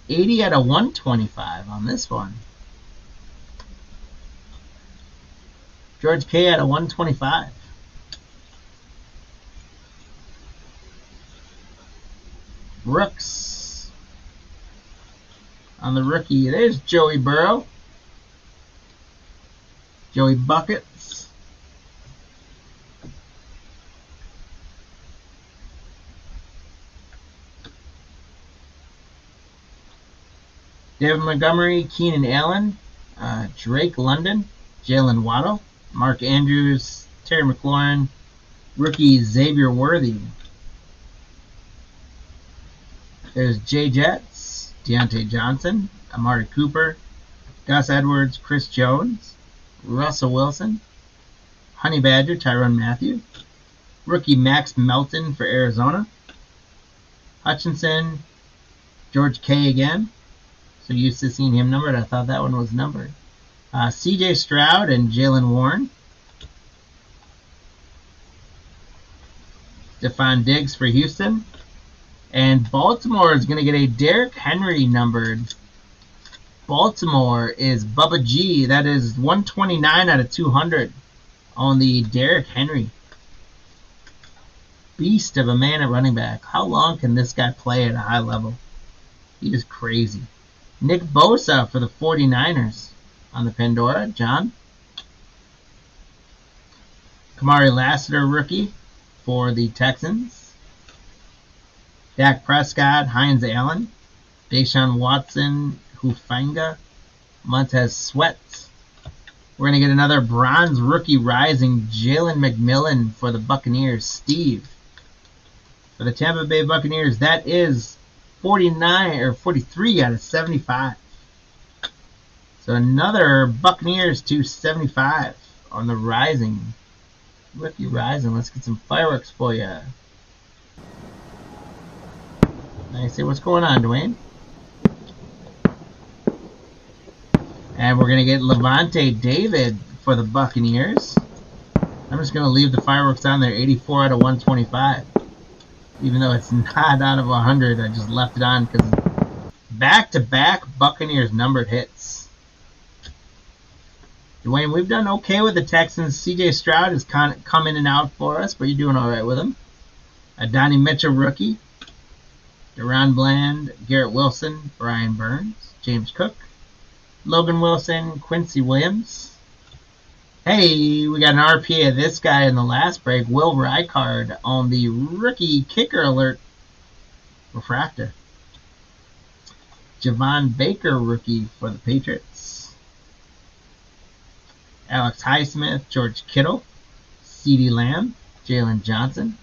80 out of 125 on this one. George K out of 125. Rooks. On the rookie, there's Joey Burrow. Joey Buckets. David Montgomery, Keenan Allen, Drake London, Jalen Waddle, Mark Andrews, Terry McLaurin, rookie Xavier Worthy. There's Jay Jets, Deontay Johnson, Amari Cooper, Gus Edwards, Chris Jones, Russell Wilson, Honey Badger, Tyrann Mathieu, rookie Max Melton for Arizona, Hutchinson, George K again. So used to seeing him numbered. I thought that one was numbered. C.J. Stroud and Jalen Warren. Stephon Diggs for Houston. And Baltimore is going to get a Derrick Henry numbered. Baltimore is Bubba G. That is 129 out of 200 on the Derrick Henry. Beast of a man at running back. How long can this guy play at a high level? He is crazy. Nick Bosa for the 49ers on the Pandora. John. Kamari Lassiter, rookie for the Texans. Dak Prescott, Hines Allen, Deshaun Watson, Hufanga, Montez Sweat. We're going to get another bronze rookie rising, Jalen McMillan for the Buccaneers. Steve. For the Tampa Bay Buccaneers, that is 49 or 43 out of 75. So another Buccaneers to 75 on the rising. Rookie rising. Let's get some fireworks for you. Nice. Hey, what's going on, Dwayne? And we're going to get Levante David for the Buccaneers. I'm just going to leave the fireworks on there. 84 out of 125. Even though it's not out of 100, I just left it on because back-to-back Buccaneers numbered hits. Dwayne, we've done okay with the Texans. C.J. Stroud has kind of come in and out for us, but you're doing all right with him. A Donnie Mitchell rookie. Deron Bland, Garrett Wilson, Brian Burns, James Cook, Logan Wilson, Quincy Williams. Hey, we got an RPA of this guy in the last break, Will Rycard, on the rookie kicker alert refractor. Javon Baker, rookie for the Patriots. Alex Highsmith, George Kittle, CeeDee Lamb, Jalen Johnson,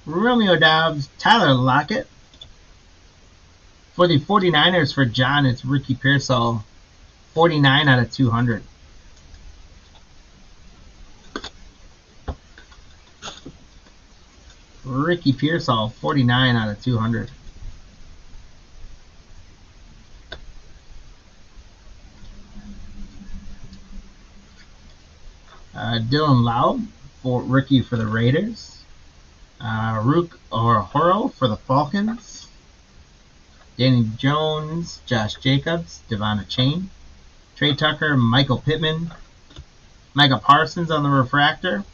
Romeo Doubs, Tyler Lockett. For the 49ers, for John, it's Ricky Pearsall, 49 out of 200. Ricky Pearsall, 49 out of 200. Dylan Lau rookie for the Raiders. Rook or Horo for the Falcons. Danny Jones, Josh Jacobs, Devon Chain. Trey Tucker, Michael Pittman. Micah Parsons on the refractor.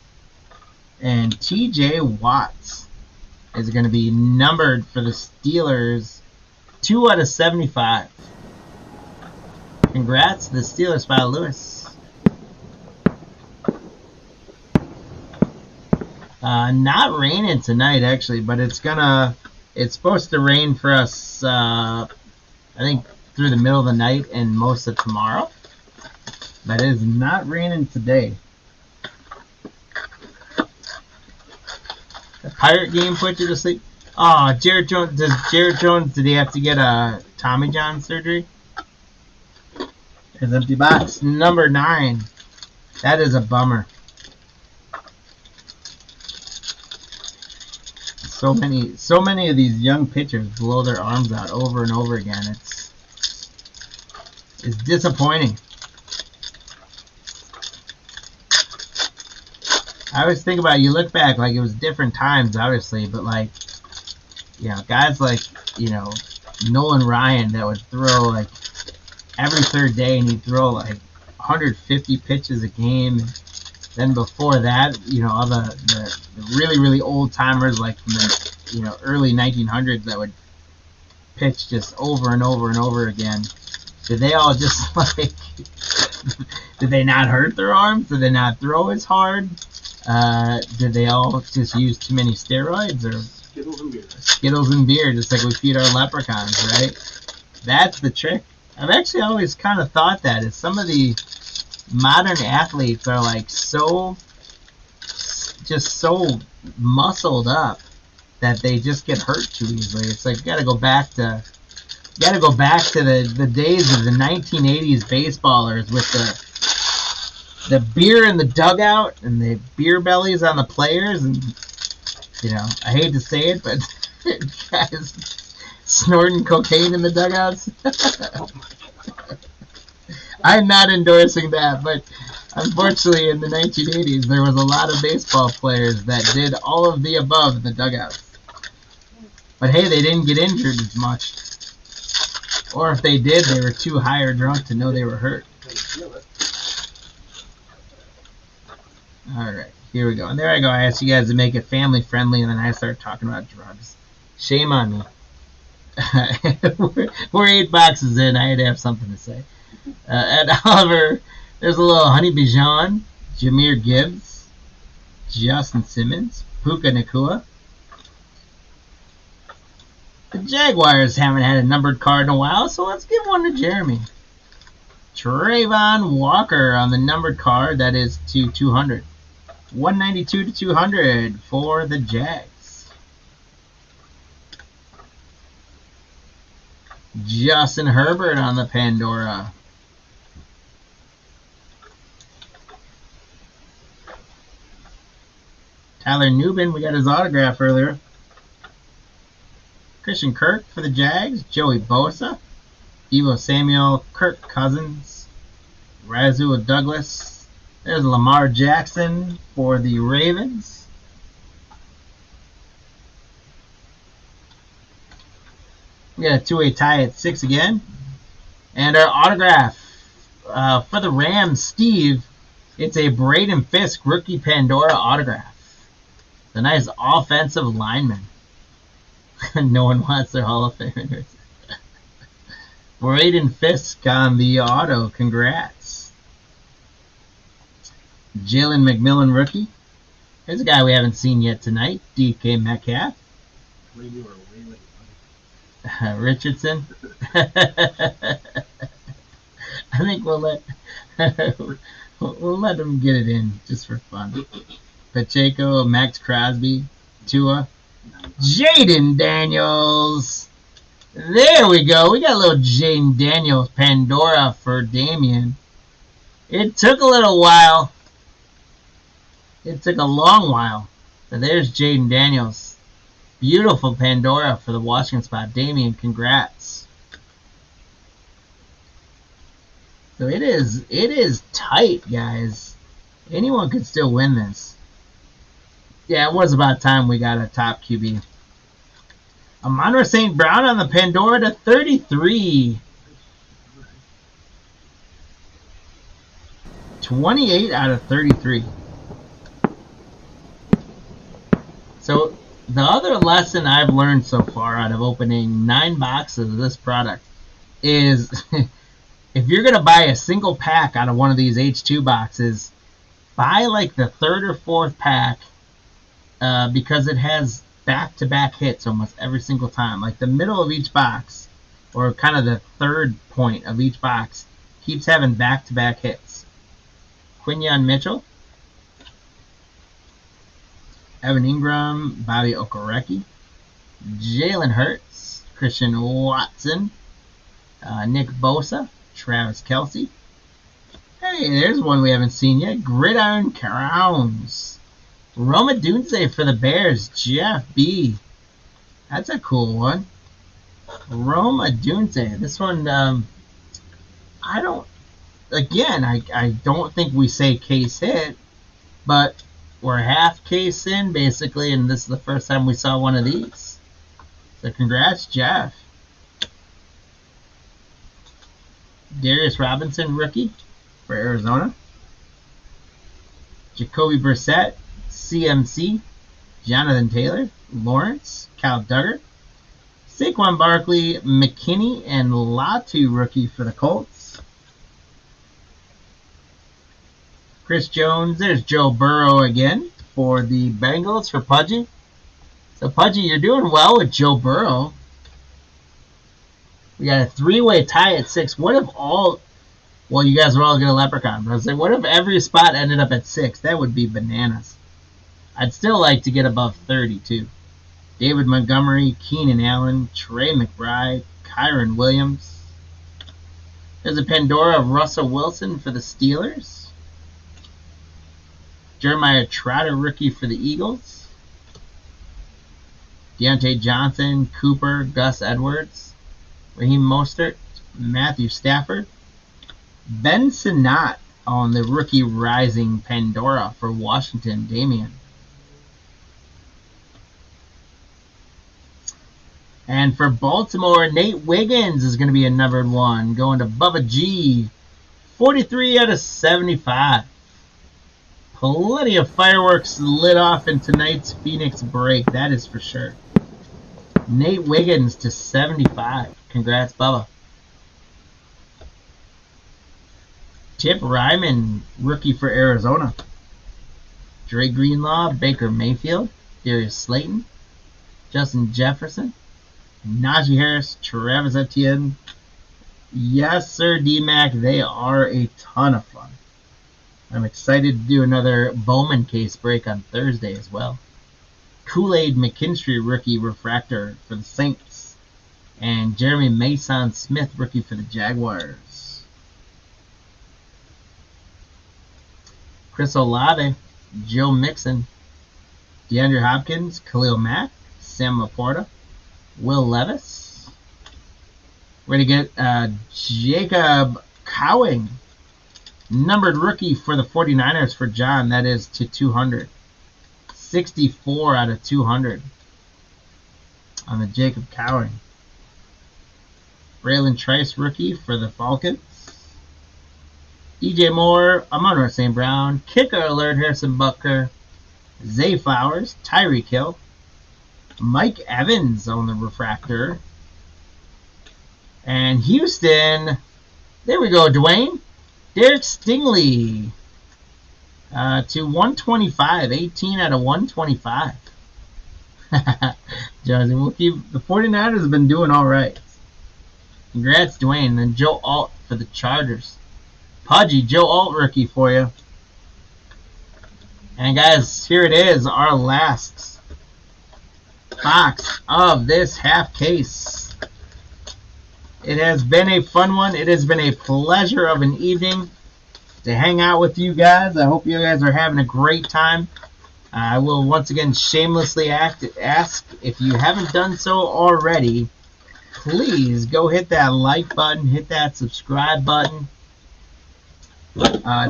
And TJ Watts is going to be numbered for the Steelers 2 out of 75. Congrats to the Steelers by Lewis. Not raining tonight actually, but it's supposed to rain for us I think through the middle of the night and most of tomorrow. But it is not raining today. The Pirate game put you to sleep. Oh, Jared Jones. Did he have to get a Tommy John surgery? There's empty box number 9. That is a bummer. So many of these young pitchers blow their arms out over and over again. It's disappointing. I always think about it, you look back like it was different times, obviously, but like, you know, guys like, you know, Nolan Ryan that would throw like every third day and he'd throw like 150 pitches a game. Then before that, you know, all the really, really old timers like from the, you know, early 1900s that would pitch just over and over and over again. Did they all just like, did they not hurt their arms? Did they not throw as hard? Did they all just use too many steroids or Skittles and beer? Skittles and beer, just like we feed our leprechauns, right? That's the trick. I've actually always kind of thought that is some of the modern athletes are like just so muscled up that they just get hurt too easily. It's like you gotta go back to the days of the 1980s baseballers with the beer in the dugout and the beer bellies on the players, and you know, I hate to say it, but guys snorting cocaine in the dugouts. I'm not endorsing that, but unfortunately in the 1980s there was a lot of baseball players that did all of the above in the dugouts. But hey, they didn't get injured as much. Or if they did, they were too high or drunk to know they were hurt. Alright, here we go. And there I go. I asked you guys to make it family friendly, and then I start talking about drugs. Shame on me. We're 8 boxes in. I had to have something to say. At Oliver, there's a little Honey Bijan, Jahmyr Gibbs, Justin Simmons, Puka Nacua. The Jaguars haven't had a numbered card in a while, so let's give one to Jeremy. Trayvon Walker on the numbered card. That is to 200. 192 to 200 for the Jags. Justin Herbert on the Pandora. Tyler Nubin, we got his autograph earlier. Christian Kirk for the Jags. Joey Bosa. Deebo Samuel. Kirk Cousins. Rasul Douglas. There's Lamar Jackson for the Ravens. We got a 2-way tie at 6 again. And our autograph for the Rams, Steve, it's a Braden Fisk rookie Pandora autograph. The nice offensive lineman. No one wants their Hall of Famers. Braden Fisk on the auto. Congrats. Jalen McMillan rookie. Here's a guy we haven't seen yet tonight. DK Metcalf. Richardson. I think we'll let him get it in just for fun. Pacheco, Max Crosby, Tua, Jaden Daniels. There we go. We got a little Jaden Daniels Pandora for Damien. It took a little while. It took a long while. But there's Jaden Daniels. Beautiful Pandora for the Washington spot. Damien, congrats. So it is tight, guys. Anyone could still win this. Yeah, it was about time we got a top QB. Amon St. Brown on the Pandora to 33. 28 out of 33. So the other lesson I've learned so far out of opening 9 boxes of this product is if you're going to buy a single pack out of one of these H2 boxes, buy like the 3rd or 4th pack because it has back-to-back hits almost every single time. Like the middle of each box, or kind of the 3rd point of each box, keeps having back-to-back hits. Quinyon Mitchell, Evan Ingram, Bobby Okereke, Jalen Hurts, Christian Watson, Nick Bosa, Travis Kelce. Hey, there's one we haven't seen yet. Gridiron Crowns. Roma Dunze for the Bears, Jeff B. That's a cool one. Roma Dunze. This one, I don't think we say case hit, but we're half case in, basically, and this is the first time we saw one of these. So congrats, Jeff. Darius Robinson, rookie for Arizona. Jacoby Brissett, CMC. Jonathan Taylor, Lawrence, Cal Duggar. Saquon Barkley, McKinney, and Latu, rookie for the Colts. Chris Jones, there's Joe Burrow again for the Bengals for Pudgy. So Pudgy, you're doing well with Joe Burrow. We got a 3-way tie at 6. What if you guys were all going to Leprechaun, but I was like, what if every spot ended up at 6? That would be bananas. I'd still like to get above 30 too. David Montgomery, Keenan Allen, Trey McBride, Kyron Williams. There's a Pandora of Russell Wilson for the Steelers. Jeremiah Trotter, rookie for the Eagles. Deontay Johnson, Cooper, Gus Edwards, Raheem Mostert, Matthew Stafford. Ben Sinnott on the rookie rising Pandora for Washington, Damian. And for Baltimore, Nate Wiggins is going to be a numbered 1. Going to Bubba G. 43 out of 75. Plenty of fireworks lit off in tonight's Phoenix break. That is for sure. Nate Wiggins to 75. Congrats, Bubba. Tip Ryman, rookie for Arizona. Dre Greenlaw, Baker Mayfield, Darius Slayton, Justin Jefferson, Najee Harris, Travis Etienne. Yes, sir, D-Mac. They are a ton of fun. I'm excited to do another Bowman case break on Thursday as well. Kool-Aid McKinstry, rookie refractor for the Saints. And Jeremy Mason Smith, rookie for the Jaguars. Chris Olave, Joe Mixon, DeAndre Hopkins, Khalil Mack, Sam Laporta, Will Levis. We're going to get Jacob Cowing, numbered rookie for the 49ers for John. That is to 200. 64 out of 200 on the Jacob Cowing. Braylon Trice, rookie for the Falcons. DJ Moore, Amon St. Brown, Kicker Alert, Harrison Butker, Zay Flowers, Tyreek Hill, Mike Evans on the refractor. And Houston, there we go, Dwayne. Derek Stingley to 125, 18 out of 125. Jonesy, we'll keep, the 49ers have been doing all right. Congrats, Dwayne. And Joe Alt for the Chargers. Pudgy, Joe Alt rookie for you. And guys, here it is, our last box of this half case. It has been a fun one. It has been a pleasure of an evening to hang out with you guys. I hope you guys are having a great time. I will once again shamelessly ask, if you haven't done so already, please go hit that like button, hit that subscribe button.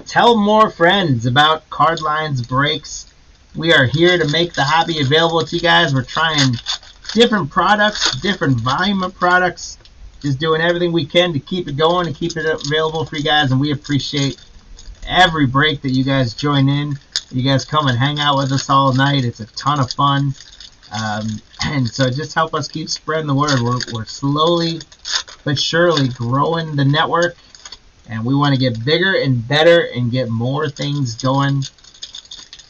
Tell more friends about Card Lines breaks. We are here to make the hobby available to you guys. We're trying different products, different volume of products. Just doing everything we can to keep it going and keep it available for you guys. And we appreciate every break that you guys join in. You guys come and hang out with us all night. It's a ton of fun. And so just help us keep spreading the word. We're slowly but surely growing the network. And we want to get bigger and better and get more things going.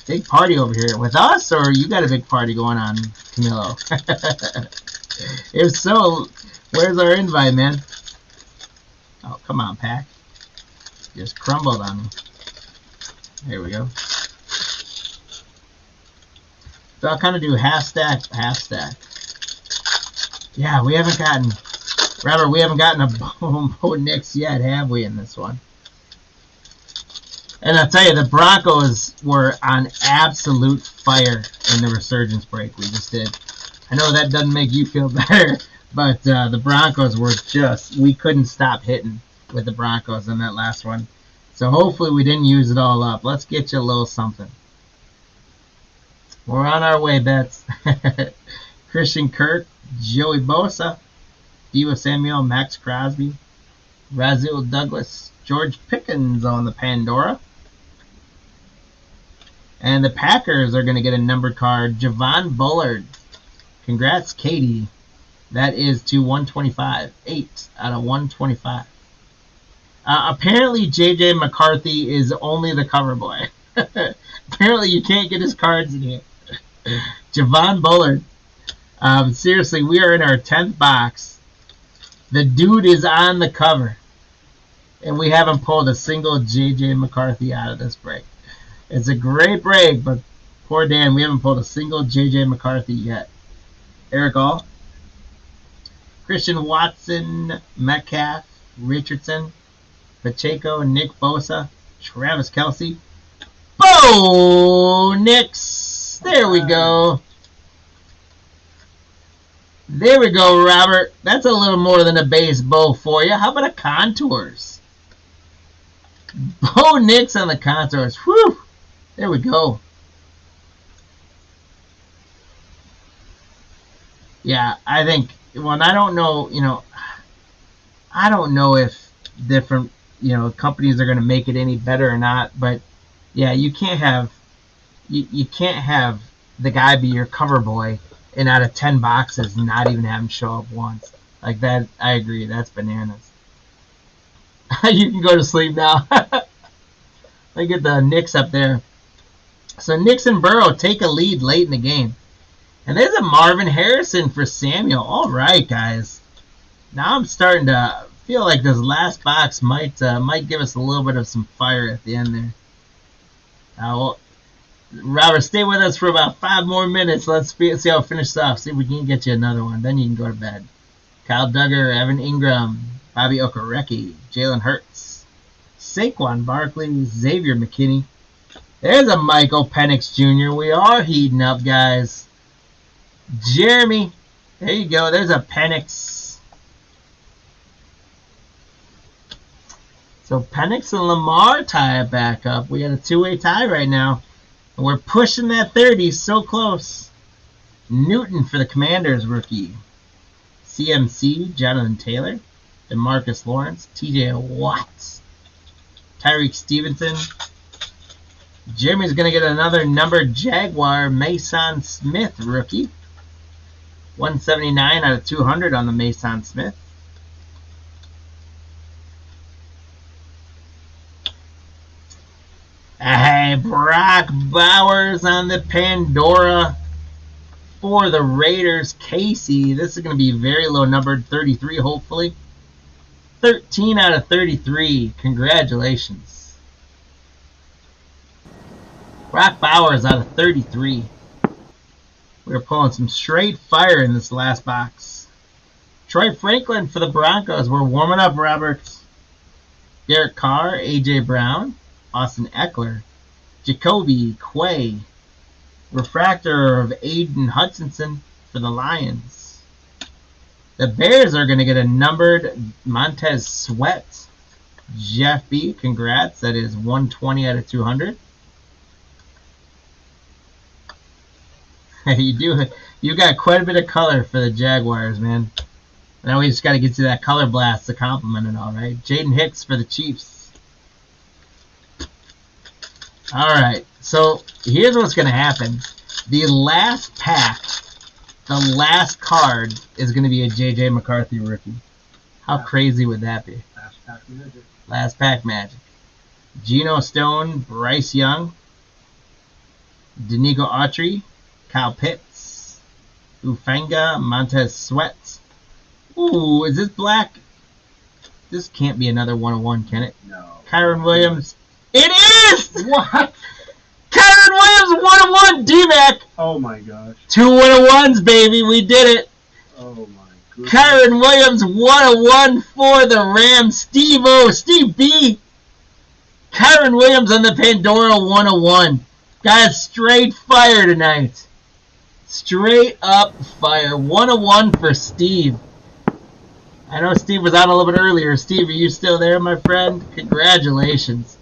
Big party over here with us, or you got a big party going on, Camilo? If so, where's our invite, man? Oh, come on, Pack. Just crumbled on me. There we go. So I'll kind of do half stack, half stack. Yeah, we haven't gotten, Robert, we haven't gotten a Bo Nix yet, have we, in this one? And I'll tell you, the Broncos were on absolute fire in the Resurgence break we just did. I know that doesn't make you feel better, but the Broncos were just, we couldn't stop hitting with the Broncos in that last one. So hopefully we didn't use it all up. Let's get you a little something. We're on our way, Bets. Christian Kirk, Joey Bosa, Deebo Samuel, Max Crosby, Rasul Douglas, George Pickens on the Pandora. And the Packers are going to get a numbered card. Javon Bullard. Congrats, Katie. That is to 125. 8 out of 125. Apparently, J.J. McCarthy is only the cover boy. Apparently, you can't get his cards in here. Javon Bullard. Seriously, we are in our 10th box. The dude is on the cover. And we haven't pulled a single J.J. McCarthy out of this break. It's a great break, but poor Dan, we haven't pulled a single J.J. McCarthy yet. Eric All. Christian Watson, Metcalf, Richardson, Pacheco, Nick Bosa, Travis Kelce. Bo Nix. There we go. There we go, Robert. That's a little more than a base bow for you. How about a contours? Bo Nix on the contours. Whew. There we go. Yeah, I think, well, I don't know, I don't know if different, companies are going to make it any better or not, but yeah, you can't have, you can't have the guy be your cover boy and out of 10 boxes not even have him show up once. Like that, I agree, that's bananas. You can go to sleep now. Let me get the Knicks up there. So Knicks and Burrow take a lead late in the game. And there's a Marvin Harrison for Samuel. All right, guys. Now I'm starting to feel like this last box might give us a little bit of some fire at the end there. Well, Robert, stay with us for about 5 more minutes. Let's see how it finishes off. See if we can get you another one. Then you can go to bed. Kyle Duggar, Evan Ingram, Bobby Okereke, Jalen Hurts, Saquon Barkley, Xavier McKinney. There's a Michael Penix Jr. We are heating up, guys. Jeremy. There you go. There's a Penix. So Penix and Lamar tie it back up. We got a 2-way tie right now. And we're pushing that 30. So close. Newton for the Commanders rookie. CMC, Jonathan Taylor. DeMarcus Lawrence. TJ Watt. Tyreek Stevenson. Jeremy's going to get another numbered Jaguar Mason Smith rookie. 179 out of 200 on the Mason Smith. Hey, Brock Bowers on the Pandora for the Raiders. Casey, this is going to be very low numbered, 33 hopefully. 13 out of 33. Congratulations. Brock Bowers out of 33. We're pulling some straight fire in this last box. Troy Franklin for the Broncos. We're warming up, Robert. Derek Carr, A.J. Brown, Austin Eckler, Jacoby Quay. Refractor of Aiden Hutchinson for the Lions. The Bears are going to get a numbered Montez Sweat. Jeff B. Congrats. That is 120 out of 200. You got quite a bit of color for the Jaguars, man. Now we just got to get to that color blast to compliment it all, right? Jaden Hicks for the Chiefs. All right, so here's what's going to happen. The last pack, the last card is going to be a J.J. McCarthy rookie. How crazy would that be? Last pack magic. Last pack magic. Geno Stone, Bryce Young, Danico Autry, Kyle Pitts, Ufanga, Montez Sweat. Ooh, is this black? This can't be another 101, can it? No. Kyron Williams. It is! What? Kyron Williams, 101, D-Mac. Oh my gosh. 2 101s, baby. We did it. Oh my goodness. Kyron Williams, 101 for the Rams. Steve B. Kyron Williams on the Pandora 101. Guys, straight fire tonight. Straight up fire. 101 for Steve. I know Steve was on a little bit earlier. Steve, are you still there, my friend? Congratulations.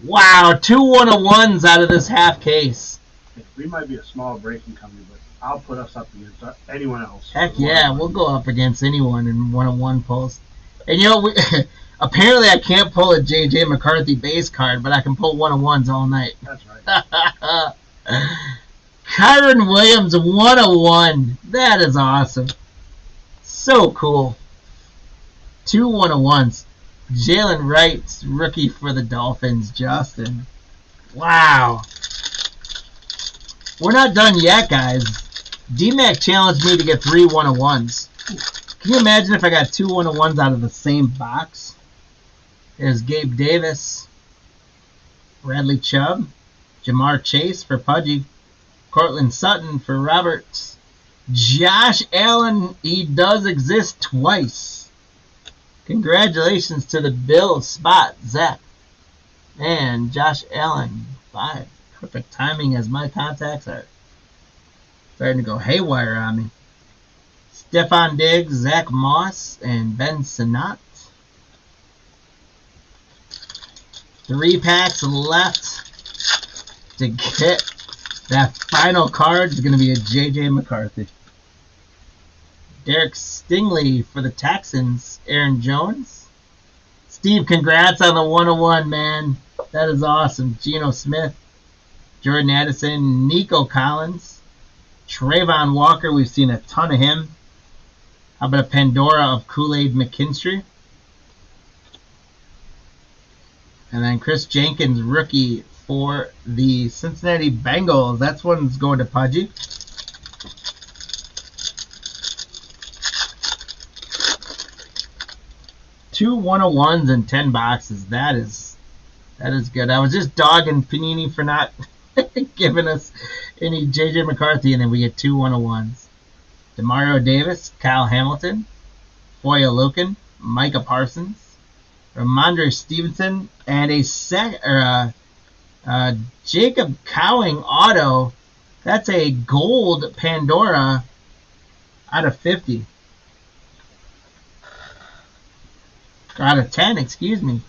Wow, 2 101s out of this half case. We might be a small breaking company, but I'll put us up against anyone else. Heck yeah, we'll go up against anyone in 101 pulls. And you know, apparently I can't pull a J.J. McCarthy base card, but I can pull 101s all night. That's right. Kyron Williams, 101. That is awesome. So cool. 2 101s. Jalen Wright, rookie for the Dolphins, Justin. Wow. We're not done yet, guys. D-Mac challenged me to get 3 101s. Can you imagine if I got 2 101s out of the same box? There's Gabe Davis, Bradley Chubb, Jamar Chase for Pudgy, Cortland Sutton for Roberts, Josh Allen, he does exist twice. Congratulations to the Bills spot, Zach. Man, Josh Allen, 5. Perfect timing as my contacts are starting to go haywire on me. Stephon Diggs, Zach Moss, and Ben Sinnott. 3 packs left to get that final card. Is going to be a J.J. McCarthy. Derek Stingley for the Texans. Aaron Jones. Steve, congrats on the 101, man. That is awesome. Geno Smith. Jordan Addison. Nico Collins. Trayvon Walker. We've seen a ton of him. How about a Pandora of Kool-Aid McKinstry? And then Chris Jenkins, rookie for the Cincinnati Bengals. That's one's going to Pudgy. Two 101s and 10 boxes. That is good. I was just dogging Panini for not giving us any J.J. McCarthy, and then we get 2 101s. Demario Davis, Kyle Hamilton, Foya Loken, Micah Parsons, Ramondre Stevenson, and a Jacob Cowing auto. That's a gold Pandora out of 50. Out of 10, excuse me.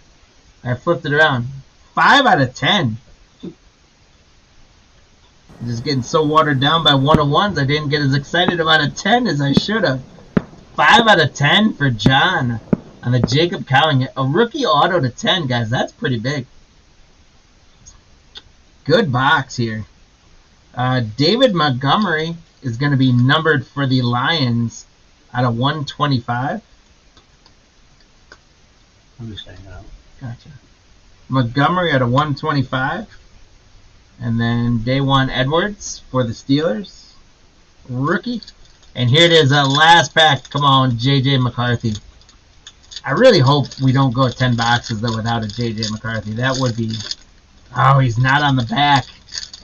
I flipped it around. 5 out of 10. I'm just getting so watered down by 101s, I didn't get as excited about a 10 as I should have. 5 out of 10 for John on the Jacob Cowing. A rookie auto to 10, guys. That's pretty big. Good box here. David Montgomery is going to be numbered for the Lions out of 125. I'm just saying that. Gotcha. Montgomery out of 125. And then Dawan Edwards for the Steelers. Rookie. And here it is, last pack. Come on, J.J. McCarthy. I really hope we don't go 10 boxes, though, without a J.J. McCarthy. That would be... Oh, he's not on the back.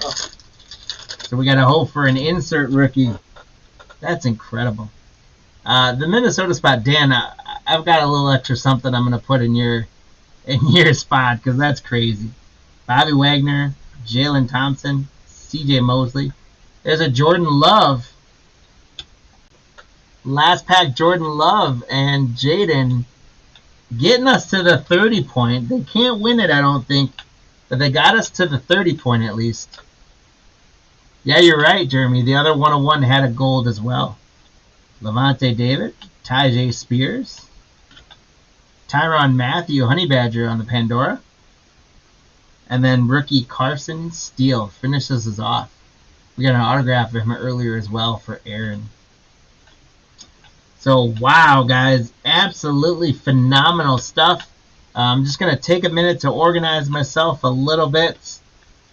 Oh. So we got to hope for an insert rookie. That's incredible. The Minnesota spot, Dan, I've got a little extra something I'm going to put in your spot, because that's crazy. Bobby Wagner, Jalen Thompson, C.J. Mosley. There's a Jordan Love. Last pack, Jordan Love and Jaden getting us to the 30 point. They can't win it, I don't think, but they got us to the 30 point at least. Yeah, you're right, Jeremy. The other 101 had a gold as well. Levante David, Tyjae Spears, Tyrann Mathieu, Honey Badger on the Pandora. And then rookie Carson Steele finishes us off. We got an autograph of him earlier as well for Aaron. So, wow, guys. Absolutely phenomenal stuff. I'm just going to take a minute to organize myself a little bit,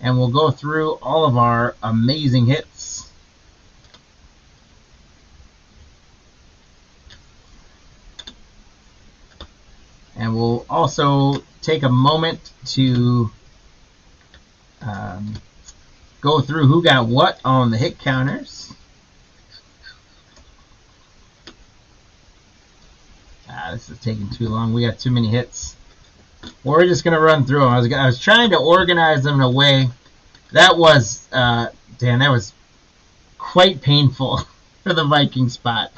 and we'll go through all of our amazing hits. And we'll also take a moment to go through who got what on the hit counters. This is taking too long. We got too many hits. We're just going to run through them. I was trying to organize them in a way that was, that was quite painful for the Viking spot.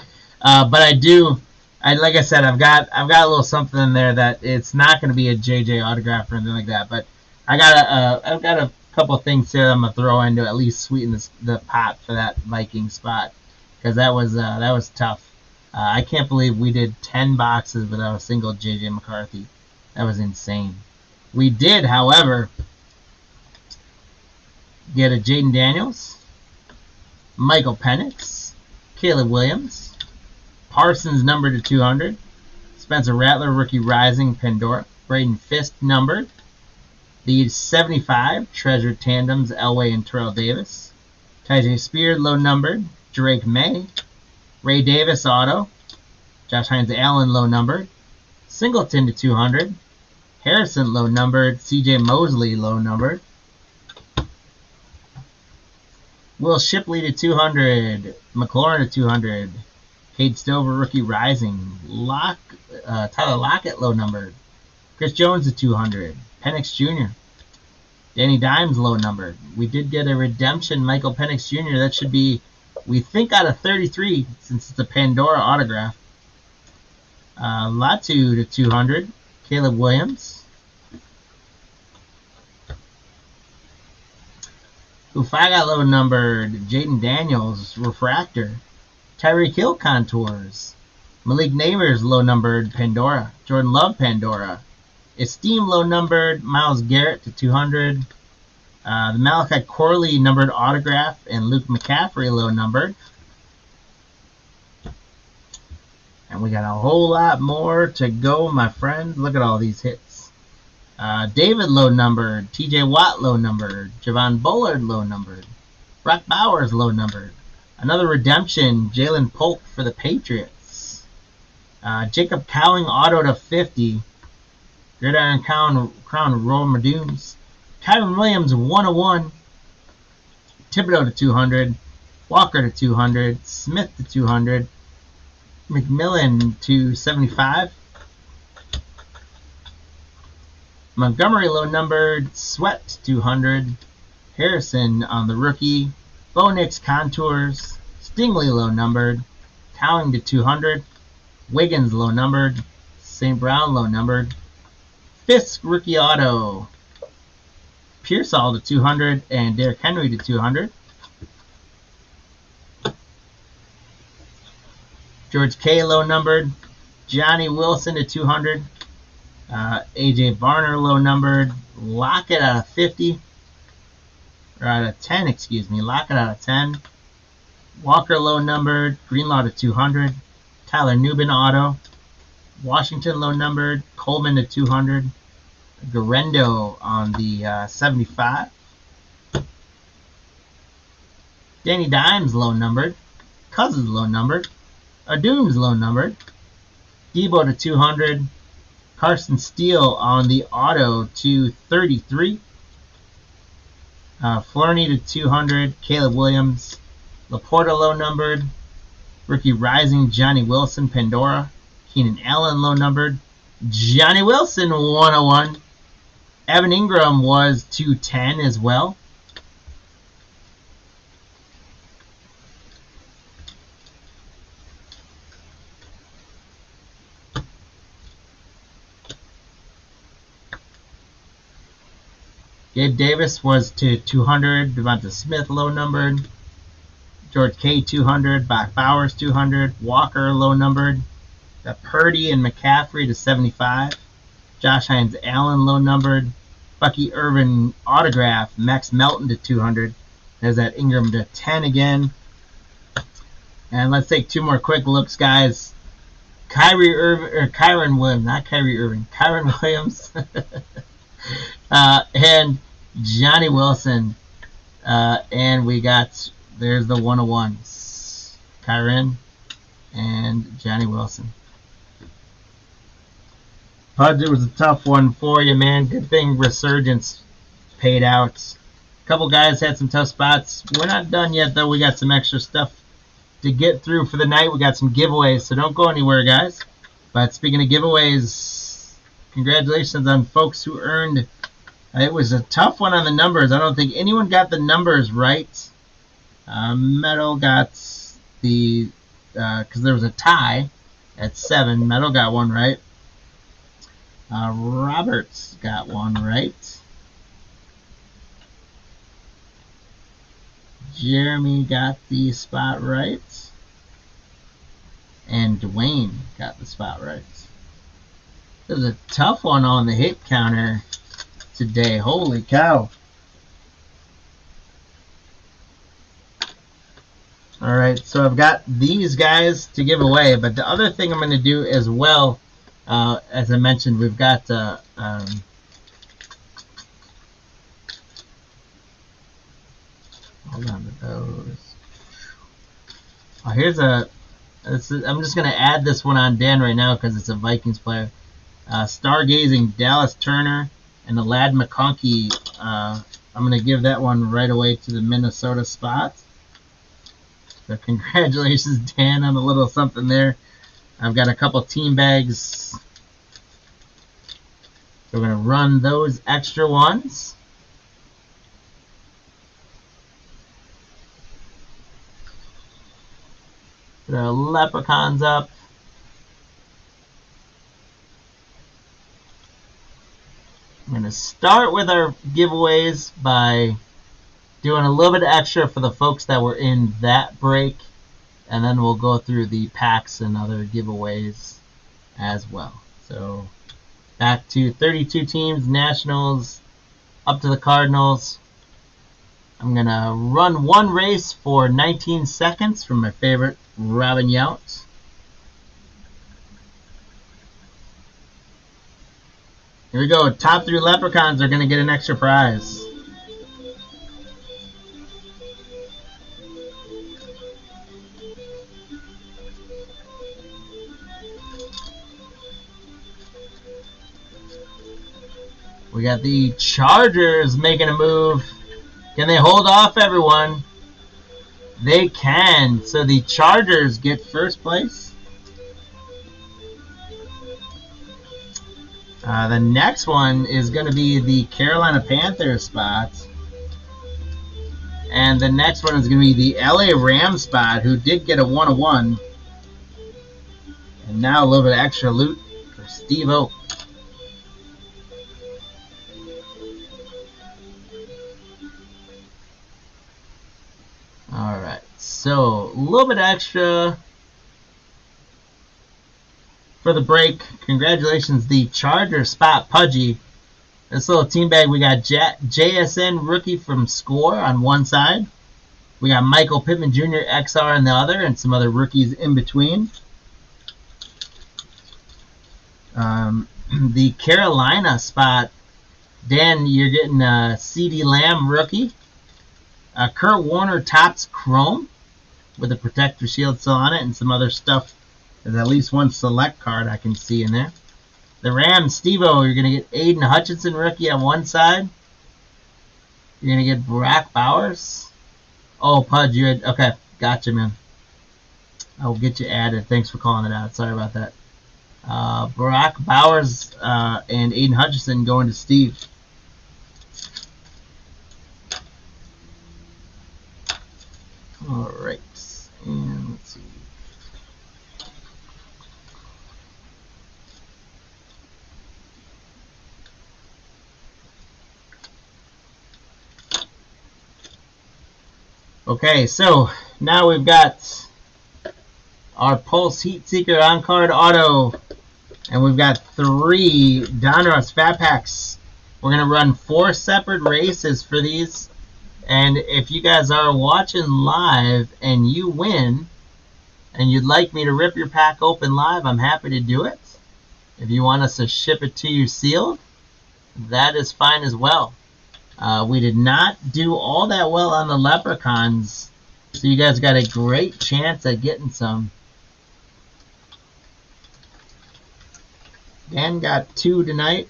But like I said, I've got a little something in there that it's not going to be a JJ autograph or anything like that. But I've got a couple of things here that I'm gonna throw in to at least sweeten the pot for that Viking spot, because that was tough. I can't believe we did 10 boxes without a single JJ McCarthy. That was insane. We did, however, get a Jaden Daniels, Michael Penix, Caleb Williams, Parsons numbered to 200, Spencer Rattler rookie rising Pandora, Braden Fisk numbered, the 75 treasured tandems Elway and Terrell Davis, Tyjae Spears low numbered, Drake May, Ray Davis auto, Josh Hines Allen low numbered, Singleton to 200, Harrison low numbered, CJ Mosley low numbered, Will Shipley to 200, McLaurin to 200, Cade Stover rookie rising, Tyler Lockett low numbered, Chris Jones to 200, Penix Jr., Danny Dimes low numbered. We did get a redemption Michael Penix Jr. That should be, we think, out of 33 since it's a Pandora autograph. Latu to 200, Caleb Williams. Ufaga low numbered, Jaden Daniels refractor, Tyreek Hill contours, Malik Neighbors low numbered Pandora, Jordan Love Pandora, Esteem low numbered, Myles Garrett to 200, the Malachi Corley numbered autograph, and Luke McCaffrey low numbered. And we got a whole lot more to go, my friends. Look at all these hits. David low numbered, TJ Watt low numbered, Javon Bullard low numbered, Brock Bowers low numbered, another redemption Jalen Polk for the Patriots, Jacob Cowing auto to 50, Gridiron Crown Roll Madoons, Kyron Williams 101, Thibodeau to 200, Walker to 200, Smith to 200, McMillan to 75, Montgomery low numbered, Sweat to 200, Harrison on the rookie, Bo Nix contours, Stingley low numbered, Cowing to 200, Wiggins low numbered, St. Brown low numbered, Fisk rookie auto, Pearsall to 200, and Derrick Henry to 200. George K low numbered, Johnny Wilson to 200, AJ Barner low numbered, Lockett out of 50, or out of 10, excuse me, Lockett out of 10, Walker low numbered, Greenlaw to 200, Tyler Nubin auto, Washington low numbered, Coleman to 200, Garendo on the 75, Danny Dimes low numbered, Cousins low numbered, Adoom's low numbered, Debo to 200, Carson Steele on the auto to 33, Flurney to 200, Caleb Williams, Laporta low numbered, rookie rising Johnny Wilson Pandora, Keenan Allen low numbered, Johnny Wilson 101, Evan Ingram was 210 as well. Gabe Davis was to 200. Devonta Smith low numbered. George K 200. Bach Bowers 200. Walker low numbered. Got Purdy and McCaffrey to 75. Josh Hines Allen low numbered. Bucky Irvin autograph. Max Melton to 200. There's that Ingram to 10 again. And let's take two more quick looks, guys. Kyron Williams, not Kyrie Irving, Kyron Williams, and Johnny Wilson. And we got, there's the 101s. Kyron and Johnny Wilson. Pudge, it was a tough one for you, man. Good thing Resurgence paid out. A couple guys had some tough spots. We're not done yet, though. We got some extra stuff to get through for the night. We got some giveaways, so don't go anywhere, guys. But speaking of giveaways, congratulations on folks who earned. It was a tough one on the numbers. I don't think anyone got the numbers right. Metal got the, because there was a tie at 7. Metal got one right. Roberts got one right. Jeremy got the spot right. And Dwayne got the spot right. It was a tough one on the hit counter today. Holy cow. Alright, so I've got these guys to give away, but the other thing I'm going to do as well, as I mentioned, we've got hold on to those. Oh, here's a. I'm just going to add this one on Dan right now because it's a Vikings player. Stargazing Dallas Turner and the Lad McConkey. I'm going to give that one right away to the Minnesota spot. So congratulations, Dan, on a little something there. I've got a couple team bags. So we're going to run those extra ones. Put our leprechauns up. I'm going to start with our giveaways by doing a little bit extra for the folks that were in that break. And then we'll go through the packs and other giveaways as well. So back to 32 teams, Nationals, up to the Cardinals. I'm going to run one race for 19 seconds from my favorite Robin Yount. Here we go. Top 3 leprechauns are going to get an extra prize. We got the Chargers making a move. Can they hold off everyone? They can. So the Chargers get first place. The next one is going to be the Carolina Panthers spot. And the next one is going to be the LA Rams spot, who did get a 101. And now a little bit of extra loot for Steve-O. Alright, so a little bit extra for the break. Congratulations, the Charger spot Pudgy. This little team bag, we got JSN rookie from Score on one side. We got Michael Pittman Jr. XR on the other, and some other rookies in between. The Carolina spot, Dan, you're getting a CeeDee Lamb rookie. Kurt Warner Topps Chrome with a protector shield still on it and some other stuff. There's at least one select card I can see in there. The Rams, Steve-O, you're going to get Aiden Hutchinson rookie on one side. You're going to get Barack Bowers. Oh, Pudge, you had, okay, gotcha, man. I'll get you added. Thanks for calling it out. Sorry about that. Barack Bowers and Aiden Hutchinson going to Steve. Alright, and let's see. Okay, so now we've got our Pulse Heat Seeker on card auto, and we've got 3 Donruss Fat Packs. We're going to run 4 separate races for these, and if you guys are watching live and you win, and you'd like me to rip your pack open live, I'm happy to do it. If you want us to ship it to you sealed, that is fine as well. We did not do all that well on the Leprechauns, so you guys got a great chance at getting some. Dan got 2 tonight.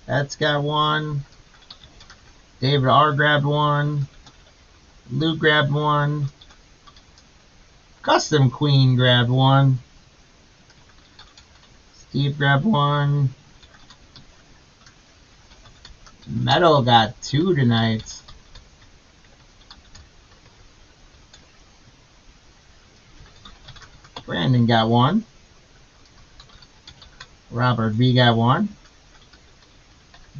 That's got 1. David R grabbed 1. Lou grabbed 1. Custom Queen grabbed 1. Steve grabbed 1. Metal got 2 tonight. Brandon got 1. Robert V got 1.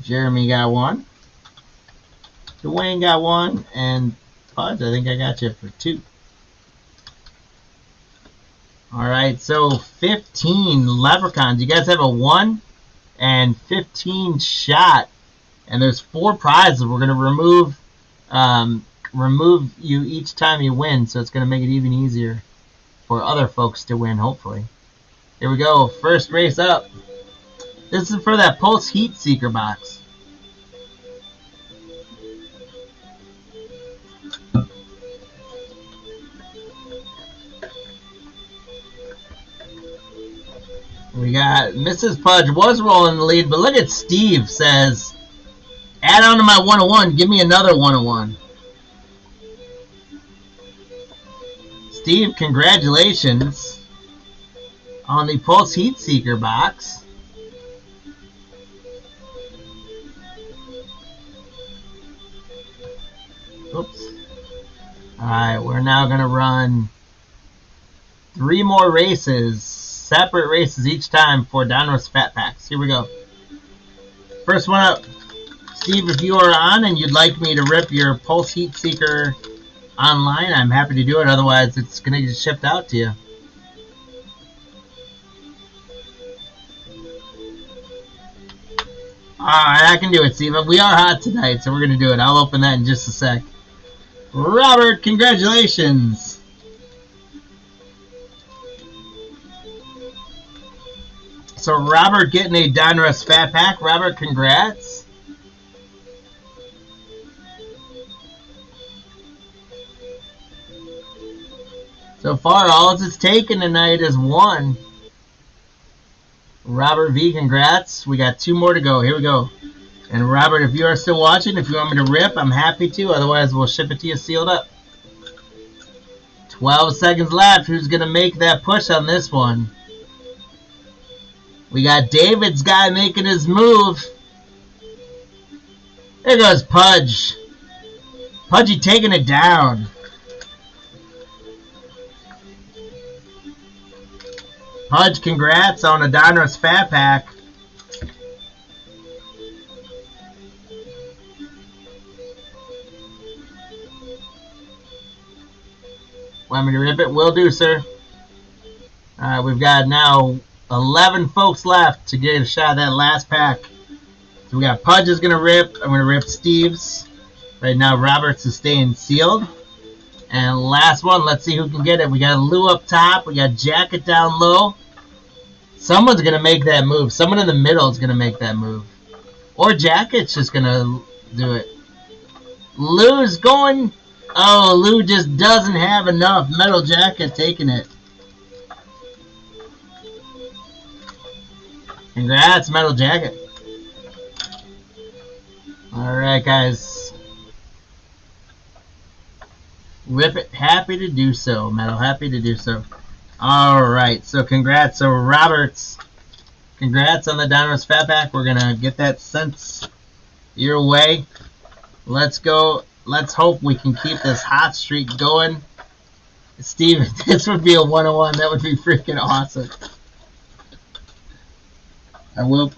Jeremy got 1. Dwayne got 1. And Pudge, I think I got you for 2. Alright, so 15 Leprechauns. You guys have a 1 and 15 shot. And there's 4 prizes. We're going to remove you each time you win, so it's going to make it even easier for other folks to win, hopefully. Here we go. First race up. This is for that Pulse Heat Seeker box. We got Mrs. Pudge was rolling the lead, but look at Steve says, add on to my 101, give me another 101. Steve, congratulations on the Pulse Heat Seeker box. Oops. Alright, we're now going to run 3 more races, separate races each time for Donruss Fat Packs. Here we go. First one up. Steve, if you are on and you'd like me to rip your Pulse Heat Seeker online, I'm happy to do it. Otherwise, it's going to get shipped out to you. Alright, I can do it, Steve. We are hot tonight, so we're going to do it. I'll open that in just a sec. Robert, congratulations. So Robert getting a Donruss Fat Pack. Robert, congrats. So far, all it's taken tonight is 1. Robert V, congrats. We got 2 more to go. Here we go. And Robert, if you are still watching, if you want me to rip, I'm happy to. Otherwise, we'll ship it to you sealed up. 12 seconds left. Who's going to make that push on this one? We got David's guy making his move. There goes Pudge. Pudgy taking it down. Pudge, congrats on a Donruss Fat Pack. Want me to rip it? Will do, sir. Alright, we've got now 11 folks left to get a shot at that last pack. So we got Pudge is going to rip. I'm going to rip Steve's. Right now, Roberts is staying sealed. And last one, let's see who can get it. We got Lou up top. We got Jacket down low. Someone's going to make that move. Someone in the middle is going to make that move. Or Jacket's just going to do it. Lou's going... Oh, Lou just doesn't have enough. Metal Jacket taking it. Congrats, Metal Jacket. Alright, guys. Rip it. Happy to do so, Metal. Happy to do so. Alright, so congrats. So, Roberts, congrats on the Donruss Fat Pack. We're going to get that sent your way. Let's go. Let's hope we can keep this hot streak going. Steve, if this would be a 101, that would be freaking awesome. I will.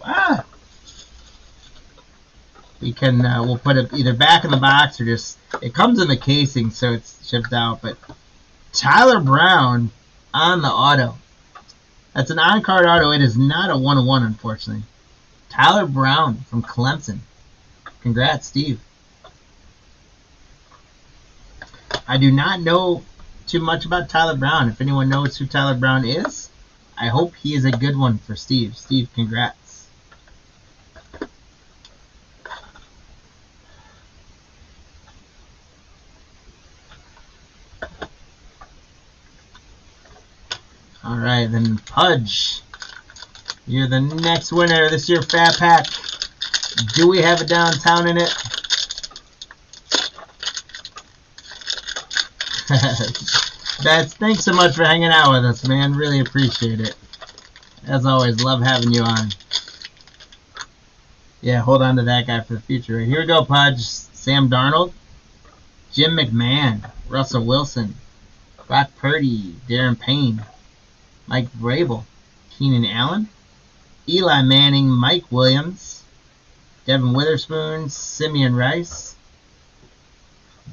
we can we'll put it either back in the box or just, it comes in the casing, so it's shipped out. But Tyler Brown on the auto. That's an on-card auto. It is not a 1-1, unfortunately. Tyler Brown from Clemson. Congrats, Steve. I do not know too much about Tyler Brown. If anyone knows who Tyler Brown is, I hope he is a good one for Steve. Steve, congrats. Alright, then Pudge. You're the next winner. This is your Fat Pack. Do we have a downtown in it? Thanks so much for hanging out with us, man. Really appreciate it. As always, love having you on. Yeah, hold on to that guy for the future. Here we go, Pudge. Sam Darnold, Jim McMahon, Russell Wilson, Brock Purdy, Darren Payne, Mike Vrabel, Keenan Allen, Eli Manning, Mike Williams, Devin Witherspoon, Simeon Rice,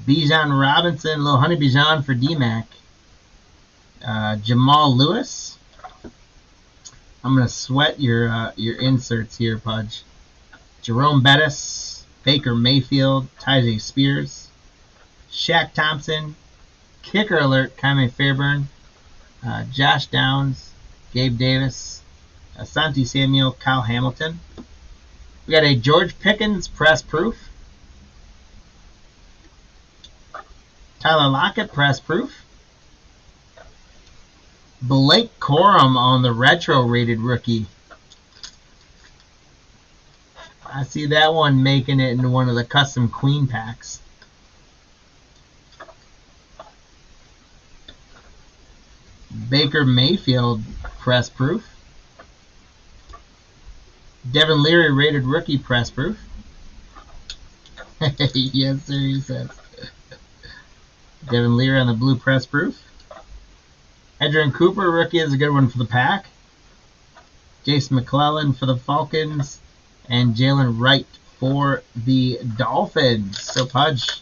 Bijan Robinson, little Honey Bijan for D-Mac, Jamal Lewis. I'm going to sweat your inserts here, Pudge. Jerome Bettis, Baker Mayfield, Tyjae Spears, Shaq Thompson, Kicker Alert, Kyle Fairburn, Josh Downs, Gabe Davis, Asante Samuel, Kyle Hamilton. We got a George Pickens press proof. Tyler Lockett press proof. Blake Corum on the retro rated rookie. I see that one making it into one of the custom queen packs. Baker Mayfield press proof. Devin Leary rated rookie press proof. Yes, sir, he says. Devin Leary on the blue press proof. Edgerrin Cooper rookie is a good one for the pack. Jason McClellan for the Falcons. And Jalen Wright for the Dolphins. So, Pudge,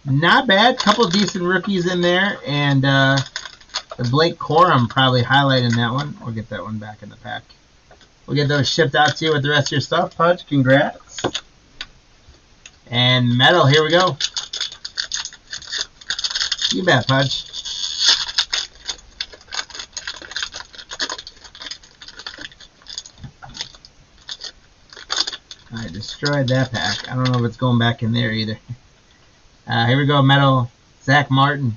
not bad. Couple decent rookies in there. And the Blake Corum probably highlighting that one. We'll get that one back in the pack. We'll get those shipped out to you with the rest of your stuff, Pudge. Congrats. And metal, here we go. You bet, Pudge. I destroyed that pack. I don't know if it's going back in there either. Here we go, metal. Zach Martin,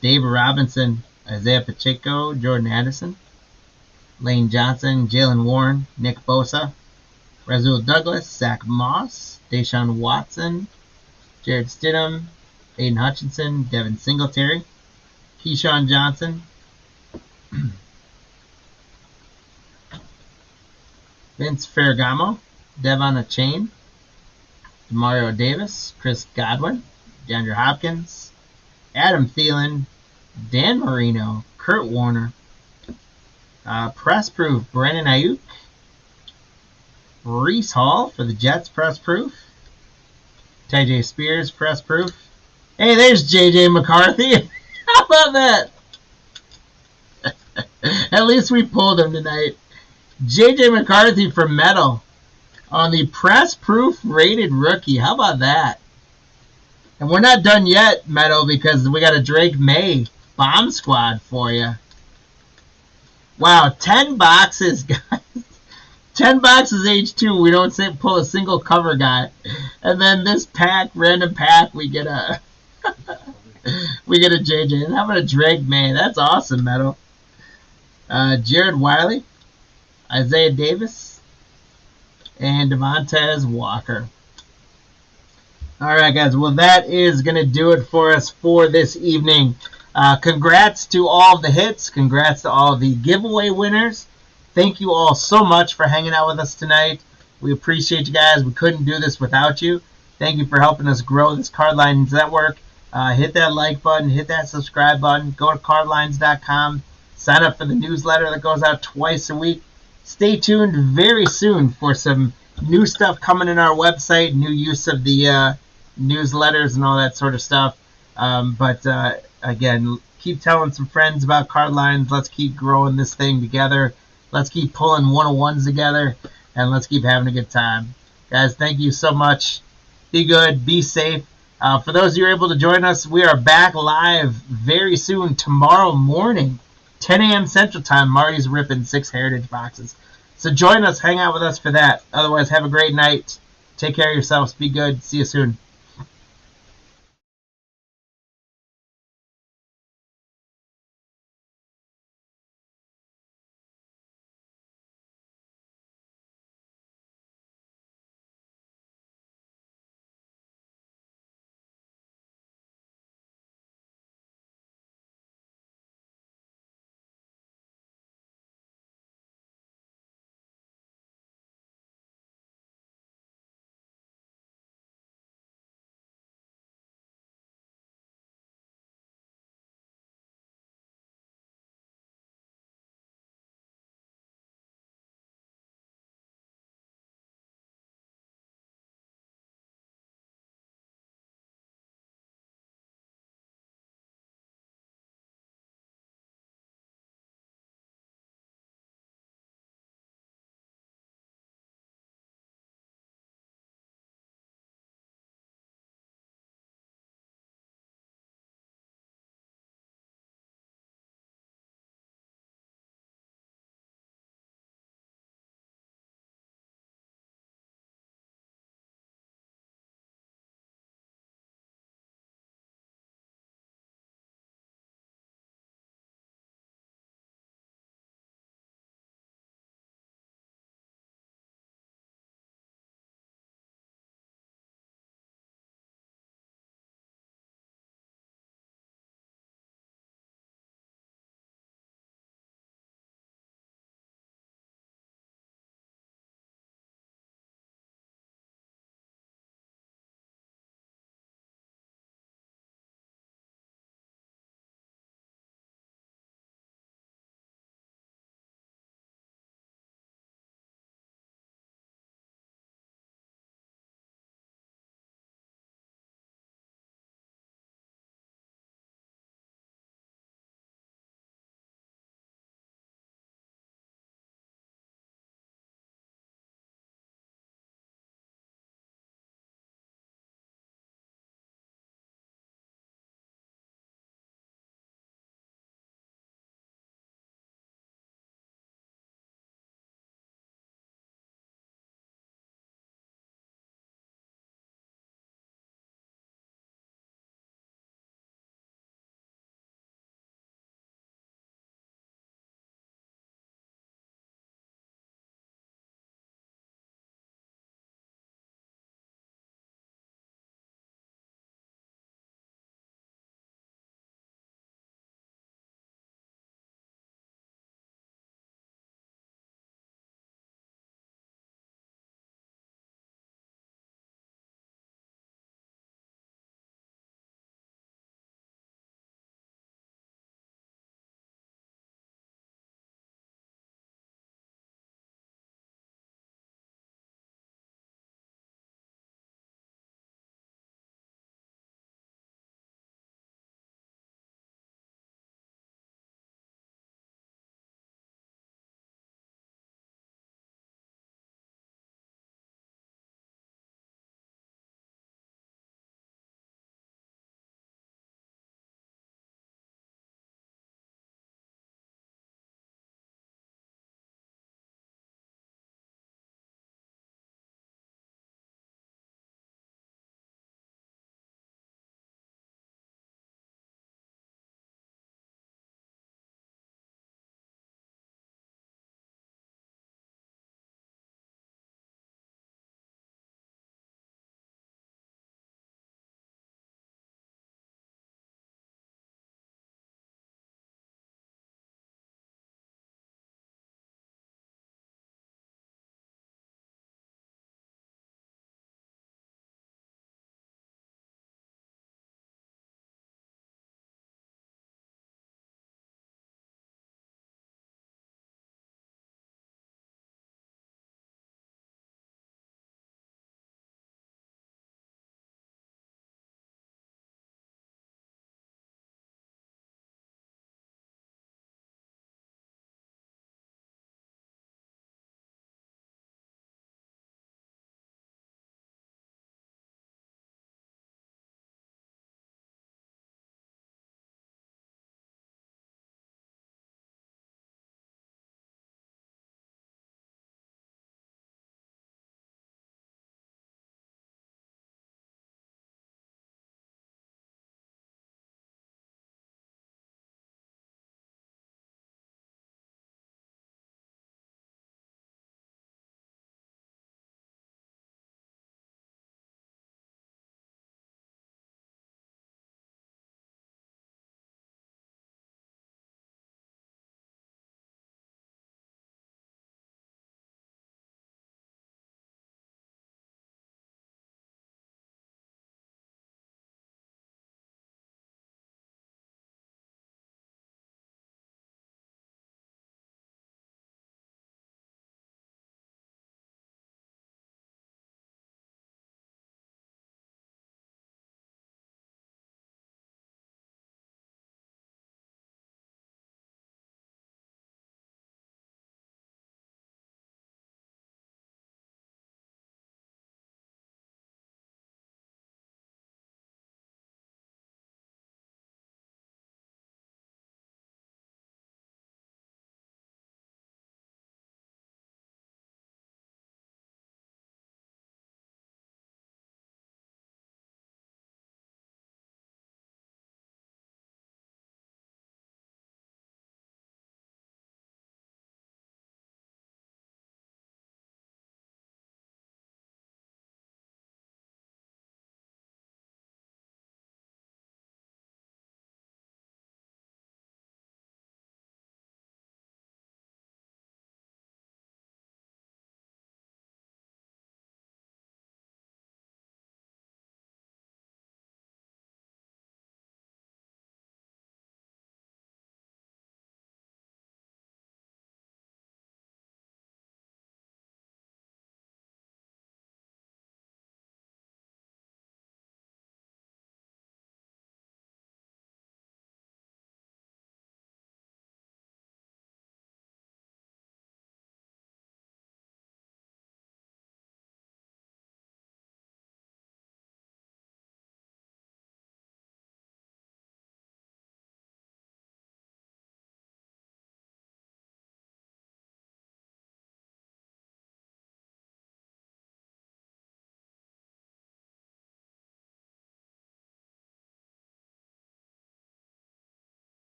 Dave Robinson, Isaiah Pacheco, Jordan Addison, Lane Johnson, Jalen Warren, Nick Bosa, Rasul Douglas, Zach Moss, Deshaun Watson, Jared Stidham, Aiden Hutchinson, Devin Singletary, Keyshawn Johnson, Vince Ferragamo, Devon Achane, Demario Davis, Chris Godwin, DeAndre Hopkins, Adam Thielen, Dan Marino, Kurt Warner, press proof, Brandon Ayuk, Reese Hall for the Jets, press proof, Tyjae Spears, press proof. Hey, there's J.J. McCarthy. How about that? At least we pulled him tonight. J.J. McCarthy for metal on the press proof rated rookie. How about that? And we're not done yet, metal, because we got a Drake May bomb squad for you. Wow, 10 boxes, guys. 10 boxes H2. We don't pull a single cover guy. And then this pack, random pack, we get a we get a JJ. And how about a Drake May? That's awesome, metal. Jared Wiley, Isaiah Davis, and Devontae Walker. Alright, guys. Well, that is going to do it for us for this evening. Congrats to all of the hits. Congrats to all of the giveaway winners. Thank you all so much for hanging out with us tonight. We appreciate you guys. We couldn't do this without you. Thank you for helping us grow this Cardlines Network. Hit that like button. Hit that subscribe button. Go to cardlines.com. Sign up for the newsletter that goes out twice a week. Stay tuned very soon for some new stuff coming in our website, new use of the newsletters and all that sort of stuff. But again, keep telling some friends about card lines. Let's keep growing this thing together. Let's keep pulling 101s together, and let's keep having a good time. Guys, thank you so much. Be good. Be safe. For those of you who are able to join us, we are back live very soon, tomorrow morning, 10 a.m. Central Time. Marty's ripping 6 Heritage boxes. So join us. Hang out with us for that. Otherwise, have a great night. Take care of yourselves. Be good. See you soon.